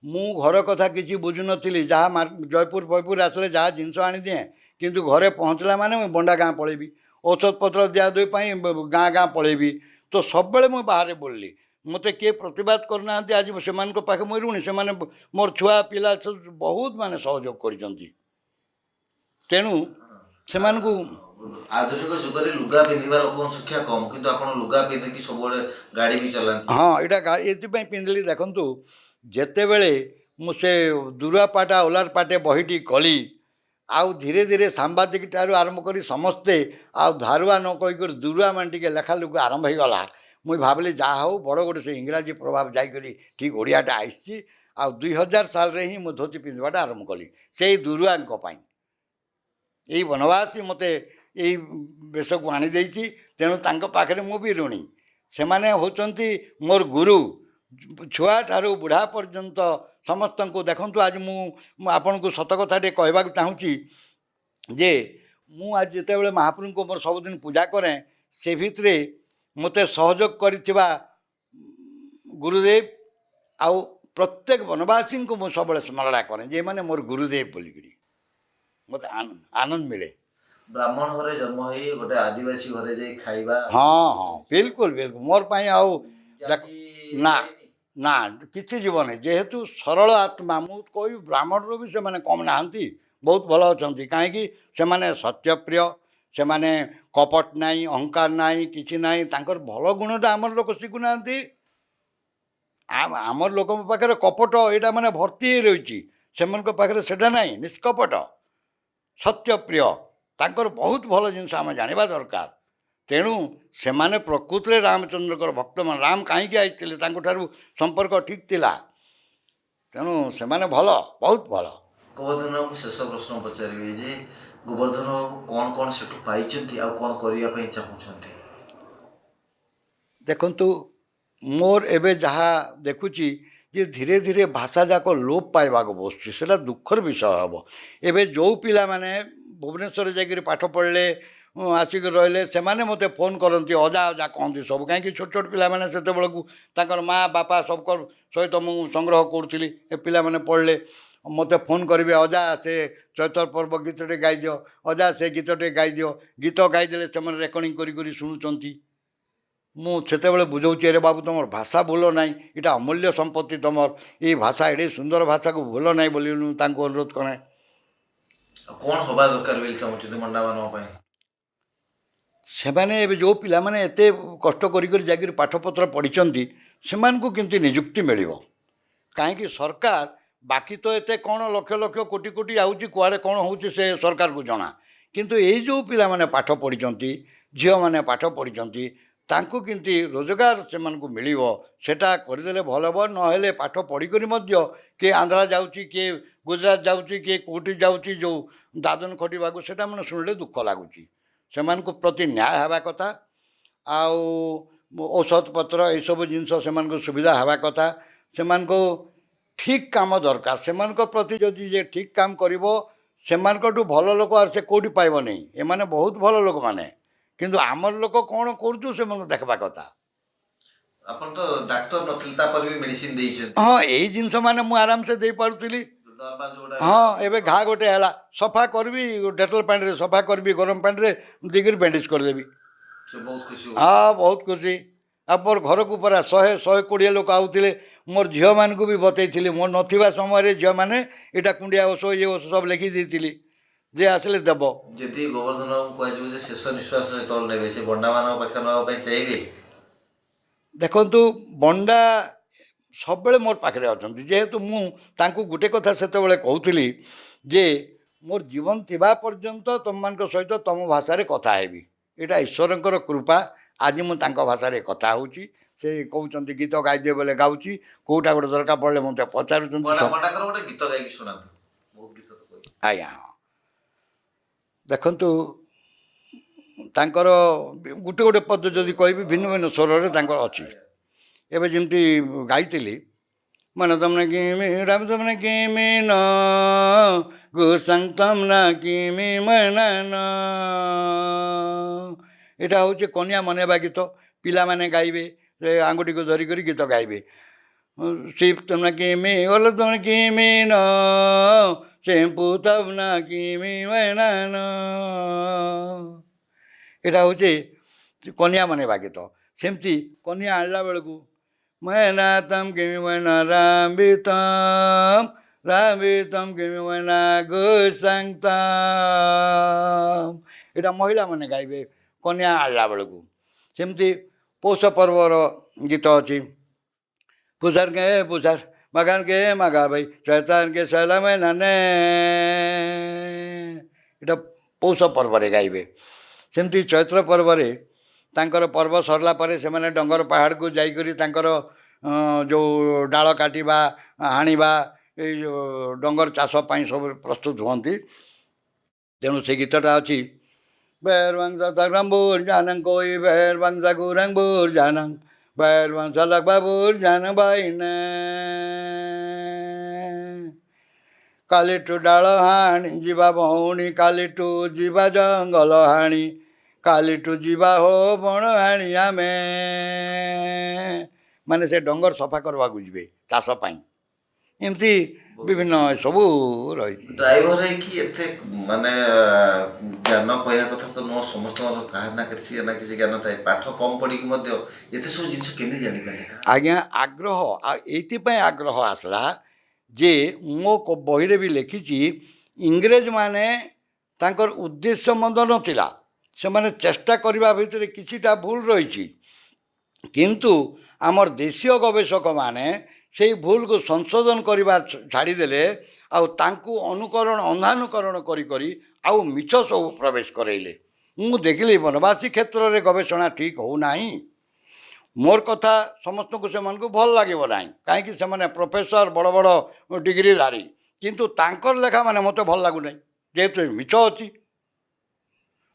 Speaker 1: ମୁଁ ଘର କଥା କିଛି ବୁଝୁନଥିଲି, ଯାହା ଜୟପୁର ଫୟପୁର ଆସିଲେ ଯାହା ଜିନିଷ ଆଣିଦିଏ, କିନ୍ତୁ ଘରେ ପହଞ୍ଚିଲା ମାନେ ମୁଁ ବଣ୍ଡା ଗାଁ ପଳେଇବି, ଔଷଧପତ୍ର ଦିଆଦୁଇ ପାଇଁ ଗାଁ ଗାଁ ପଳେଇବି। ତ ସବୁବେଳେ ମୁଁ ବାହାରେ ବୁଲିଲି। ମୋତେ କିଏ ପ୍ରତିବାଦ କରିନାହାନ୍ତି। ଆଜି ସେମାନଙ୍କ ପାଖେ ମୁଁ ଋଣୀ। ସେମାନେ ମୋର ଛୁଆ ପିଲା ବହୁତ ମାନେ ସହଯୋଗ କରିଛନ୍ତି। ତେଣୁ ସେମାନଙ୍କୁ
Speaker 2: ଆଧୁନିକ ଯୁଗରେ ଲୁଗା ପିନ୍ଧିବା ଲୋକଙ୍କ ସଂଖ୍ୟା କମ୍, କିନ୍ତୁ ଆପଣ ଲୁଗା ପିନ୍ଧିକି ସବୁବେଳେ ଗାଡ଼ି ବି ଚଲାନ୍ତି।
Speaker 1: ହଁ, ଏଇଟା ଏଥିପାଇଁ ପିନ୍ଧିଲି। ଦେଖନ୍ତୁ, ଯେତେବେଳେ ମୁଁ ସେ ଦୂରପାଟା ଓଲାରପାଟେ ବହିଟି କଲି ଆଉ ଧୀରେ ଧୀରେ ସାମ୍ବାଦିକ ଠାରୁ ଆରମ୍ଭ କରି ସମସ୍ତେ ଆଉ ଧାରୁଆ ନ କହିକରି ଦୁରୁଆ ମାନେ ଟିକେ ଲେଖା ଲୁଖା ଆରମ୍ଭ ହେଇଗଲା। ମୁଇଁ ଭାବିଲି ଯାହା ହଉ ବଡ଼ ଗୋଟେ ସେ ଇଂରାଜୀ ପ୍ରଭାବ ଯାଇକରି ଠିକ୍ ଓଡ଼ିଆଟା ଆସିଛି। ଆଉ 2000 ସାଲରେ ହିଁ ମୁଁ ଧୋତି ପିନ୍ଧିବାଟା ଆରମ୍ଭ କଲି ସେଇ ଦୁରୁଆଙ୍କ ପାଇଁ। ଏଇ ବନବାସୀ ମୋତେ ଏଇ ବେଶକୁ ଆଣିଦେଇଛି, ତେଣୁ ତାଙ୍କ ପାଖରେ ମୁଁ ବି ଋଣୀ। ସେମାନେ ହେଉଛନ୍ତି ମୋର ଗୁରୁ। ଛୁଆଠାରୁ ବୁଢ଼ା ପର୍ଯ୍ୟନ୍ତ ସମସ୍ତଙ୍କୁ ଦେଖନ୍ତୁ। ଆଜି ମୁଁ ଆପଣଙ୍କୁ ସତ କଥାଟିଏ କହିବାକୁ ଚାହୁଁଛି ଯେ ମୁଁ ଆଜି ଯେତେବେଳେ ମହାପ୍ରଭୁଙ୍କୁ ମୋର ସବୁଦିନ ପୂଜା କରେ, ସେ ଭିତରେ ମୋତେ ସହଯୋଗ କରିଥିବା ଗୁରୁଦେବ ଆଉ ପ୍ରତ୍ୟେକ ବନବାସୀଙ୍କୁ ମୁଁ ସବୁବେଳେ ସ୍ମରଣ କରେ ଯେ ଏମାନେ ମୋର ଗୁରୁଦେବ ବୋଲିକିରି ମୋତେ ଆନନ୍ଦ ମିଳେ।
Speaker 2: ବ୍ରାହ୍ମଣ ଘରେ ଜନ୍ମ ହେଇ ଗୋଟେ ଆଦିବାସୀ ଘରେ ଯାଇ ଖାଇବା।
Speaker 1: ହଁ ହଁ ବିଲକୁଲ ବିଲକୁଲ ମୋର ପାଇଁ ଆଉ ନା ନା କିଛି ଯିବନି। ଯେହେତୁ ସରଳ ଆତ୍ମା, ମୁଁ କହିବି ବ୍ରାହ୍ମଣରୁ ବି ସେମାନେ କମ୍ ନାହାନ୍ତି, ବହୁତ ଭଲ ଅଛନ୍ତି। କାହିଁକି ସେମାନେ ସତ୍ୟପ୍ରିୟ, ସେମାନେ କପଟ ନାହିଁ, ଅହଙ୍କାର ନାହିଁ, କିଛି ନାହିଁ। ତାଙ୍କର ଭଲ ଗୁଣଟା ଆମର ଲୋକ ଶିଖୁନାହାନ୍ତି। ଆମର ଲୋକଙ୍କ ପାଖରେ କପଟ ଏଇଟା ମାନେ ଭର୍ତ୍ତି ହେଇ ରହିଛି, ସେମାନଙ୍କ ପାଖରେ ସେଟା ନାହିଁ। ନିଷ୍କପଟ ସତ୍ୟପ୍ରିୟ, ତାଙ୍କର ବହୁତ ଭଲ ଜିନିଷ ଆମେ ଜାଣିବା ଦରକାର। ତେଣୁ ସେମାନେ ପ୍ରକୃତରେ ରାମଚନ୍ଦ୍ରଙ୍କର ଭକ୍ତମାନେ। ରାମ କାହିଁକି ଆସିଥିଲେ, ତାଙ୍କଠାରୁ ସମ୍ପର୍କ ଠିକ୍ ଥିଲା। ତେଣୁ ସେମାନେ ଭଲ, ବହୁତ ଭଲ।
Speaker 2: ଗୋବର୍ଦ୍ଧନ ବାବୁ ଶେଷ ପ୍ରଶ୍ନ ପଚାରିବି ଯେ ଗୋବର୍ଦ୍ଧନ ବାବୁ କ'ଣ କ'ଣ ସେଠୁ ପାଇଛନ୍ତି ଆଉ କ'ଣ କରିବା ପାଇଁ ଚାହୁଁଛନ୍ତି?
Speaker 1: ଦେଖନ୍ତୁ, ମୋର ଏବେ ଯାହା ଦେଖୁଛି ଯେ ଧୀରେ ଧୀରେ ଭାଷା ଯାକ ଲୋପ ପାଇବାକୁ ବସୁଛି, ସେଇଟା ଦୁଃଖର ବିଷୟ ହେବ। ଏବେ ଯେଉଁ ପିଲାମାନେ ଭୁବନେଶ୍ୱରରେ ଯାଇକରି ପାଠ ପଢ଼ିଲେ, ଆସିକି ରହିଲେ, ସେମାନେ ମୋତେ ଫୋନ୍ କରନ୍ତି, ଅଜା ଅଜା କହନ୍ତି ସବୁ। କାହିଁକି ଛୋଟ ଛୋଟ ପିଲାମାନେ ସେତେବେଳକୁ ତାଙ୍କର ମା ବାପା ସବୁଙ୍କର ସହିତ ମୁଁ ସଂଗ୍ରହ କରୁଥିଲି। ଏ ପିଲାମାନେ ପଢ଼ିଲେ ମୋତେ ଫୋନ୍ କରିବେ, ଅଜା ସେ ଚୈତ୍ର ପର୍ବ ଗୀତଟେ ଗାଇଦିଅ, ଅଜା ସେ ଗୀତଟେ ଗାଇଦିଅ। ଗୀତ ଗାଇଦେଲେ ସେମାନେ ରେକର୍ଡ଼ିଂ କରି କରି ଶୁଣୁଛନ୍ତି। ମୁଁ ସେତେବେଳେ ବୁଝାଉଛି, ଆରେ ବାବୁ ତୁମର ଭାଷା ଭୁଲ ନାହିଁ, ଏଇଟା ଅମୂଲ୍ୟ ସମ୍ପତ୍ତି ତୁମର। ଏଇ ଭାଷା ଏଡ଼େ ସୁନ୍ଦର ଭାଷାକୁ ଭୁଲ ନାହିଁ ବୋଲି ମୁଁ ତାଙ୍କୁ ଅନୁରୋଧ କରେ।
Speaker 2: କ'ଣ ହେବା ଦରକାର ବୋଲି ଚାହୁଁଛନ୍ତି ମଣ୍ଡାମାନଙ୍କ ପାଇଁ?
Speaker 1: ସେମାନେ ଏବେ ଯେଉଁ ପିଲାମାନେ ଏତେ କଷ୍ଟ କରିକରି ଯାଇକରି ପାଠପତ୍ର ପଢ଼ିଛନ୍ତି, ସେମାନଙ୍କୁ କେମିତି ନିଯୁକ୍ତି ମିଳିବ? କାହିଁକି ସରକାର ବାକି ତ ଏତେ କ'ଣ ଲକ୍ଷ ଲକ୍ଷ କୋଟି କୋଟି ଆଉଛି, କୁଆଡ଼େ କ'ଣ ହେଉଛି ସେ ସରକାରକୁ ଜଣା। କିନ୍ତୁ ଏଇ ଯେଉଁ ପିଲାମାନେ ପାଠ ପଢ଼ିଛନ୍ତି, ଝିଅମାନେ ପାଠ ପଢ଼ିଛନ୍ତି, ତାଙ୍କୁ କେମିତି ରୋଜଗାର ସେମାନଙ୍କୁ ମିଳିବ, ସେଟା କରିଦେଲେ ଭଲ ହେବ। ନହେଲେ ପାଠ ପଢ଼ିକରି ମଧ୍ୟ କିଏ ଆନ୍ଧ୍ରା ଯାଉଛି, କିଏ ଗୁଜରାଟ ଯାଉଛି, କିଏ କେଉଁଠି ଯାଉଛି ଯେଉଁ ଦାଦନ ଖଟିବାକୁ, ସେଟା ମାନେ ଶୁଣିଲେ ଦୁଃଖ ଲାଗୁଛି। ସେମାନଙ୍କ ପ୍ରତି ନ୍ୟାୟ ହେବା କଥା। ଆଉ ଔଷଧ ପତ୍ର ଏସବୁ ଜିନିଷ ସେମାନଙ୍କୁ ସୁବିଧା ହେବା କଥା। ସେମାନଙ୍କୁ ଠିକ୍ କାମ ଦରକାର। ସେମାନଙ୍କ ପ୍ରତି ଯଦି ଯେ ଠିକ୍ କାମ କରିବ, ସେମାନଙ୍କଠୁ ଭଲ ଲୋକ ଆଉ ସେ କେଉଁଠି ପାଇବ ନାହିଁ। ଏମାନେ ବହୁତ ଭଲ ଲୋକମାନେ, କିନ୍ତୁ ଆମର ଲୋକ କ'ଣ କରୁଛୁ ସେମାନଙ୍କୁ ଦେଖିବା କଥା।
Speaker 2: ଆପଣ ତ ଡାକ୍ତର ନଥିଲେ, ତାପରେ ବି ମେଡ଼ିସିନ ଦେଇଛନ୍ତି।
Speaker 1: ହଁ, ଏଇ ଜିନିଷ ମାନେ ମୁଁ ଆରାମସେ ଦେଇପାରୁଥିଲି। ହଁ, ଏବେ ଘା ଗୋଟେ ହେଲା, ସଫା କରିବି, ଡେଟଲ ପାଣିରେ ସଫା କରିବି, ଗରମ ପାଣିରେ ଦେଇକରି ବ୍ୟାଣ୍ଡେଜ୍ କରିଦେବି।
Speaker 2: ବହୁତ ଖୁସି।
Speaker 1: ହଁ, ବହୁତ ଖୁସି। ଆଉ ମୋର ଘରକୁ ପରା 100-120 ଲୋକ ଆଉଥିଲେ। ମୋର ଝିଅମାନଙ୍କୁ ବି ବତେଇଥିଲି। ମୋର ନଥିବା ସମୟରେ ଝିଅମାନେ ଏଇଟା କୁଣ୍ଡିଆ ଔଷଧ, ଇଏ ଔଷଧ ସବୁ ଲେଖି ଦେଇଥିଲି, ଯେ ଆସିଲେ ଦେବ।
Speaker 2: ଯଦି ଗୋବର୍ଦ୍ଧନ ବାବୁ କୁହାଯିବ ଯେ ଶେଷ ନିଶ୍ୱାସ ଯେତେବେଳେ ନେବେ, ସେ ବଣ୍ଡାମାନଙ୍କ ପାଖରେ ନେବା ପାଇଁ ଚାହିଁବେ?
Speaker 1: ଦେଖନ୍ତୁ, ବଣ୍ଡା ସବୁବେଳେ ମୋର ପାଖରେ ଅଛନ୍ତି। ଯେହେତୁ ମୁଁ ତାଙ୍କୁ ଗୋଟେ କଥା ସେତେବେଳେ କହୁଥିଲି ଯେ ମୋର ଜୀବନ ଥିବା ପର୍ଯ୍ୟନ୍ତ ତୁମମାନଙ୍କ ସହିତ ତୁମ ଭାଷାରେ କଥା ହେବି। ଏଇଟା ଈଶ୍ୱରଙ୍କର କୃପା। ଆଜି ମୁଁ ତାଙ୍କ ଭାଷାରେ କଥା ହେଉଛି। ସେ କହୁଛନ୍ତି ଗୀତ ଗାଇଦିଅ ବୋଲେ ଗାଉଛି, କେଉଁଟା ଗୋଟେ ଦରକାର ପଡ଼ିଲେ ମୋତେ ପଚାରୁଛନ୍ତି।
Speaker 2: ଗୋଟେ ଗୀତ ଗାଇକି ଶୁଣାନ୍ତୁ। ବହୁତ ଗୀତ ତ କହିଛି।
Speaker 1: ଆଜ୍ଞା, ହଁ, ଦେଖନ୍ତୁ, ତାଙ୍କର ଗୋଟେ ଗୋଟେ ପଦ ଯଦି କହିବି, ଭିନ୍ନ ଭିନ୍ନ ସ୍ୱରରେ ତାଙ୍କର ଅଛି। ଏବେ ଯେମିତି ଗାଇଥିଲି, ମାନେ ତମନେ କିମି ରାମ ତମନେ କିମି ନ ଗୁସାଙ୍ଗ ତମନା କିମି ମନାନ। ଏଇଟା ହେଉଛି କନ୍ୟା ମନେଇବା ଗୀତ। ପିଲାମାନେ ଗାଇବେ, ସେ ଆଙ୍ଗୁଠିକୁ ଧରିକରି ଗୀତ ଗାଇବେ। ଶିବ ତମନା କିମି ଓଲ ତମନେ କିମି ନ ସେମ୍ପୁ ତମନା କିମି ମନାନ। ଏଇଟା ହେଉଛି କନ୍ୟା ମନେଇବା ଗୀତ। ସେମିତି କନ୍ୟା ଆଣିଲା ବେଳକୁ ମୈନା ତମ କିମି ମୈନା ରାମ ବିତମ କିମି ମୈନା ଗୁସାଙ୍ଗ ତମ। ଏଇଟା ମହିଳାମାନେ ଗାଇବେ କନ୍ୟା ଆଣିଲା ବେଳକୁ। ସେମିତି ପୌଷ ପର୍ବର ଗୀତ ଅଛି। ପୁଷାର କେ ପୁଷାର मगन के मगा भाई चैतन के सैलम नाने ଏଇଟା ପୌଷ ପର୍ବରେ ଗାଇବେ। ସେମିତି ଚୈତ୍ର ପର୍ବରେ ତାଙ୍କର ପର୍ବ ସରିଲା ପରେ ସେମାନେ ଡଙ୍ଗର ପାହାଡ଼କୁ ଯାଇକରି ତାଙ୍କର ଯେଉଁ ଡାଳ କାଟିବା ହାଣିବା ଏଇ ଯେଉଁ ଡଙ୍ଗର ଚାଷ ପାଇଁ ସବୁ ପ୍ରସ୍ତୁତ ହୁଅନ୍ତି। ତେଣୁ ସେ ଗୀତଟା ଅଛି ବେରବାବୁର ଜାନଙ୍ଗ କୋଇ ବେରବାଙ୍ଗା ଗୁରଙ୍ଗବୁର ଜାନଙ୍ଗ ବେରବାଙ୍ଗା ଲଗବାବୁର ଜାନ ବାଇନେ କାଲିଠୁ ଡାଳ ହାଣି ଯିବା ଭଉଣୀ କାଲିଠୁ ଯିବା ଜଙ୍ଗଲ ହାଣି କାଲିଠୁ ଯିବା ହୋ ବଣ ହାଣି ଆମେ ମାନେ ସେ ଡଙ୍ଗର ସଫା କରିବାକୁ ଯିବେ ଚାଷ ପାଇଁ। ଏମିତି ବିଭିନ୍ନ ସବୁ ରହିଛି।
Speaker 2: ଡ୍ରାଇଭର ହେଇକି ଏତେ ମାନେ ଜ୍ଞାନ କହିବା କଥା ତ ନୁହଁ, ସମସ୍ତଙ୍କର କାହାର ନା କିଛି ନା କିଛି ଜ୍ଞାନ ଥାଏ। ପାଠ କମ୍ ପଢ଼ିକି ମଧ୍ୟ ଏତେ ସବୁ ଜିନିଷ କେମିତି ଜାଣିପାରିଲେ?
Speaker 1: ଆଜ୍ଞା ଆଗ୍ରହ ଆଉ ଏଇଥିପାଇଁ ଆଗ୍ରହ ଆସିଲା ଯେ ମୋ ବହିରେ ବି ଲେଖିଛି ଇଂରେଜମାନେ ତାଙ୍କର ଉଦ୍ଦେଶ୍ୟ ମନ୍ଦ ନଥିଲା, ସେମାନେ ଚେଷ୍ଟା କରିବା ଭିତରେ କିଛିଟା ଭୁଲ ରହିଛି, କିନ୍ତୁ ଆମର ଦେଶୀୟ ଗବେଷକମାନେ ସେଇ ଭୁଲକୁ ସଂଶୋଧନ କରିବା ଛାଡ଼ିଦେଲେ ଆଉ ତାଙ୍କୁ ଅନୁକରଣ ଅନ୍ଧାନୁକରଣ କରି କରି ଆଉ ମିଛ ସବୁ ପ୍ରବେଶ କରାଇଲେ। ମୁଁ ଦେଖିଲି ବନବାସୀ କ୍ଷେତ୍ରରେ ଗବେଷଣା ଠିକ୍ ହେଉନାହିଁ। ମୋର କଥା ସମସ୍ତଙ୍କୁ ସେମାନଙ୍କୁ ଭଲ ଲାଗିବ ନାହିଁ, କାହିଁକି ସେମାନେ ପ୍ରଫେସର ବଡ଼ ବଡ଼ ଡିଗ୍ରୀଧାରୀ, କିନ୍ତୁ ତାଙ୍କର ଲେଖା ମାନେ ମୋତେ ଭଲ ଲାଗୁନାହିଁ ଯେହେତୁ ମିଛ ଅଛି।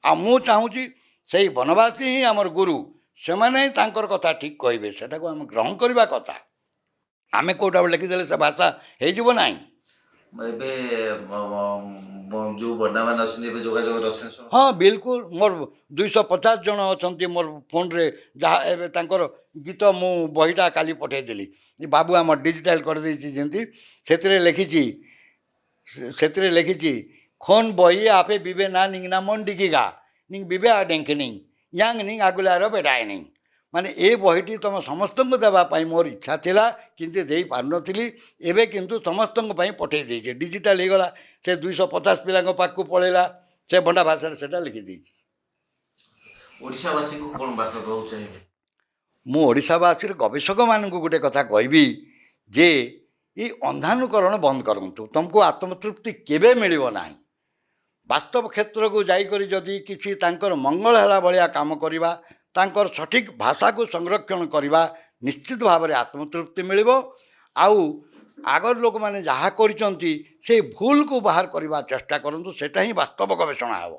Speaker 1: ଆଉ ମୁଁ ଚାହୁଁଛି ସେଇ ବନବାସୀ ହିଁ ଆମର ଗୁରୁ, ସେମାନେ ହିଁ ତାଙ୍କର କଥା ଠିକ୍ କହିବେ, ସେଟାକୁ ଆମେ ଗ୍ରହଣ କରିବା କଥା। ଆମେ କେଉଁଟା ଲେଖିଦେଲେ ସେ ଭାଷା ହେଇଯିବ ନାହିଁ।
Speaker 2: ଏବେ ଯେଉଁ ବଣ୍ଡାମାନେ ଅଛନ୍ତି ଏବେ ଯୋଗାଯୋଗରେ ଅଛନ୍ତି?
Speaker 1: ହଁ ବିଲକୁଲ, ମୋର 250 ଜଣ ଅଛନ୍ତି ମୋର ଫୋନ୍ରେ, ଯାହା ଏବେ ତାଙ୍କର ଗୀତ ମୁଁ ବହିଟା କାଲି ପଠାଇଦେଲି, ବାବୁ ଆମର ଡିଜିଟାଲ୍ କରିଦେଇଛି ଯେମିତି, ସେଥିରେ ଲେଖିଛି ଖୋନ୍ ବହି ଆପେ ବିବେ ନା ନିଙ୍ଗ ନା ମନ୍ ଡିଗିଗା ନିଙ୍ଗ ବିବେ ଆ ଡେଙ୍କିନିଙ୍ଗ ୟାଙ୍ଗ ନିଙ୍ଗ ଆଗୁଲାର ବେଟାଇନିଙ୍ଗ। ମାନେ ଏ ବହିଟି ତୁମ ସମସ୍ତଙ୍କୁ ଦେବା ପାଇଁ ମୋର ଇଚ୍ଛା ଥିଲା, କିନ୍ତୁ ଦେଇପାରୁନଥିଲି। ଏବେ କିନ୍ତୁ ସମସ୍ତଙ୍କ ପାଇଁ ପଠାଇ ଦେଇଛି, ଡିଜିଟାଲ୍ ହେଇଗଲା। ସେ 250 ପିଲାଙ୍କ ପାଖକୁ ପଳେଇଲା, ସେ ଭଣ୍ଡା ଭାଷାରେ ସେଟା ଲେଖିଦେଇଛି।
Speaker 2: ଓଡ଼ିଶାବାସୀଙ୍କୁ କ'ଣ ବାର୍ତ୍ତା ଦେବାକୁ ଚାହିଁବେ?
Speaker 1: ମୁଁ ଓଡ଼ିଶାବାସୀର ଗବେଷକମାନଙ୍କୁ ଗୋଟେ କଥା କହିବି ଯେ ଏଇ ଅନ୍ଧାନୁକରଣ ବନ୍ଦ କରନ୍ତୁ, ତୁମକୁ ଆତ୍ମତୃପ୍ତି କେବେ ମିଳିବ ନାହିଁ। ବାସ୍ତବ କ୍ଷେତ୍ରକୁ ଯାଇକରି ଯଦି କିଛି ତାଙ୍କର ମଙ୍ଗଳ ହେଲା ଭଳିଆ କାମ କରିବା, ତାଙ୍କର ସଠିକ୍ ଭାଷାକୁ ସଂରକ୍ଷଣ କରିବା, ନିଶ୍ଚିତ ଭାବରେ ଆତ୍ମତୃପ୍ତି ମିଳିବ। ଆଉ ଆଗର ଲୋକମାନେ ଯାହା କରିଛନ୍ତି ସେଇ ଭୁଲକୁ ବାହାର କରିବା ଚେଷ୍ଟା କରନ୍ତୁ, ସେଟା ହିଁ ବାସ୍ତବ ଗବେଷଣା ହେବ।